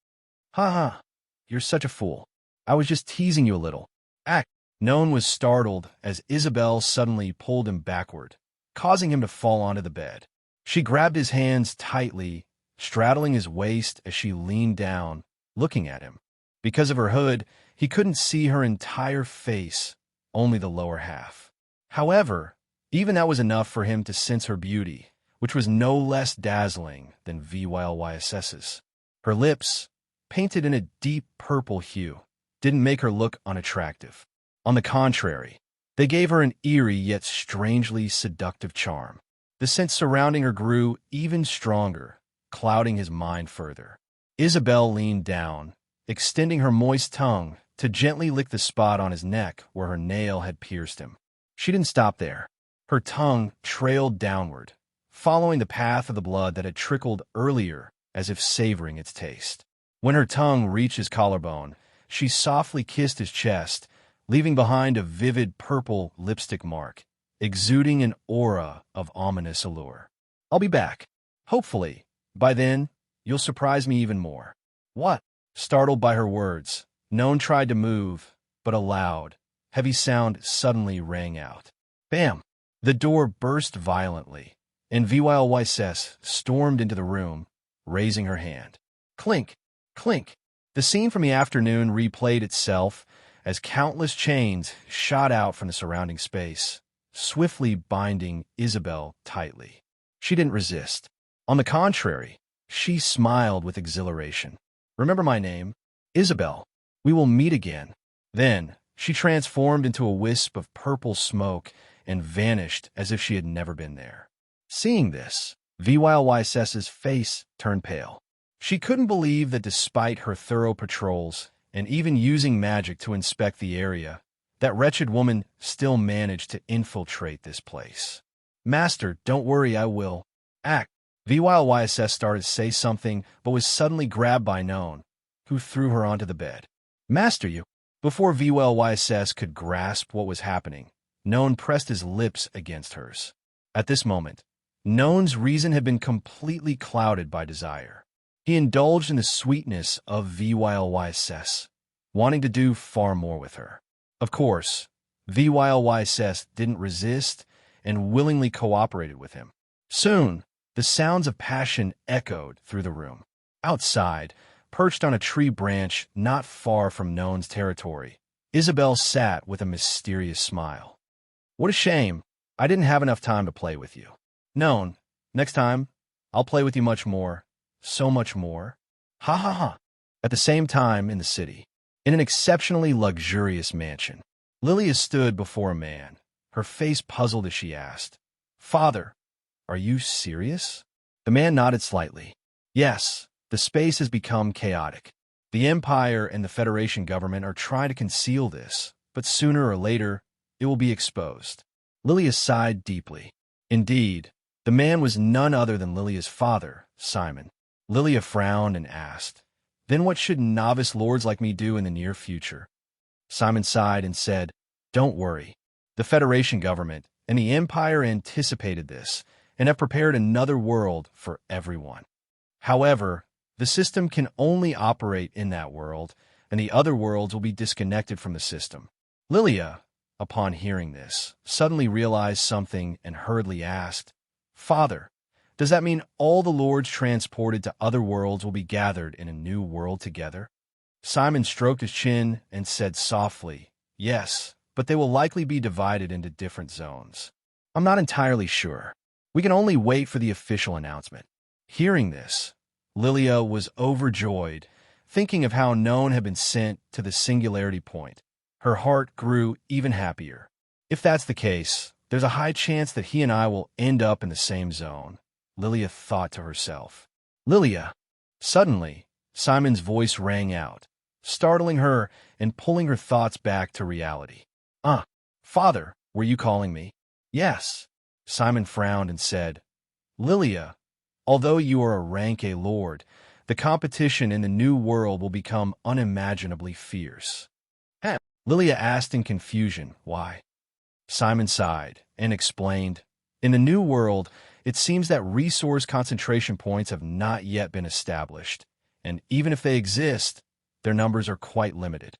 Ha ha, you're such a fool. I was just teasing you a little. Act. Noan was startled as Isabel suddenly pulled him backward, causing him to fall onto the bed. She grabbed his hands tightly, straddling his waist as she leaned down, looking at him. Because of her hood, he couldn't see her entire face, only the lower half. However, even that was enough for him to sense her beauty, which was no less dazzling than VYLYSS's. Her lips, painted in a deep purple hue, didn't make her look unattractive. On the contrary, they gave her an eerie yet strangely seductive charm. The scent surrounding her grew even stronger, clouding his mind further. Isabel leaned down, extending her moist tongue to gently lick the spot on his neck where her nail had pierced him. She didn't stop there. Her tongue trailed downward, following the path of the blood that had trickled earlier as if savoring its taste. When her tongue reached his collarbone, she softly kissed his chest, leaving behind a vivid purple lipstick mark, exuding an aura of ominous allure. I'll be back. Hopefully, by then, you'll surprise me even more. What? Startled by her words, Noan tried to move, but a loud, heavy sound suddenly rang out. Bam! The door burst violently, and VYLYSS stormed into the room, raising her hand. Clink! Clink! The scene from the afternoon replayed itself as countless chains shot out from the surrounding space, swiftly binding Isabel tightly. She didn't resist. On the contrary, she smiled with exhilaration. Remember my name? Isabel. We will meet again. Then, she transformed into a wisp of purple smoke and vanished as if she had never been there. Seeing this, VYLYSS's face turned pale. She couldn't believe that despite her thorough patrols, and even using magic to inspect the area, that wretched woman still managed to infiltrate this place. Master, don't worry, I will. Act. VYLYSS started to say something, but was suddenly grabbed by Noan, who threw her onto the bed. Master, you. Before VYLYSS could grasp what was happening, Noan pressed his lips against hers. At this moment, Noan's reason had been completely clouded by desire. He indulged in the sweetness of VYLYSS, wanting to do far more with her. Of course, VYLYSS didn't resist and willingly cooperated with him. Soon, the sounds of passion echoed through the room. Outside, perched on a tree branch not far from Noan's territory, Isabel sat with a mysterious smile. What a shame. I didn't have enough time to play with you. Noan, next time, I'll play with you much more. So much more. Ha ha ha. At the same time in the city, in an exceptionally luxurious mansion, Lilia stood before a man, her face puzzled as she asked, Father, are you serious? The man nodded slightly. Yes, the space has become chaotic. The Empire and the Federation government are trying to conceal this, but sooner or later, it will be exposed. Lilia sighed deeply. Indeed, the man was none other than Lilia's father, Simon. Lilia frowned and asked, Then what should novice lords like me do in the near future? Simon sighed and said, Don't worry. The Federation government and the Empire anticipated this and have prepared another world for everyone. However, the system can only operate in that world, and the other worlds will be disconnected from the system. Lilia, upon hearing this, suddenly realized something and hurriedly asked, Father, does that mean all the lords transported to other worlds will be gathered in a new world together? Simon stroked his chin and said softly, Yes, but they will likely be divided into different zones. I'm not entirely sure. We can only wait for the official announcement. Hearing this, Lilia was overjoyed, thinking of how Noan had been sent to the singularity point. Her heart grew even happier. If that's the case, there's a high chance that he and I will end up in the same zone, Lilia thought to herself. Lilia! Suddenly, Simon's voice rang out, startling her and pulling her thoughts back to reality. Father, were you calling me? Yes. Simon frowned and said, Lilia, although you are a Rank A Lord, the competition in the new world will become unimaginably fierce. Lilia asked in confusion, why? Simon sighed and explained, In the new world, it seems that resource concentration points have not yet been established, and even if they exist, their numbers are quite limited.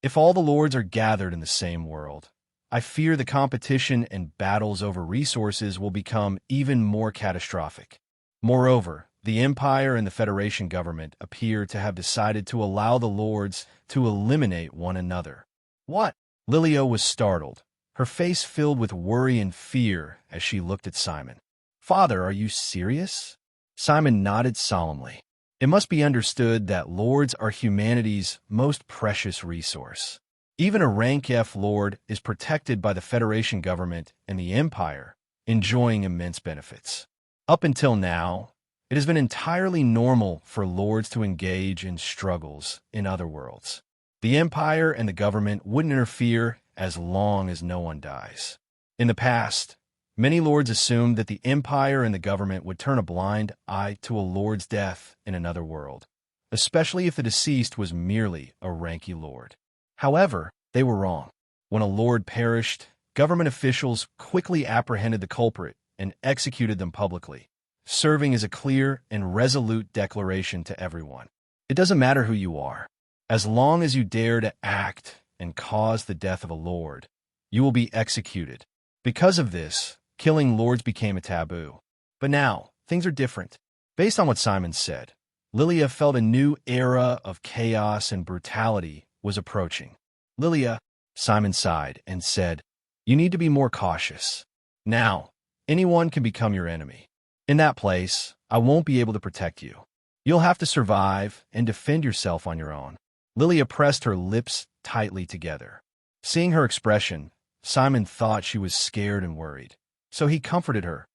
If all the lords are gathered in the same world, I fear the competition and battles over resources will become even more catastrophic. Moreover, the Empire and the Federation government appear to have decided to allow the lords to eliminate one another. What? Lilia was startled, her face filled with worry and fear as she looked at Simon. Father, are you serious? Simon nodded solemnly. It must be understood that lords are humanity's most precious resource. Even a Rank F Lord is protected by the Federation government and the Empire, enjoying immense benefits. Up until now, it has been entirely normal for lords to engage in struggles in other worlds. The Empire and the government wouldn't interfere as long as no one dies. In the past, many lords assumed that the Empire and the government would turn a blind eye to a lord's death in another world, especially if the deceased was merely a ranky lord. However, they were wrong. When a lord perished, government officials quickly apprehended the culprit and executed them publicly, serving as a clear and resolute declaration to everyone. It doesn't matter who you are. As long as you dare to act and cause the death of a lord, you will be executed. Because of this, killing lords became a taboo. But now, things are different. Based on what Simon said, Lilia felt a new era of chaos and brutality was approaching. Lilia, Simon sighed and said, you need to be more cautious. Now, anyone can become your enemy. In that place, I won't be able to protect you. You'll have to survive and defend yourself on your own. Lilia pressed her lips tightly together. Seeing her expression, Simon thought she was scared and worried. So he comforted her.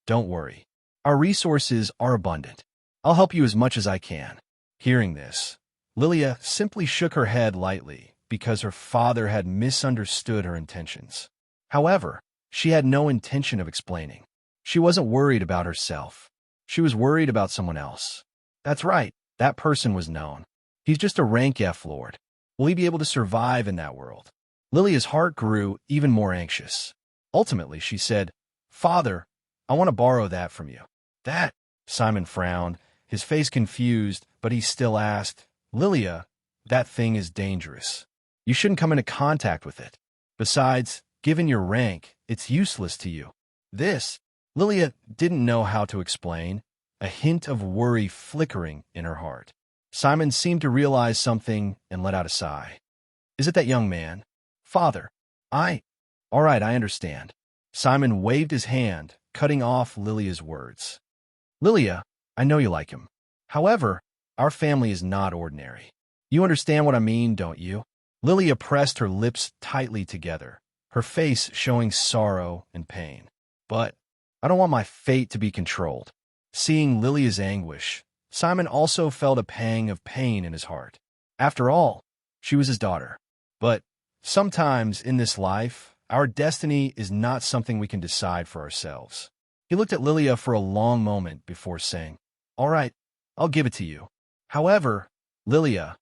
Don't worry. Our resources are abundant. I'll help you as much as I can. Hearing this, Lilia simply shook her head lightly because her father had misunderstood her intentions. However, she had no intention of explaining. She wasn't worried about herself. She was worried about someone else. That's right, that person was Noan. He's just a Rank F Lord. Will he be able to survive in that world? Lilia's heart grew even more anxious. Ultimately, she said, Father, I want to borrow that from you. That? Simon frowned, his face confused, but he still asked, Lilia, that thing is dangerous. You shouldn't come into contact with it. Besides, given your rank, it's useless to you. This? Lilia didn't know how to explain, a hint of worry flickering in her heart. Simon seemed to realize something and let out a sigh. Is it that young man? Father, All right, I understand. Simon waved his hand, cutting off Lilia's words. Lilia, I know you like him. However, our family is not ordinary. You understand what I mean, don't you? Lilia pressed her lips tightly together, her face showing sorrow and pain. But I don't want my fate to be controlled. Seeing Lilia's anguish, Simon also felt a pang of pain in his heart. After all, she was his daughter. But sometimes in this life, our destiny is not something we can decide for ourselves. He looked at Lilia for a long moment before saying, All right, I'll give it to you. However, Lilia,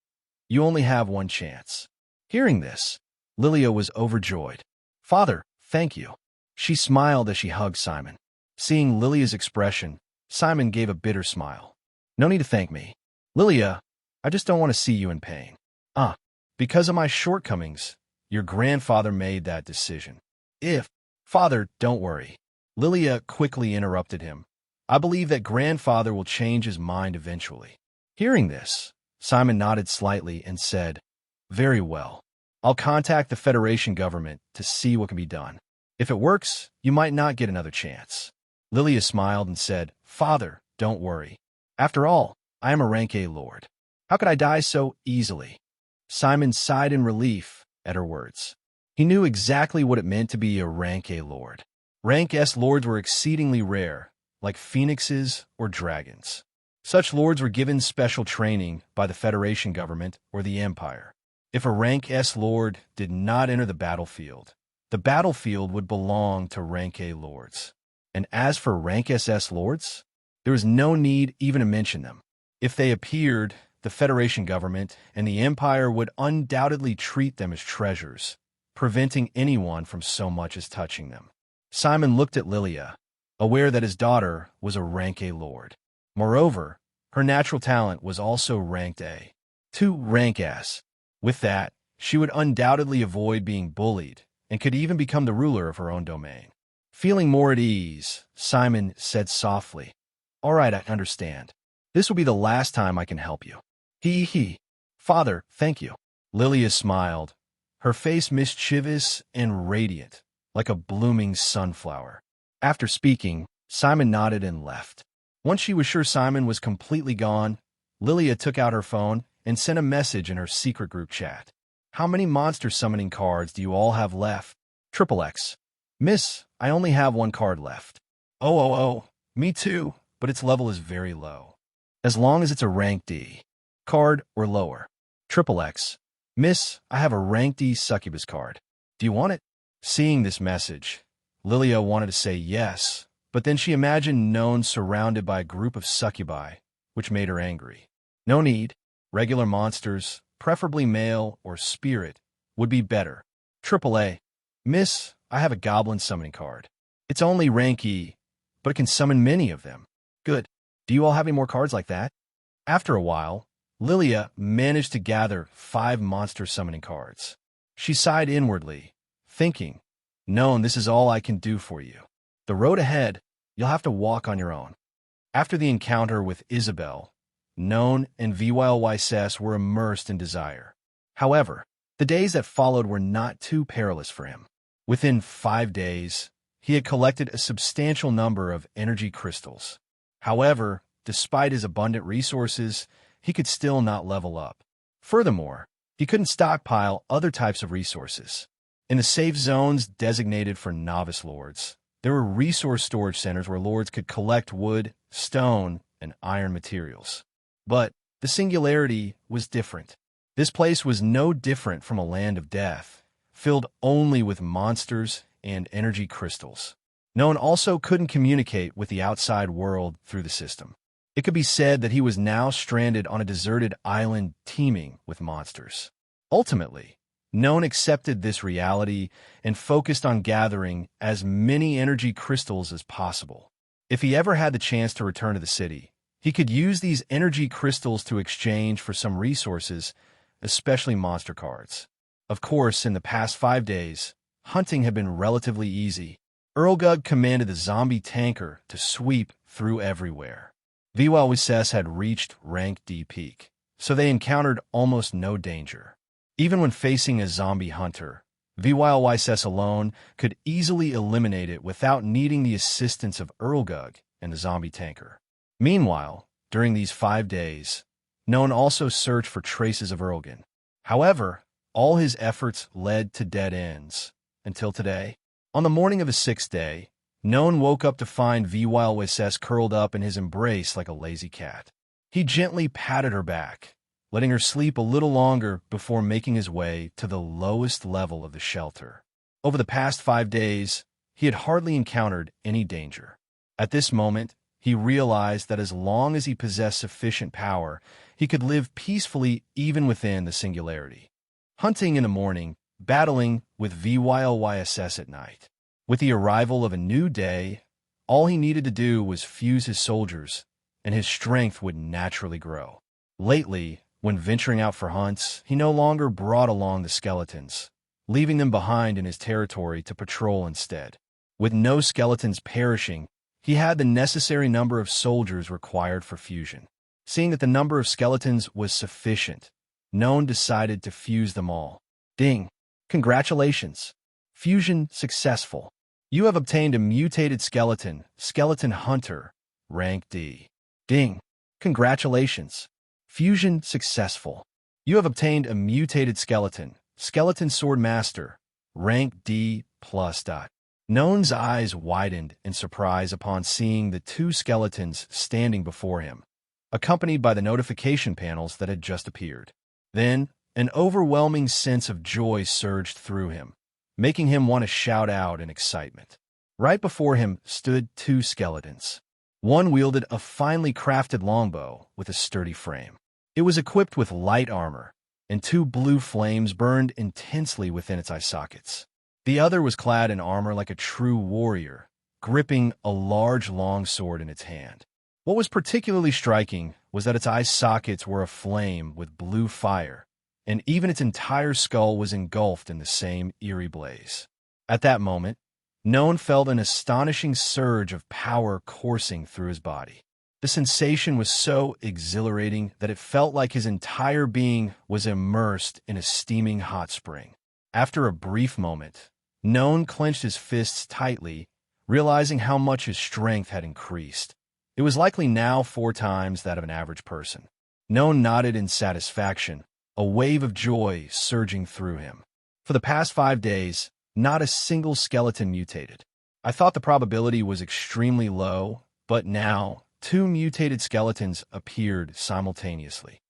you only have one chance. Hearing this, Lilia was overjoyed. Father, thank you. She smiled as she hugged Simon. Seeing Lilia's expression, Simon gave a bitter smile. No need to thank me. Lilia, I just don't want to see you in pain. Because of my shortcomings, your grandfather made that decision. Father, don't worry. Lilia quickly interrupted him. I believe that grandfather will change his mind eventually. Hearing this, Simon nodded slightly and said, Very well. I'll contact the Federation government to see what can be done. If it works, you might not get another chance. Lilia smiled and said, Father, don't worry. After all, I am a Rank A Lord. How could I die so easily? Simon sighed in relief at her words. He knew exactly what it meant to be a Rank A Lord. Rank S Lords were exceedingly rare, like phoenixes or dragons. Such lords were given special training by the Federation government or the Empire. If a Rank S Lord did not enter the battlefield would belong to Rank A Lords. And as for Rank SS Lords, there was no need even to mention them. If they appeared, the Federation government and the Empire would undoubtedly treat them as treasures, preventing anyone from so much as touching them. Simon looked at Lilia, aware that his daughter was a Rank A Lord. Moreover, her natural talent was also ranked A. to rank S. With that, she would undoubtedly avoid being bullied and could even become the ruler of her own domain. Feeling more at ease, Simon said softly, "All right, I understand. This will be the last time I can help you." He. "Father, thank you." Lilia smiled, her face mischievous and radiant, like a blooming sunflower. After speaking, Simon nodded and left. Once she was sure Simon was completely gone, Lilia took out her phone and sent a message in her secret group chat. "How many monster summoning cards do you all have left?" XXX. "Miss, I only have one card left." Oh, me too, but its level is very low. As long as it's a rank D card or lower. XXX. "Miss, I have a rank D succubus card. Do you want it?" Seeing this message, Lilia wanted to say yes, but then she imagined Noan surrounded by a group of succubi, which made her angry. No need. Regular monsters, preferably male or spirit, would be better. AAA. "Miss, I have a goblin summoning card. It's only rank E, but it can summon many of them." "Good. Do you all have any more cards like that?" After a while, Lilia managed to gather 5 monster summoning cards. She sighed inwardly, thinking, "Noan, this is all I can do for you. The road ahead, you'll have to walk on your own." After the encounter with Isabel, Noan and VYLYSS were immersed in desire. However, the days that followed were not too perilous for him. Within 5 days, he had collected a substantial number of energy crystals. However, despite his abundant resources, he could still not level up. Furthermore, he couldn't stockpile other types of resources. In the safe zones designated for novice lords, there were resource storage centers where lords could collect wood, stone, and iron materials. But the singularity was different. This place was no different from a land of death, filled only with monsters and energy crystals. Noan also couldn't communicate with the outside world through the system. It could be said that he was now stranded on a deserted island teeming with monsters. Ultimately, Noan accepted this reality and focused on gathering as many energy crystals as possible. If he ever had the chance to return to the city, he could use these energy crystals to exchange for some resources, especially monster cards. Of course, in the past 5 days, hunting had been relatively easy. Erlgug commanded the zombie tanker to sweep through everywhere. VYLYSS had reached rank D peak, so they encountered almost no danger. Even when facing a zombie hunter, VYLYSS alone could easily eliminate it without needing the assistance of Erlgug and the zombie tanker. Meanwhile, during these 5 days, Noan also searched for traces of Erlgug. However, all his efforts led to dead ends, until today. On the morning of his 6th day, Noan woke up to find VYLYSS curled up in his embrace like a lazy cat. He gently patted her back, letting her sleep a little longer before making his way to the lowest level of the shelter. Over the past 5 days, he had hardly encountered any danger. At this moment, he realized that as long as he possessed sufficient power, he could live peacefully even within the singularity. Hunting in the morning, battling with VYLYSS at night. With the arrival of a new day, all he needed to do was fuse his soldiers, and his strength would naturally grow. Lately, when venturing out for hunts, he no longer brought along the skeletons, leaving them behind in his territory to patrol instead. With no skeletons perishing, he had the necessary number of soldiers required for fusion. Seeing that the number of skeletons was sufficient, Noan decided to fuse them all. Ding! Congratulations! Fusion successful. You have obtained a mutated skeleton, Skeleton Hunter, rank D. Ding! Congratulations! Fusion successful. You have obtained a mutated skeleton, Skeleton Sword Master, rank D+. Noan's eyes widened in surprise upon seeing the 2 skeletons standing before him, accompanied by the notification panels that had just appeared. Then, an overwhelming sense of joy surged through him, making him want to shout out in excitement. Right before him stood 2 skeletons. One wielded a finely crafted longbow with a sturdy frame. It was equipped with light armor, and 2 blue flames burned intensely within its eye sockets. The other was clad in armor like a true warrior, gripping a large long sword in its hand. What was particularly striking was that its eye sockets were aflame with blue fire, and even its entire skull was engulfed in the same eerie blaze. At that moment, Noan felt an astonishing surge of power coursing through his body. The sensation was so exhilarating that it felt like his entire being was immersed in a steaming hot spring. After a brief moment, Noan clenched his fists tightly, realizing how much his strength had increased. It was likely now 4 times that of an average person. Noan nodded in satisfaction, a wave of joy surging through him. For the past 5 days, not a single skeleton mutated. I thought the probability was extremely low, but now 2 mutated skeletons appeared simultaneously.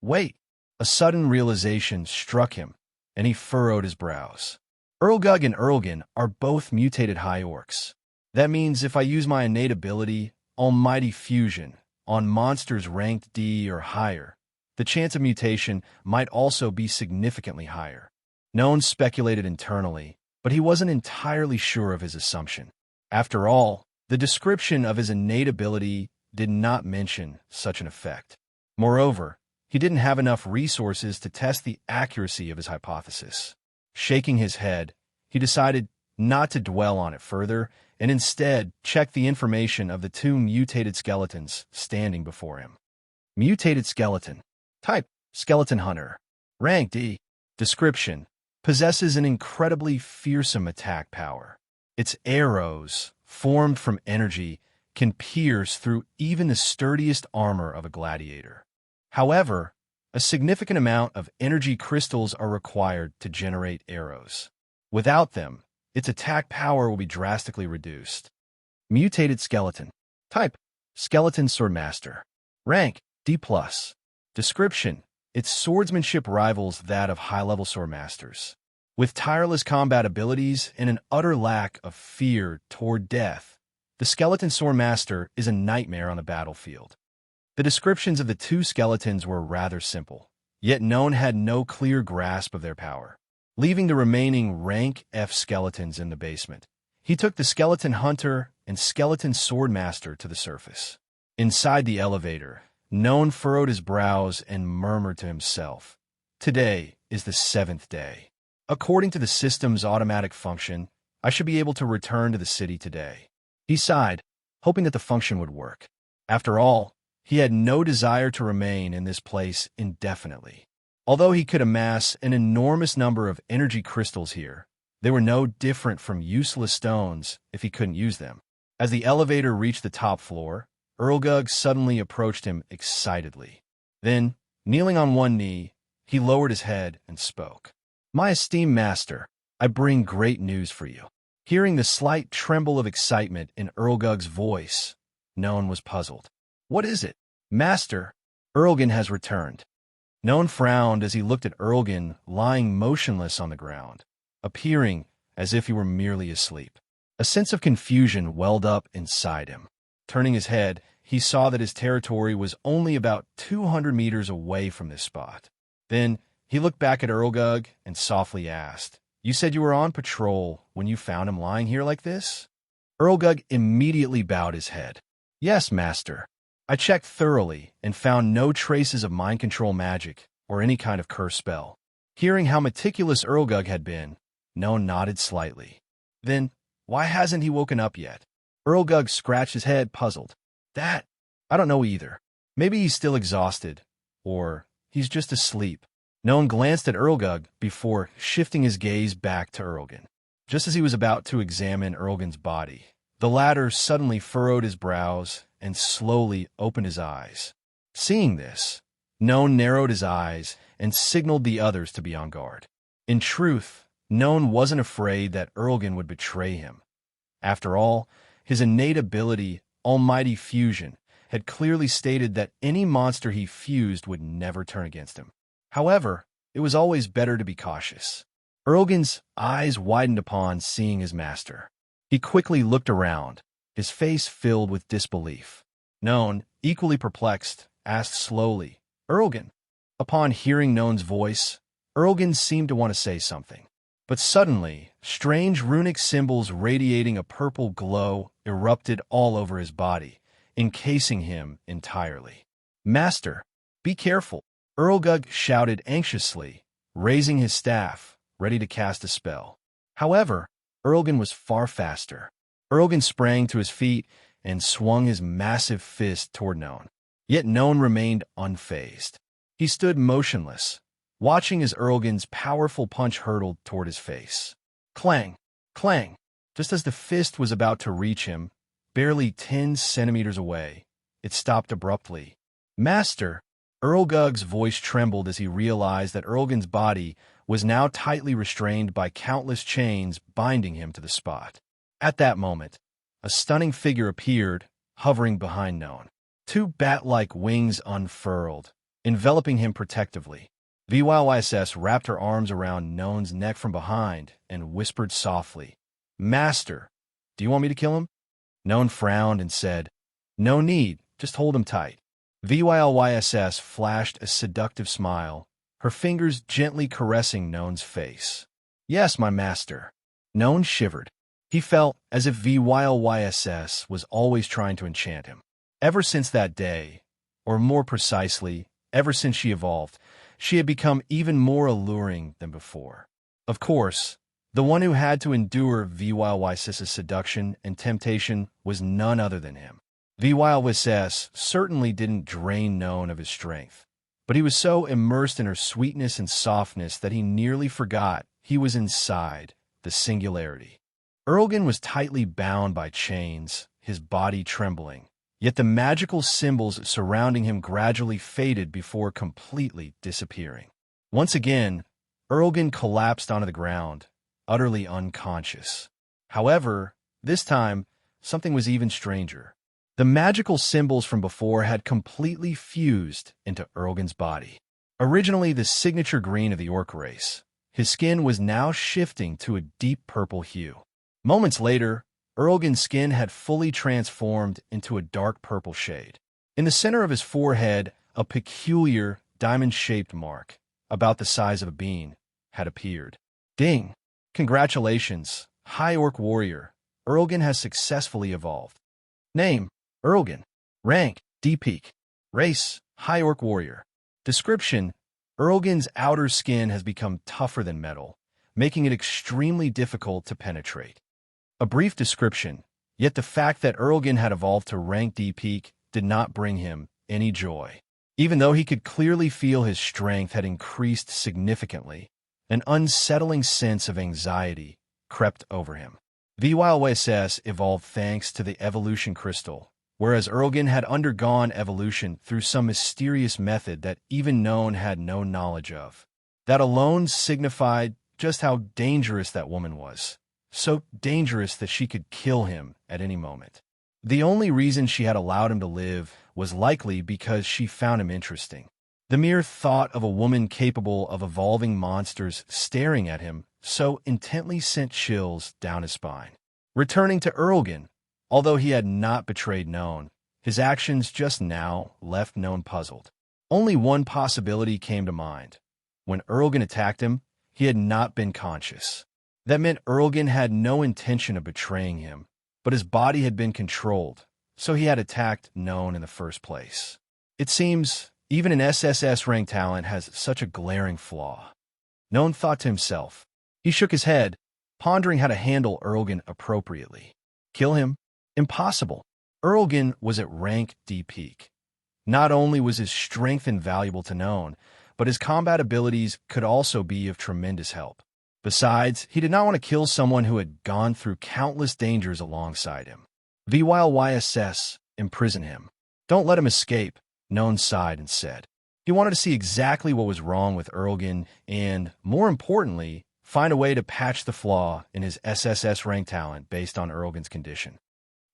Wait! A sudden realization struck him, and he furrowed his brows. Erlgug and Erlgan are both mutated high orcs. That means if I use my innate ability, Almighty Fusion, on monsters ranked D or higher, the chance of mutation might also be significantly higher. Noan speculated internally, but he wasn't entirely sure of his assumption. After all, the description of his innate ability did not mention such an effect. Moreover, he didn't have enough resources to test the accuracy of his hypothesis. Shaking his head, he decided not to dwell on it further and instead check the information of the 2 mutated skeletons standing before him. Mutated skeleton. Type: Skeleton Hunter. Rank D. Description: possesses an incredibly fearsome attack power. Its arrows, formed from energy, can pierce through even the sturdiest armor of a gladiator. However, a significant amount of energy crystals are required to generate arrows. Without them, its attack power will be drastically reduced. Mutated skeleton. Type: Skeleton Swordmaster. Rank D+. Description: its swordsmanship rivals that of high-level swordmasters. With tireless combat abilities and an utter lack of fear toward death, the Skeleton Swordmaster is a nightmare on the battlefield. The descriptions of the 2 skeletons were rather simple, yet Noan had no clear grasp of their power. Leaving the remaining Rank F skeletons in the basement, he took the Skeleton Hunter and Skeleton Swordmaster to the surface. Inside the elevator, Noan furrowed his brows and murmured to himself, "Today is the 7th day. According to the system's automatic function, I should be able to return to the city today." He sighed, hoping that the function would work. After all, he had no desire to remain in this place indefinitely. Although he could amass an enormous number of energy crystals here, they were no different from useless stones if he couldn't use them. As the elevator reached the top floor, Erlgug suddenly approached him excitedly. Then, kneeling on one knee, he lowered his head and spoke. "My esteemed master, I bring great news for you." Hearing the slight tremble of excitement in Erlgug's voice, Noan was puzzled. "What is it?" "Master, Erlgan has returned." Noan frowned as he looked at Erlgan lying motionless on the ground, appearing as if he were merely asleep. A sense of confusion welled up inside him. Turning his head, he saw that his territory was only about 200 meters away from this spot. Then he looked back at Erlgug and softly asked, "You said you were on patrol when you found him lying here like this?" Erlgug immediately bowed his head. "Yes, master. I checked thoroughly and found no traces of mind control magic or any kind of curse spell." Hearing how meticulous Erlgug had been, Noan nodded slightly. "Then why hasn't he woken up yet?" Erlgug scratched his head, puzzled. I don't know either. Maybe he's still exhausted, or he's just asleep." Noan glanced at Erlgug before shifting his gaze back to Erlgan. Just as he was about to examine Erlgan's body, the latter suddenly furrowed his brows and slowly opened his eyes. Seeing this, Noan narrowed his eyes and signaled the others to be on guard. In truth, Noan wasn't afraid that Erlgan would betray him. After all, his innate ability, Almighty Fusion, had clearly stated that any monster he fused would never turn against him. However, it was always better to be cautious. Erlgan's eyes widened upon seeing his master. He quickly looked around, his face filled with disbelief. Noan, equally perplexed, asked slowly, "Erlgan?" Upon hearing Noan's voice, Erlgan seemed to want to say something. But suddenly, strange runic symbols radiating a purple glow erupted all over his body, encasing him entirely. Master, be careful, Erlgug shouted anxiously, raising his staff, ready to cast a spell. However, Erlgan was far faster. Erlgan sprang to his feet and swung his massive fist toward Noan. Yet Noan remained unfazed. He stood motionless, watching as Erlgan's powerful punch hurtled toward his face. Clang! Clang! Just as the fist was about to reach him, barely 10 centimeters away, it stopped abruptly. Master! Erlgug's voice trembled as he realized that Erlgan's body was now tightly restrained by countless chains binding him to the spot. At that moment, a stunning figure appeared, hovering behind Noan. 2 bat-like wings unfurled, enveloping him protectively. VYYSS wrapped her arms around Noan's neck from behind and whispered softly, Master, do you want me to kill him? Noan frowned and said, No need, just hold him tight. VYLYSS flashed a seductive smile, her fingers gently caressing Noan's face. Yes, my master. Noan shivered. He felt as if VYLYSS was always trying to enchant him. Ever since that day, or more precisely, ever since she evolved, she had become even more alluring than before. Of course, the one who had to endure VYLYSS's seduction and temptation was none other than him. VYLYSS certainly didn't drain Noan of his strength, but he was so immersed in her sweetness and softness that he nearly forgot he was inside the singularity. Erlgan was tightly bound by chains, his body trembling, yet the magical symbols surrounding him gradually faded before completely disappearing. Once again, Erlgan collapsed onto the ground, utterly unconscious. However, this time, something was even stranger. The magical symbols from before had completely fused into Erlgan's body. Originally the signature green of the orc race, his skin was now shifting to a deep purple hue. Moments later, Erlgan's skin had fully transformed into a dark purple shade. In the center of his forehead, a peculiar, diamond-shaped mark, about the size of a bean, had appeared. Ding! Congratulations, High Orc Warrior. Erlgan has successfully evolved. Name, Erlgan. Rank, D Peak. Race, High Orc Warrior. Description, Erlgan's outer skin has become tougher than metal, making it extremely difficult to penetrate. A brief description, yet the fact that Erlgan had evolved to rank D Peak did not bring him any joy. Even though he could clearly feel his strength had increased significantly, an unsettling sense of anxiety crept over him. VYLYSS evolved thanks to the evolution crystal, whereas Erlgan had undergone evolution through some mysterious method that even Noan had no knowledge of. That alone signified just how dangerous that woman was. So dangerous that she could kill him at any moment. The only reason she had allowed him to live was likely because she found him interesting. The mere thought of a woman capable of evolving monsters staring at him so intently sent chills down his spine. Returning to Erlgan, although he had not betrayed Noan, his actions just now left Noan puzzled. Only one possibility came to mind. When Erlgan attacked him, he had not been conscious. That meant Erlgan had no intention of betraying him, but his body had been controlled, so he had attacked Noan in the first place. It seems even an SSS rank talent has such a glaring flaw. Noan thought to himself. He shook his head, pondering how to handle Erlgan appropriately. Kill him? Impossible. Erlgan was at rank D Peak. Not only was his strength invaluable to Noan, but his combat abilities could also be of tremendous help. Besides, he did not want to kill someone who had gone through countless dangers alongside him. VYLYSS, imprison him. Don't let him escape, Noan sighed and said. He wanted to see exactly what was wrong with Erlgan and, more importantly, find a way to patch the flaw in his SSS rank talent based on Erlgan's condition.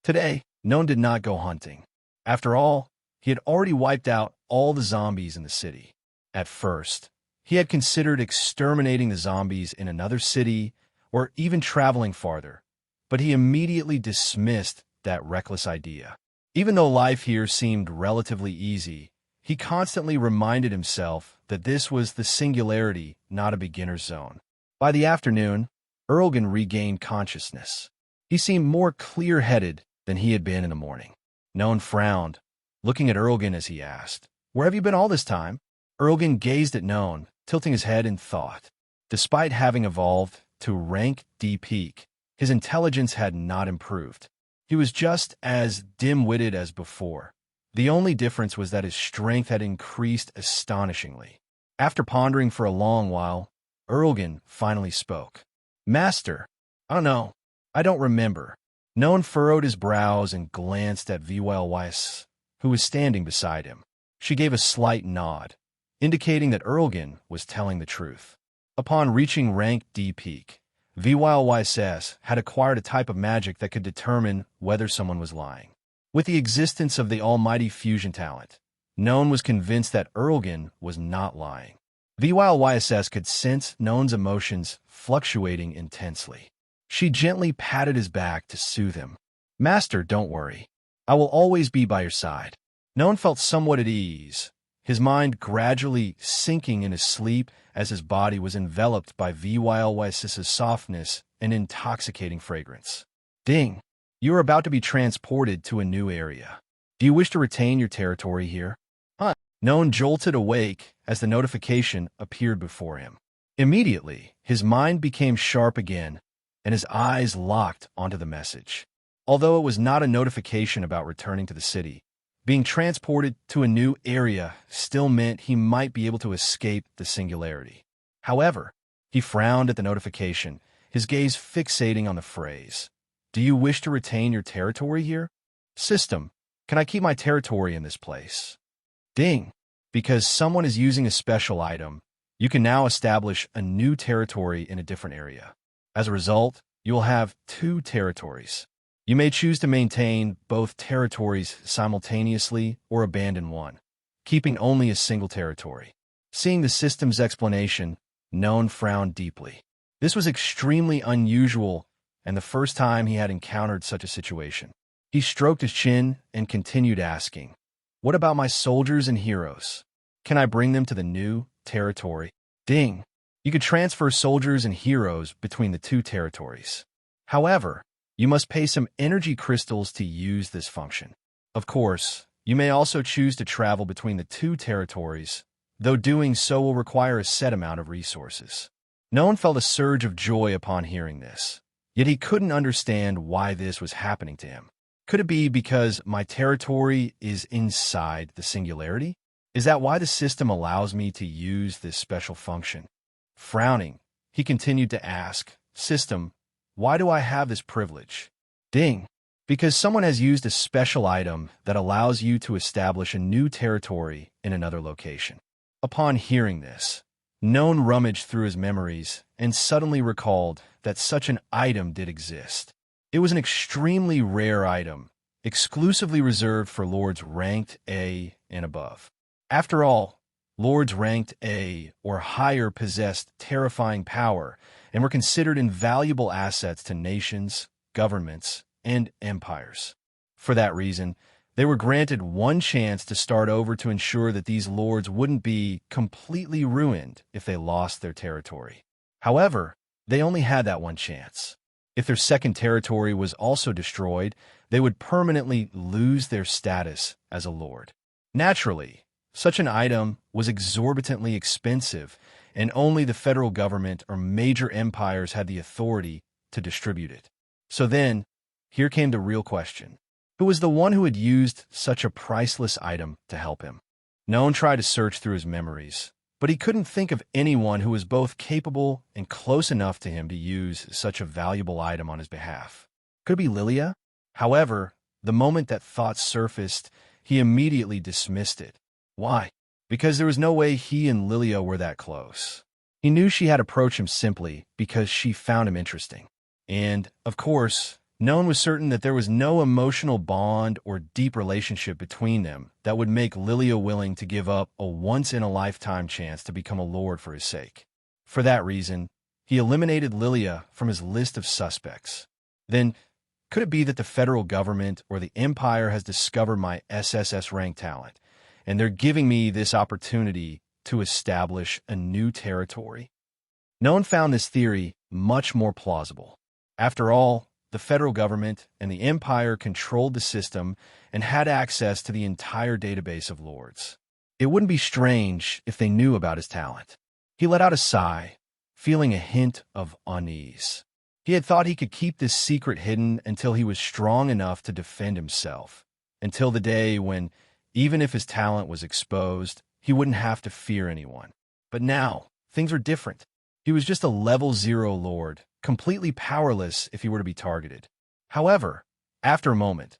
Today, Noan did not go hunting. After all, he had already wiped out all the zombies in the city. At first, he had considered exterminating the zombies in another city or even traveling farther, but he immediately dismissed that reckless idea. Even though life here seemed relatively easy, he constantly reminded himself that this was the singularity, not a beginner's zone. By the afternoon, Erlgan regained consciousness. He seemed more clear-headed than he had been in the morning. Noan frowned, looking at Erlgan as he asked, Where have you been all this time? Erlgen gazed at Noan, tilting his head in thought. Despite having evolved to rank D peak, his intelligence had not improved. He was just as dim-witted as before. The only difference was that his strength had increased astonishingly. After pondering for a long while, Erlgen finally spoke. Master, I don't know. I don't remember. Noan furrowed his brows and glanced at Vylys, who was standing beside him. She gave a slight nod, indicating that Erlgen was telling the truth. Upon reaching rank D peak, Vylys had acquired a type of magic that could determine whether someone was lying. With the existence of the almighty fusion talent, Noan was convinced that Erlgen was not lying. Vylys could sense Noan's emotions fluctuating intensely. She gently patted his back to soothe him. Master, don't worry. I will always be by your side. Noan felt somewhat at ease, his mind gradually sinking into sleep as his body was enveloped by Vylys's softness and intoxicating fragrance. Ding! You are about to be transported to a new area. Do you wish to retain your territory here? Noan jolted awake as the notification appeared before him. Immediately, his mind became sharp again, and his eyes locked onto the message. Although it was not a notification about returning to the city, being transported to a new area still meant he might be able to escape the singularity. However, he frowned at the notification, his gaze fixating on the phrase, Do you wish to retain your territory here? System, can I keep my territory in this place? Ding! Because someone is using a special item, you can now establish a new territory in a different area. As a result, you will have 2 territories. You may choose to maintain both territories simultaneously or abandon one, keeping only a single territory. Seeing the system's explanation, Noan frowned deeply. This was extremely unusual and the first time he had encountered such a situation. He stroked his chin and continued asking, What about my soldiers and heroes? Can I bring them to the new territory? Ding! You could transfer soldiers and heroes between the 2 territories. However, you must pay some energy crystals to use this function. Of course, you may also choose to travel between the 2 territories, though doing so will require a set amount of resources. Noan felt a surge of joy upon hearing this, yet he couldn't understand why this was happening to him. Could it be because my territory is inside the singularity? Is that why the system allows me to use this special function? Frowning, he continued to ask, System, why do I have this privilege? Ding! Because someone has used a special item that allows you to establish a new territory in another location. Upon hearing this, Noan rummaged through his memories and suddenly recalled that such an item did exist. It was an extremely rare item, exclusively reserved for lords ranked A and above. After all, lords ranked A or higher possessed terrifying power and were considered invaluable assets to nations, governments, and empires. For that reason, they were granted one chance to start over to ensure that these lords wouldn't be completely ruined if they lost their territory. However, they only had that one chance. If their second territory was also destroyed, they would permanently lose their status as a lord. Naturally, such an item was exorbitantly expensive, and only the federal government or major empires had the authority to distribute it. So then, here came the real question. Who was the one who had used such a priceless item to help him? Noan tried to search through his memories, but he couldn't think of anyone who was both capable and close enough to him to use such a valuable item on his behalf. Could it be Lilia? However, the moment that thought surfaced, he immediately dismissed it. Why? Because there was no way he and Lilia were that close. He knew she had approached him simply because she found him interesting. And, of course, Noan was certain that there was no emotional bond or deep relationship between them that would make Lilia willing to give up a once-in-a-lifetime chance to become a lord for his sake. For that reason, he eliminated Lilia from his list of suspects. Then, could it be that the federal government or the empire has discovered my SSS rank talent, and they're giving me this opportunity to establish a new territory? Noan found this theory much more plausible. After all, the federal government and the empire controlled the system and had access to the entire database of lords. It wouldn't be strange if they knew about his talent. He let out a sigh, feeling a hint of unease. He had thought he could keep this secret hidden until he was strong enough to defend himself, until the day when, even if his talent was exposed, he wouldn't have to fear anyone. But now, things are different. He was just a level 0 lord, completely powerless if he were to be targeted. However, after a moment,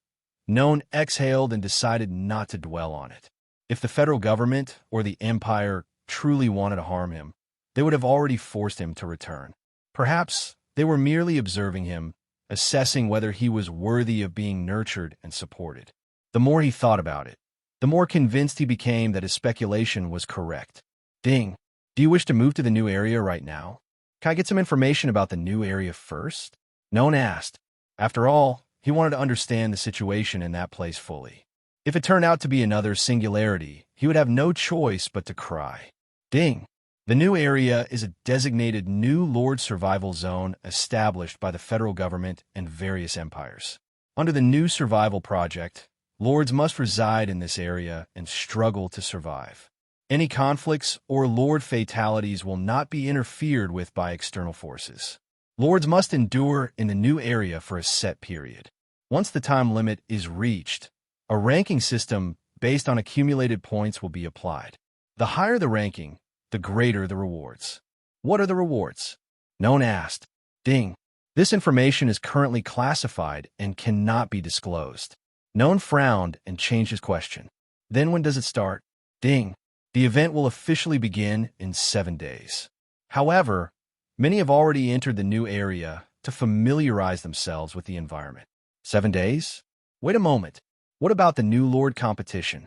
Noan exhaled and decided not to dwell on it. If the federal government or the Empire truly wanted to harm him, they would have already forced him to return. Perhaps they were merely observing him, assessing whether he was worthy of being nurtured and supported. The more he thought about it, the more convinced he became that his speculation was correct. Ding. Do you wish to move to the new area right now? Can I get some information about the new area first? Noan asked. After all, he wanted to understand the situation in that place fully. If it turned out to be another singularity, he would have no choice but to cry. Ding. The new area is a designated new Lord survival zone established by the federal government and various empires. Under the new survival project, Lords must reside in this area and struggle to survive. Any conflicts or Lord fatalities will not be interfered with by external forces. Lords must endure in the new area for a set period. Once the time limit is reached, a ranking system based on accumulated points will be applied. The higher the ranking, the greater the rewards. What are the rewards? Noan asked. Ding. This information is currently classified and cannot be disclosed. Noan frowned and changed his question. Then when does it start? Ding. The event will officially begin in 7 days. However, many have already entered the new area to familiarize themselves with the environment. 7 days? Wait a moment. What about the new Lord competition?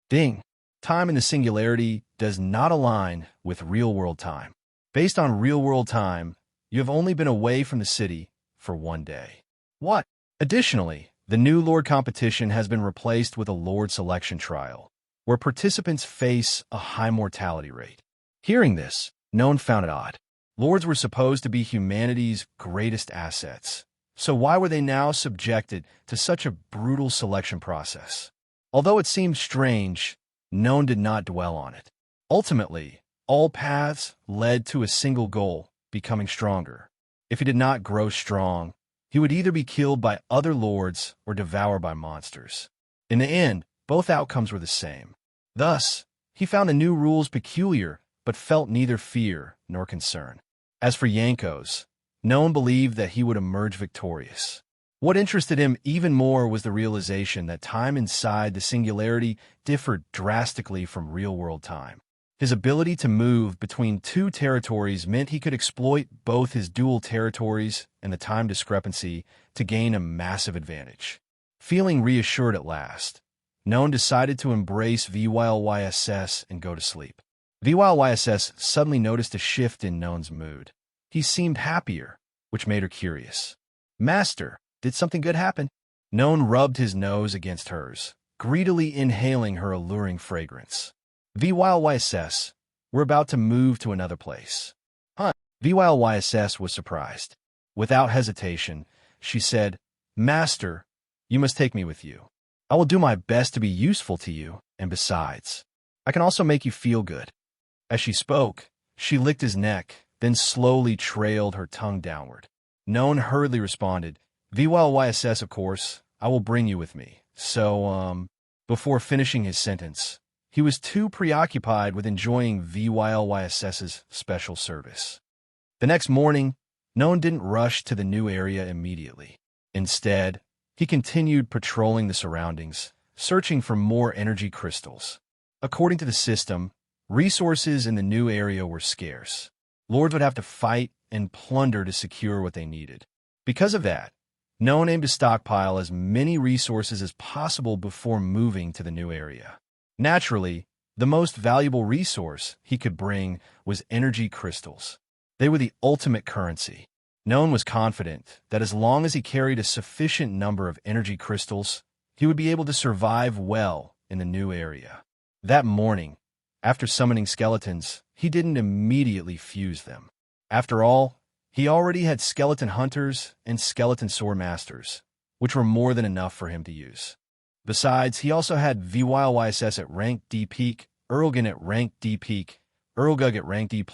Ding. Time in the singularity does not align with real-world time. Based on real-world time, you have only been away from the city for 1 day. What? Additionally, the new Lord competition has been replaced with a Lord selection trial, where participants face a high mortality rate. Hearing this, Noan found it odd. Lords were supposed to be humanity's greatest assets, so why were they now subjected to such a brutal selection process? Although it seemed strange, Noan did not dwell on it. Ultimately, all paths led to a single goal, becoming stronger. If he did not grow strong, he would either be killed by other lords or devoured by monsters. In the end, both outcomes were the same. Thus, he found the new rules peculiar, but felt neither fear nor concern. As for Yankos, Noan believed that he would emerge victorious. What interested him even more was the realization that time inside the singularity differed drastically from real-world time. His ability to move between two territories meant he could exploit both his dual territories and the time discrepancy to gain a massive advantage. Feeling reassured at last, Noan decided to embrace VYLYSS and go to sleep. VYLYSS suddenly noticed a shift in Noan's mood. He seemed happier, which made her curious. Master, did something good happen? Noan rubbed his nose against hers, greedily inhaling her alluring fragrance. VYLYSS, we're about to move to another place. Huh? VYLYSS was surprised. Without hesitation, she said, Master, you must take me with you. I will do my best to be useful to you, and besides, I can also make you feel good. As she spoke, she licked his neck, then slowly trailed her tongue downward. Noan hurriedly responded, VYLYSS, of course, I will bring you with me. Before finishing his sentence, he was too preoccupied with enjoying VYLYSS's special service. The next morning, Noan didn't rush to the new area immediately. Instead, he continued patrolling the surroundings, searching for more energy crystals. According to the system, resources in the new area were scarce. Lords would have to fight and plunder to secure what they needed. Because of that, Noan aimed to stockpile as many resources as possible before moving to the new area. Naturally, the most valuable resource he could bring was energy crystals. They were the ultimate currency. Noan was confident that as long as he carried a sufficient number of energy crystals, he would be able to survive well in the new area. That morning, after summoning skeletons, he didn't immediately fuse them. After all, he already had skeleton hunters and skeleton sword masters, which were more than enough for him to use. Besides, he also had VYLYSS at rank D peak Erlgan at rank D peak, Erlgug at rank D+,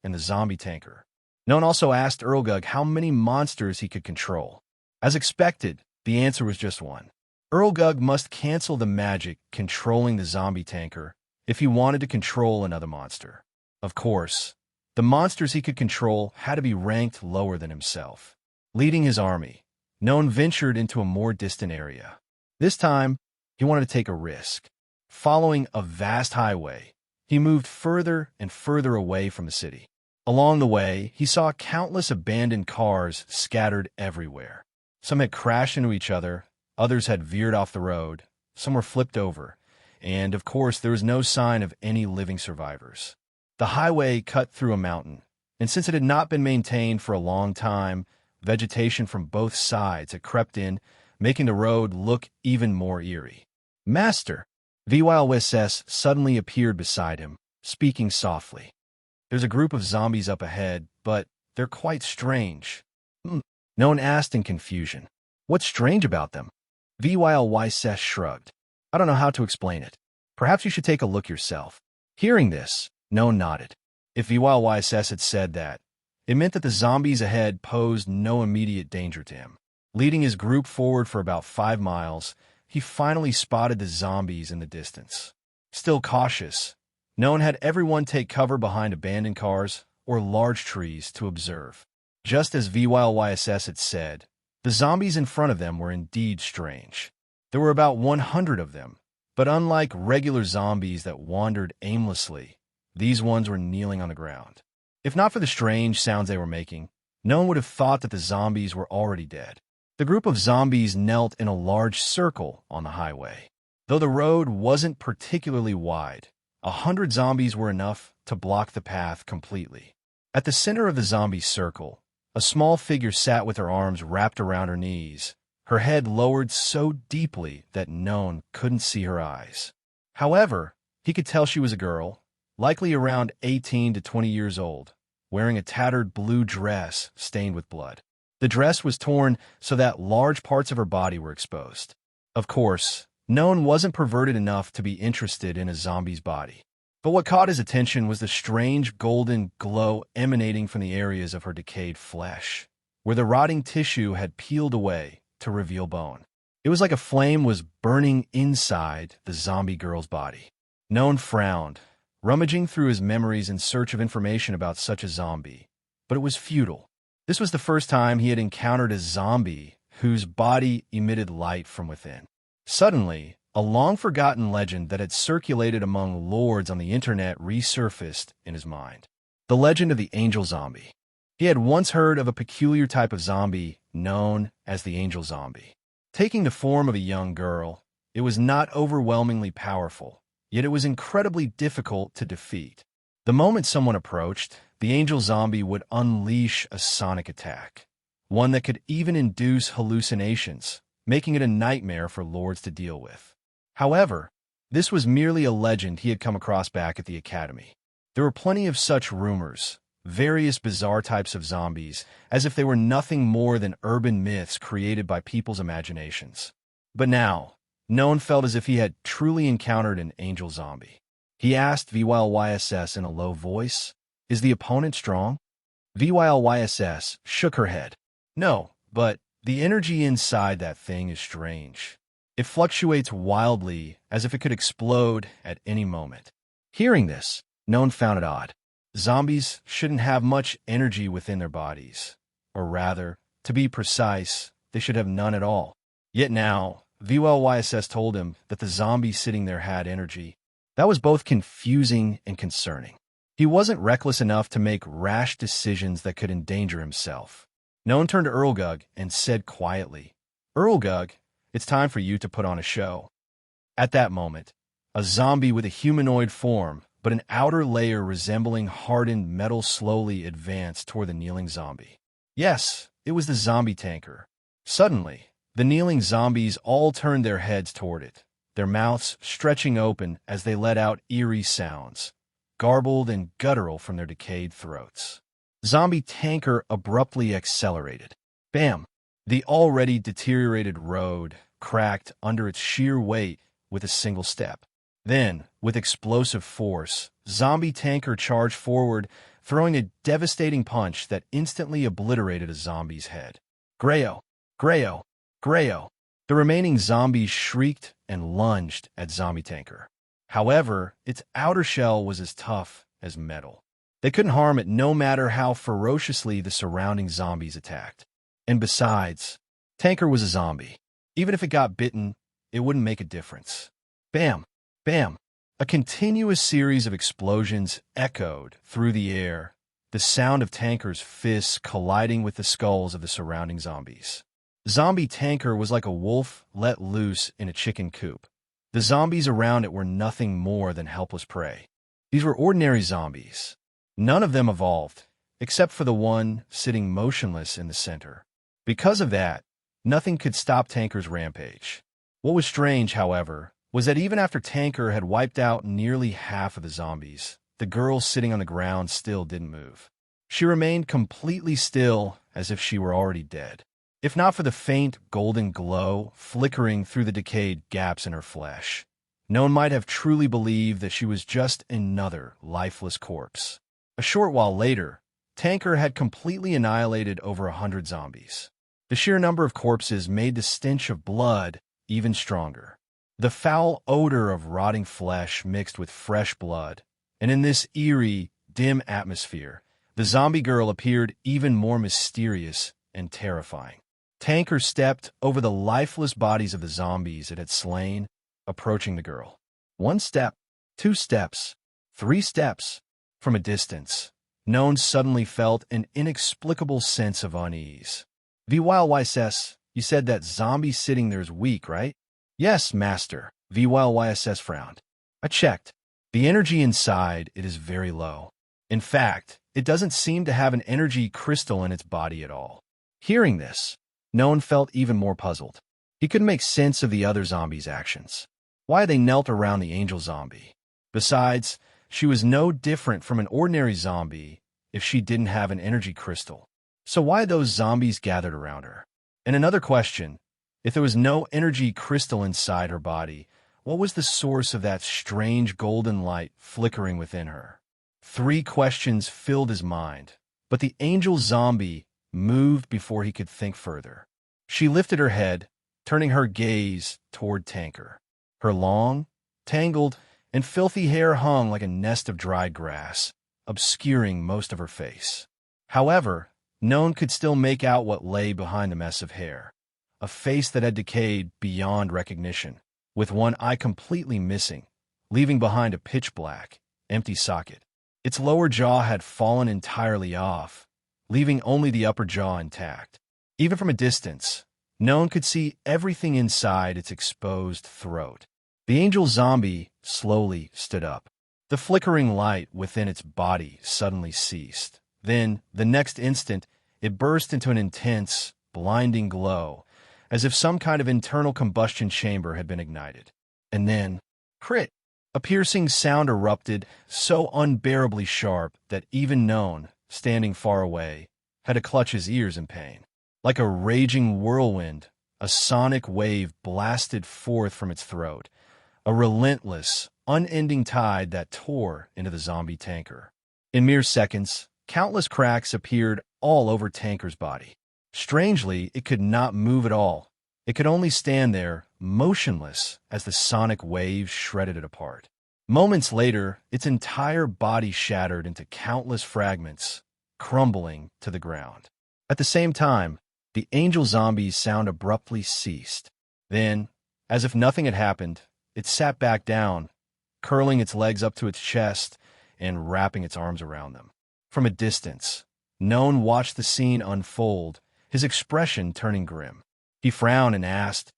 and the zombie tanker. Noan also asked Erlgug how many monsters he could control. As expected, the answer was just one. Erlgug must cancel the magic controlling the zombie tanker if he wanted to control another monster. Of course, the monsters he could control had to be ranked lower than himself. Leading his army, Noan ventured into a more distant area. This time, he wanted to take a risk. Following a vast highway, he moved further and further away from the city. Along the way, he saw countless abandoned cars scattered everywhere. Some had crashed into each other, others had veered off the road, some were flipped over, and, of course, there was no sign of any living survivors. The highway cut through a mountain, and since it had not been maintained for a long time, vegetation from both sides had crept in, making the road look even more eerie. "Master!" VYLSS suddenly appeared beside him, speaking softly. "There's a group of zombies up ahead, but they're quite strange." Noan asked in confusion. "What's strange about them?" VYLSS shrugged. "I don't know how to explain it. Perhaps you should take a look yourself." Hearing this, Noan nodded. If VYLSS had said that, it meant that the zombies ahead posed no immediate danger to him. Leading his group forward for about 5 miles, he finally spotted the zombies in the distance. Still cautious, Noan had everyone take cover behind abandoned cars or large trees to observe. Just as VYLSS had said, the zombies in front of them were indeed strange. There were about 100 of them, but unlike regular zombies that wandered aimlessly, these ones were kneeling on the ground. If not for the strange sounds they were making, no one would have thought that the zombies were already dead. The group of zombies knelt in a large circle on the highway. Though the road wasn't particularly wide, 100 zombies were enough to block the path completely. At the center of the zombie circle, a small figure sat with her arms wrapped around her knees, her head lowered so deeply that Noan couldn't see her eyes. However, he could tell she was a girl, likely around 18 to 20 years old, wearing a tattered blue dress stained with blood. The dress was torn so that large parts of her body were exposed. Of course, Noan wasn't perverted enough to be interested in a zombie's body. But what caught his attention was the strange golden glow emanating from the areas of her decayed flesh, where the rotting tissue had peeled away to reveal bone. It was like a flame was burning inside the zombie girl's body. Noan frowned, rummaging through his memories in search of information about such a zombie, but it was futile. This was the first time he had encountered a zombie whose body emitted light from within. Suddenly, a long-forgotten legend that had circulated among lords on the internet resurfaced in his mind. The legend of the angel zombie. He had once heard of a peculiar type of zombie known as the angel zombie. Taking the form of a young girl, it was not overwhelmingly powerful, yet it was incredibly difficult to defeat. The moment someone approached, the angel zombie would unleash a sonic attack, one that could even induce hallucinations, making it a nightmare for lords to deal with. However, this was merely a legend he had come across back at the academy. There were plenty of such rumors, various bizarre types of zombies, as if they were nothing more than urban myths created by people's imaginations. But now, Noan felt as if he had truly encountered an angel zombie. He asked VYLSS in a low voice, "Is the opponent strong?" VYLSS shook her head. "No, but the energy inside that thing is strange. It fluctuates wildly as if it could explode at any moment." Hearing this, Noan found it odd. Zombies shouldn't have much energy within their bodies. Or rather, to be precise, they should have none at all. Yet now, VYLSS told him that the zombie sitting there had energy. That was both confusing and concerning. He wasn't reckless enough to make rash decisions that could endanger himself. Noan turned to Erlgug and said quietly, "Erlgug, it's time for you to put on a show." At that moment, a zombie with a humanoid form, but an outer layer resembling hardened metal slowly advanced toward the kneeling zombie. Yes, it was the zombie tanker. Suddenly, the kneeling zombies all turned their heads toward it, their mouths stretching open as they let out eerie sounds, garbled and guttural from their decayed throats. Zombie tanker abruptly accelerated. Bam! The already deteriorated road cracked under its sheer weight with a single step. Then, with explosive force, zombie tanker charged forward, throwing a devastating punch that instantly obliterated a zombie's head. Grayo! Grayo! Grayo! The remaining zombies shrieked and lunged at zombie tanker. However, its outer shell was as tough as metal. They couldn't harm it no matter how ferociously the surrounding zombies attacked. And besides, tanker was a zombie. Even if it got bitten, it wouldn't make a difference. Bam! Bam! A continuous series of explosions echoed through the air, the sound of tanker's fists colliding with the skulls of the surrounding zombies. Zombie tanker was like a wolf let loose in a chicken coop. The zombies around it were nothing more than helpless prey. These were ordinary zombies. None of them evolved, except for the one sitting motionless in the center. Because of that, nothing could stop Tanker's rampage. What was strange, however, was that even after Tanker had wiped out nearly half of the zombies, the girl sitting on the ground still didn't move. She remained completely still, as if she were already dead. If not for the faint golden glow flickering through the decayed gaps in her flesh, Noan might have truly believed that she was just another lifeless corpse. A short while later, Tanker had completely annihilated over 100 zombies. The sheer number of corpses made the stench of blood even stronger. The foul odor of rotting flesh mixed with fresh blood, and in this eerie, dim atmosphere, the zombie girl appeared even more mysterious and terrifying. Tanker stepped over the lifeless bodies of the zombies it had slain, approaching the girl. 1 step, 2 steps, 3 steps. From a distance, Noan suddenly felt an inexplicable sense of unease. VYLYSS, you said that zombie sitting there is weak, right? Yes, master, VYLYSS frowned. I checked. The energy inside it is very low. In fact, it doesn't seem to have an energy crystal in its body at all. Hearing this, Noan felt even more puzzled. He couldn't make sense of the other zombies' actions. Why they knelt around the angel zombie? Besides, she was no different from an ordinary zombie if she didn't have an energy crystal. So why those zombies gathered around her? And another question, if there was no energy crystal inside her body, what was the source of that strange golden light flickering within her? 3 questions filled his mind, but the angel zombie moved before he could think further. She lifted her head, turning her gaze toward Tanker. Her long, tangled, and filthy hair hung like a nest of dried grass, obscuring most of her face. However, Noan could still make out what lay behind the mess of hair, a face that had decayed beyond recognition, with one eye completely missing, leaving behind a pitch-black, empty socket. Its lower jaw had fallen entirely off, leaving only the upper jaw intact. Even from a distance, Noan could see everything inside its exposed throat. The angel zombie slowly stood up. The flickering light within its body suddenly ceased. Then, the next instant, it burst into an intense, blinding glow, as if some kind of internal combustion chamber had been ignited. And then, crit! A piercing sound erupted, so unbearably sharp that even Noan, standing far away, had to clutch his ears in pain. Like a raging whirlwind, a sonic wave blasted forth from its throat, a relentless, unending tide that tore into the zombie Tanker. In mere seconds, countless cracks appeared all over Tanker's body. Strangely, it could not move at all. It could only stand there, motionless, as the sonic waves shredded it apart. Moments later, its entire body shattered into countless fragments, crumbling to the ground. At the same time, the angel zombie's sound abruptly ceased. Then, as if nothing had happened, it sat back down, curling its legs up to its chest and wrapping its arms around them. From a distance, Noan watched the scene unfold, his expression turning grim. He frowned and asked,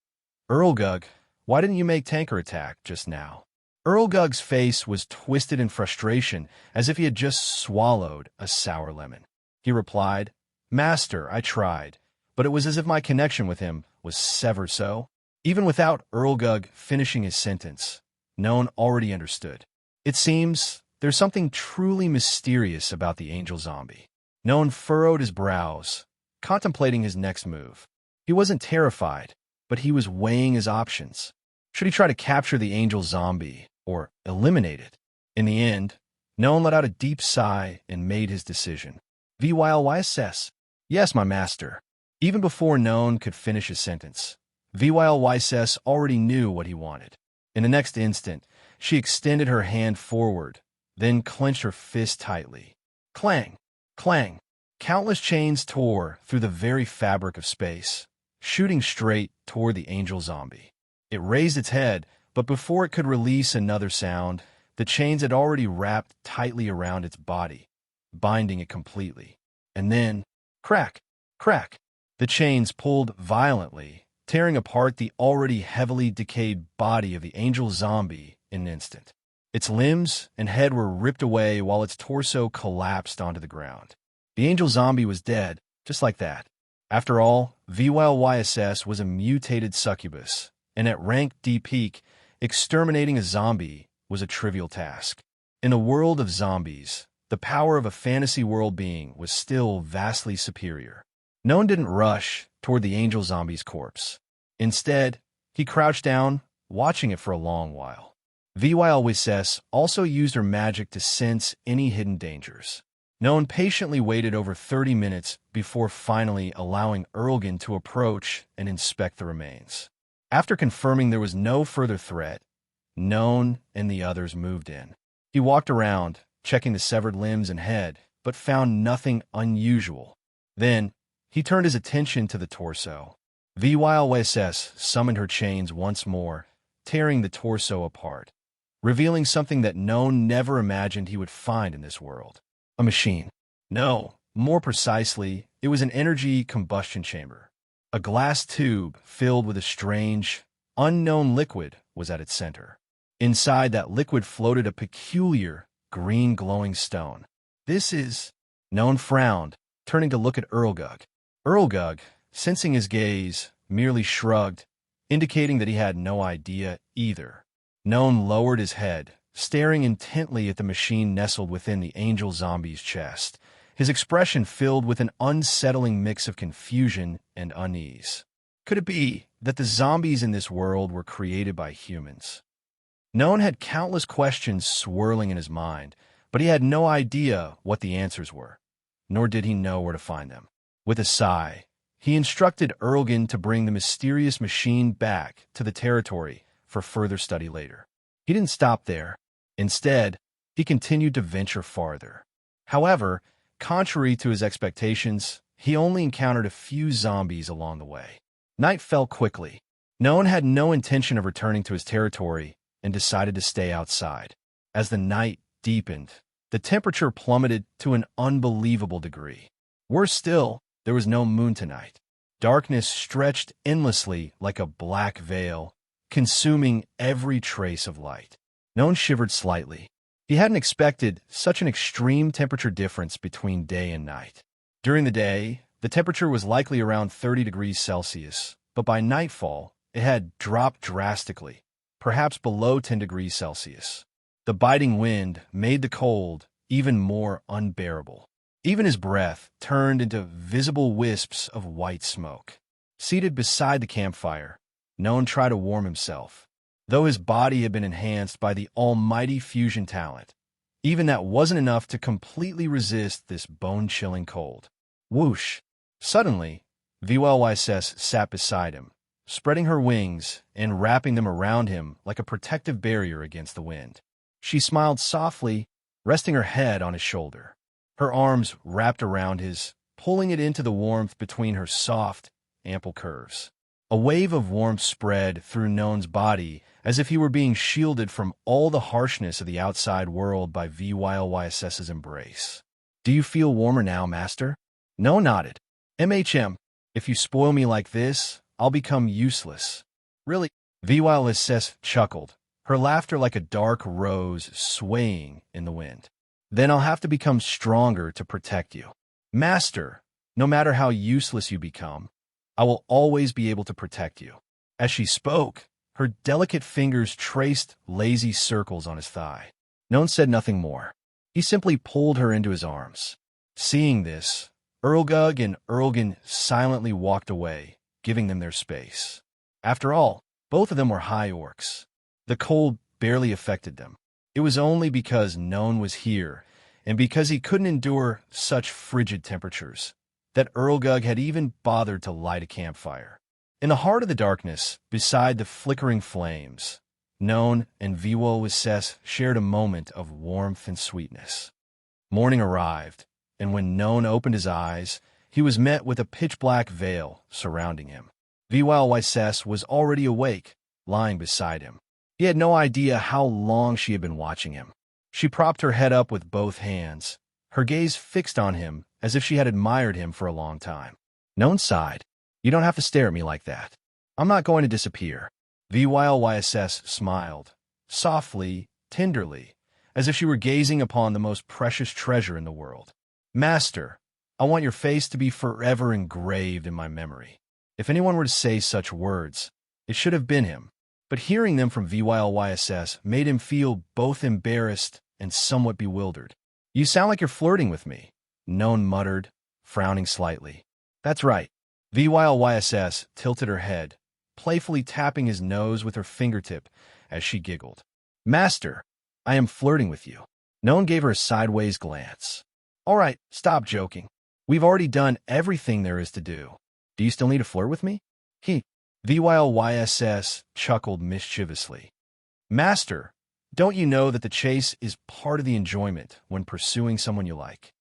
Earlgug, why didn't you make Tanker attack just now? Earlgug's face was twisted in frustration, as if he had just swallowed a sour lemon. He replied, Master, I tried, but it was as if my connection with him was severed so. Even without Earlgug finishing his sentence, Noan already understood. It seems there's something truly mysterious about the angel zombie. Noan furrowed his brows, contemplating his next move. He wasn't terrified, but he was weighing his options. Should he try to capture the angel zombie, or eliminated. In the end, Noan let out a deep sigh and made his decision. VYLYSS. Yes, my master. Even before Noan could finish his sentence, VYLYSS already knew what he wanted. In the next instant, she extended her hand forward, then clenched her fist tightly. Clang! Clang! Countless chains tore through the very fabric of space, shooting straight toward the angel zombie. It raised its head, but before it could release another sound, the chains had already wrapped tightly around its body, binding it completely. And then, crack! Crack! The chains pulled violently, tearing apart the already heavily decayed body of the angel zombie in an instant. Its limbs and head were ripped away while its torso collapsed onto the ground. The angel zombie was dead, just like that. After all, VYLYSS was a mutated succubus, and at rank D peak, exterminating a zombie was a trivial task. In a world of zombies, the power of a fantasy world being was still vastly superior. Noan didn't rush toward the angel zombie's corpse. Instead, he crouched down, watching it for a long while. VYLYSS also used her magic to sense any hidden dangers. Noan patiently waited over 30 minutes before finally allowing Erlgan to approach and inspect the remains. After confirming there was no further threat, Noan and the others moved in. He walked around, checking the severed limbs and head, but found nothing unusual. Then, he turned his attention to the torso. VYLYSS summoned her chains once more, tearing the torso apart, revealing something that Noan never imagined he would find in this world. A machine. No, more precisely, it was an energy combustion chamber. A glass tube filled with a strange, unknown liquid was at its center. Inside that liquid floated a peculiar, green glowing stone. This is... Noan frowned, turning to look at Erlgug. Erlgug, sensing his gaze, merely shrugged, indicating that he had no idea either. Noan lowered his head, staring intently at the machine nestled within the angel zombie's chest, his expression filled with an unsettling mix of confusion and unease. Could it be that the zombies in this world were created by humans? Noan had countless questions swirling in his mind, but he had no idea what the answers were, nor did he know where to find them. With a sigh, he instructed Erlgan to bring the mysterious machine back to the territory for further study later. He didn't stop there. Instead, he continued to venture farther. However, contrary to his expectations, he only encountered a few zombies along the way. Night fell quickly. Noan had no intention of returning to his territory and decided to stay outside. As the night deepened, the temperature plummeted to an unbelievable degree. Worse still, there was no moon tonight. Darkness stretched endlessly like a black veil, consuming every trace of light. Noan shivered slightly. He hadn't expected such an extreme temperature difference between day and night. During the day, the temperature was likely around 30 degrees Celsius, but by nightfall, it had dropped drastically, perhaps below 10 degrees Celsius. The biting wind made the cold even more unbearable. Even his breath turned into visible wisps of white smoke. Seated beside the campfire, Noan tried to warm himself. Though his body had been enhanced by the almighty fusion talent, even that wasn't enough to completely resist this bone-chilling cold. Whoosh! Suddenly, VYLYSS sat beside him, spreading her wings and wrapping them around him like a protective barrier against the wind. She smiled softly, resting her head on his shoulder. Her arms wrapped around his, pulling it into the warmth between her soft, ample curves. A wave of warmth spread through Noan's body as if he were being shielded from all the harshness of the outside world by VYLYSS's embrace. Do you feel warmer now, Master? Noan nodded. MHM, if you spoil me like this, I'll become useless. Really? VYLSS chuckled, her laughter like a dark rose swaying in the wind. Then I'll have to become stronger to protect you. Master, no matter how useless you become, I will always be able to protect you. As she spoke, her delicate fingers traced lazy circles on his thigh. Noan said nothing more. He simply pulled her into his arms. Seeing this, Erlgug and Erlgan silently walked away, giving them their space. After all, both of them were high orcs. The cold barely affected them. It was only because Noan was here, and because he couldn't endure such frigid temperatures, that Erlgug had even bothered to light a campfire. In the heart of the darkness, beside the flickering flames, Noan and SSS shared a moment of warmth and sweetness. Morning arrived, and when Noan opened his eyes, he was met with a pitch-black veil surrounding him. SSS was already awake, lying beside him. He had no idea how long she had been watching him. She propped her head up with both hands, her gaze fixed on him as if she had admired him for a long time. Noan sighed. "You don't have to stare at me like that. I'm not going to disappear." SSS smiled, softly, tenderly, as if she were gazing upon the most precious treasure in the world. "Master, I want your face to be forever engraved in my memory." If anyone were to say such words, it should have been him, but hearing them from SSS made him feel both embarrassed and somewhat bewildered. "You sound like you're flirting with me," Noan muttered, frowning slightly. "That's right." SSS tilted her head, playfully tapping his nose with her fingertip as she giggled. "Master, I am flirting with you." Noan gave her a sideways glance. "All right, stop joking. We've already done everything there is to do. Do you still need to flirt with me?" SSS chuckled mischievously. "Master, don't you know that the chase is part of the enjoyment when pursuing someone you like?"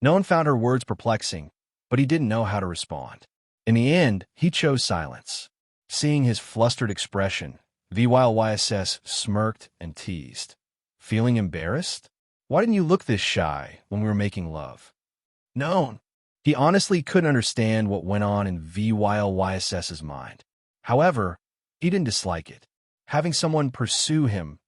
Noan found her words perplexing, but he didn't know how to respond. In the end, he chose silence. Seeing his flustered expression, SSS smirked and teased. "Feeling embarrassed? Why didn't you look this shy when we were making love?" Noan. He honestly couldn't understand what went on in SSS's mind. However, he didn't dislike it. Having someone pursue him,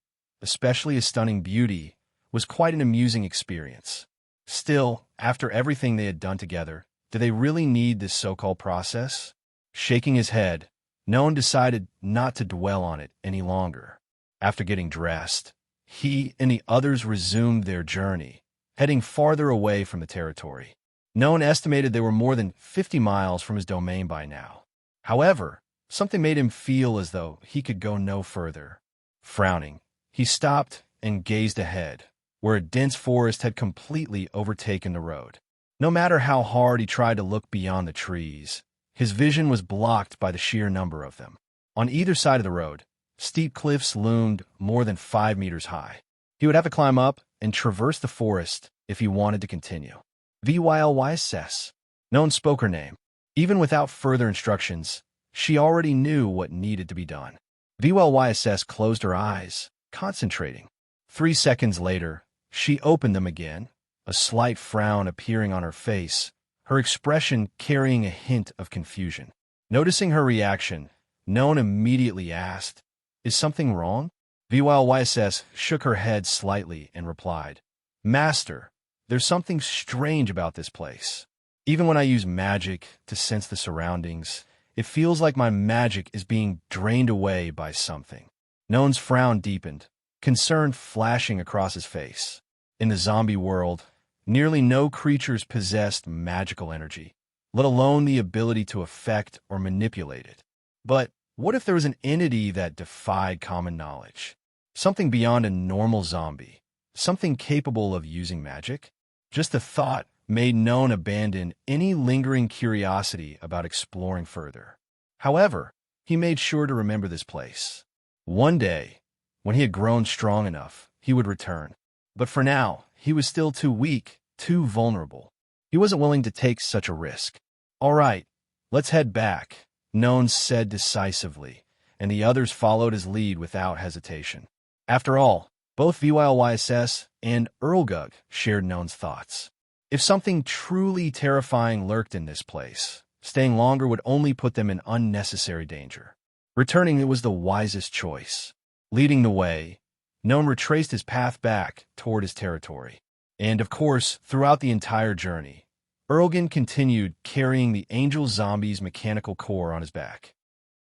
especially a stunning beauty, was quite an amusing experience. Still, after everything they had done together, did they really need this so-called process? Shaking his head, Noan decided not to dwell on it any longer. After getting dressed, he and the others resumed their journey, heading farther away from the territory. Noan estimated they were more than 50 miles from his domain by now. However, something made him feel as though he could go no further. Frowning, he stopped and gazed ahead, where a dense forest had completely overtaken the road. No matter how hard he tried to look beyond the trees, his vision was blocked by the sheer number of them. On either side of the road, steep cliffs loomed more than 5 meters high. He would have to climb up and traverse the forest if he wanted to continue. SSS. Noan spoke her name. Even without further instructions, she already knew what needed to be done. SSS closed her eyes, concentrating. 3 seconds later, she opened them again, a slight frown appearing on her face, her expression carrying a hint of confusion. Noticing her reaction, Noan immediately asked, "Is something wrong?" SSS shook her head slightly and replied, "Master, there's something strange about this place. Even when I use magic to sense the surroundings, it feels like my magic is being drained away by something." Noan's frown deepened, concern flashing across his face. In the zombie world, nearly no creatures possessed magical energy, let alone the ability to affect or manipulate it. But what if there was an entity that defied common knowledge? Something beyond a normal zombie, something capable of using magic? Just the thought made Noan abandon any lingering curiosity about exploring further. However, he made sure to remember this place. One day, when he had grown strong enough, he would return. But for now, he was still too weak, too vulnerable. He wasn't willing to take such a risk. "All right, let's head back," Noan said decisively, and the others followed his lead without hesitation. After all, both SSS and Erlgug shared Noan's thoughts. If something truly terrifying lurked in this place, staying longer would only put them in unnecessary danger. Returning was the wisest choice. Leading the way, Noan retraced his path back toward his territory. And of course, throughout the entire journey, Erlgug continued carrying the angel zombie's mechanical core on his back.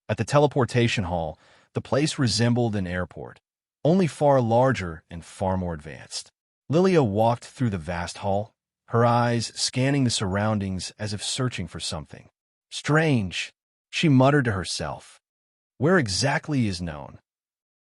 At the teleportation hall, the place resembled an airport, only far larger and far more advanced. Lilia walked through the vast hall, her eyes scanning the surroundings as if searching for something. "Strange," she muttered to herself. "Where exactly is Noan?"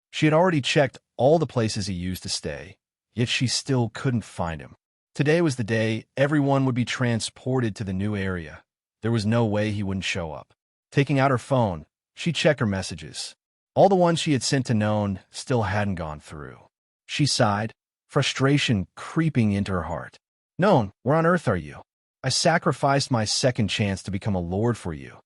She had already checked all the places he used to stay, yet she still couldn't find him. Today was the day everyone would be transported to the new area. There was no way he wouldn't show up. Taking out her phone, she checked her messages. All the ones she had sent to Noan still hadn't gone through. She sighed, frustration creeping into her heart. Noan, where on earth are you? I sacrificed my second chance to become a lord for you,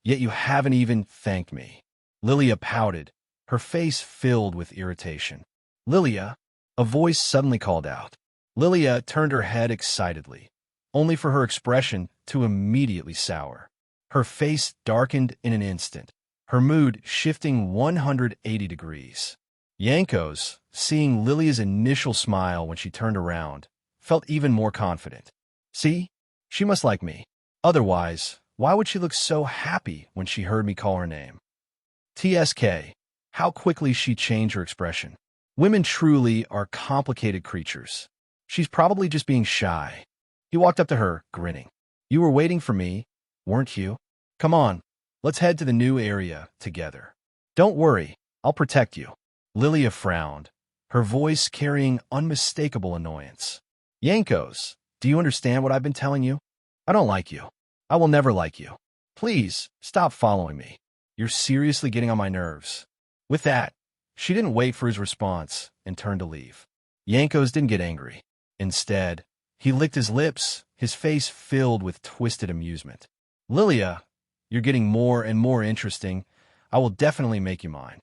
yet you haven't even thanked me. Lilia pouted, her face filled with irritation. Lilia, a voice suddenly called out. Lilia turned her head excitedly, only for her expression to immediately sour. Her face darkened in an instant, her mood shifting 180 degrees. Yankos, seeing Lilia's initial smile when she turned around, felt even more confident. See? She must like me. Otherwise, why would she look so happy when she heard me call her name? TSK. How quickly she changed her expression. Women truly are complicated creatures. She's probably just being shy. He walked up to her, grinning. You were waiting for me, weren't you? Come on, let's head to the new area together. Don't worry, I'll protect you. Lilia frowned, her voice carrying unmistakable annoyance. Yankos, do you understand what I've been telling you? I don't like you. I will never like you. Please, stop following me. You're seriously getting on my nerves. With that, she didn't wait for his response and turned to leave. Yankos didn't get angry. Instead, he licked his lips, his face filled with twisted amusement. Lilia, you're getting more and more interesting. I will definitely make you mine.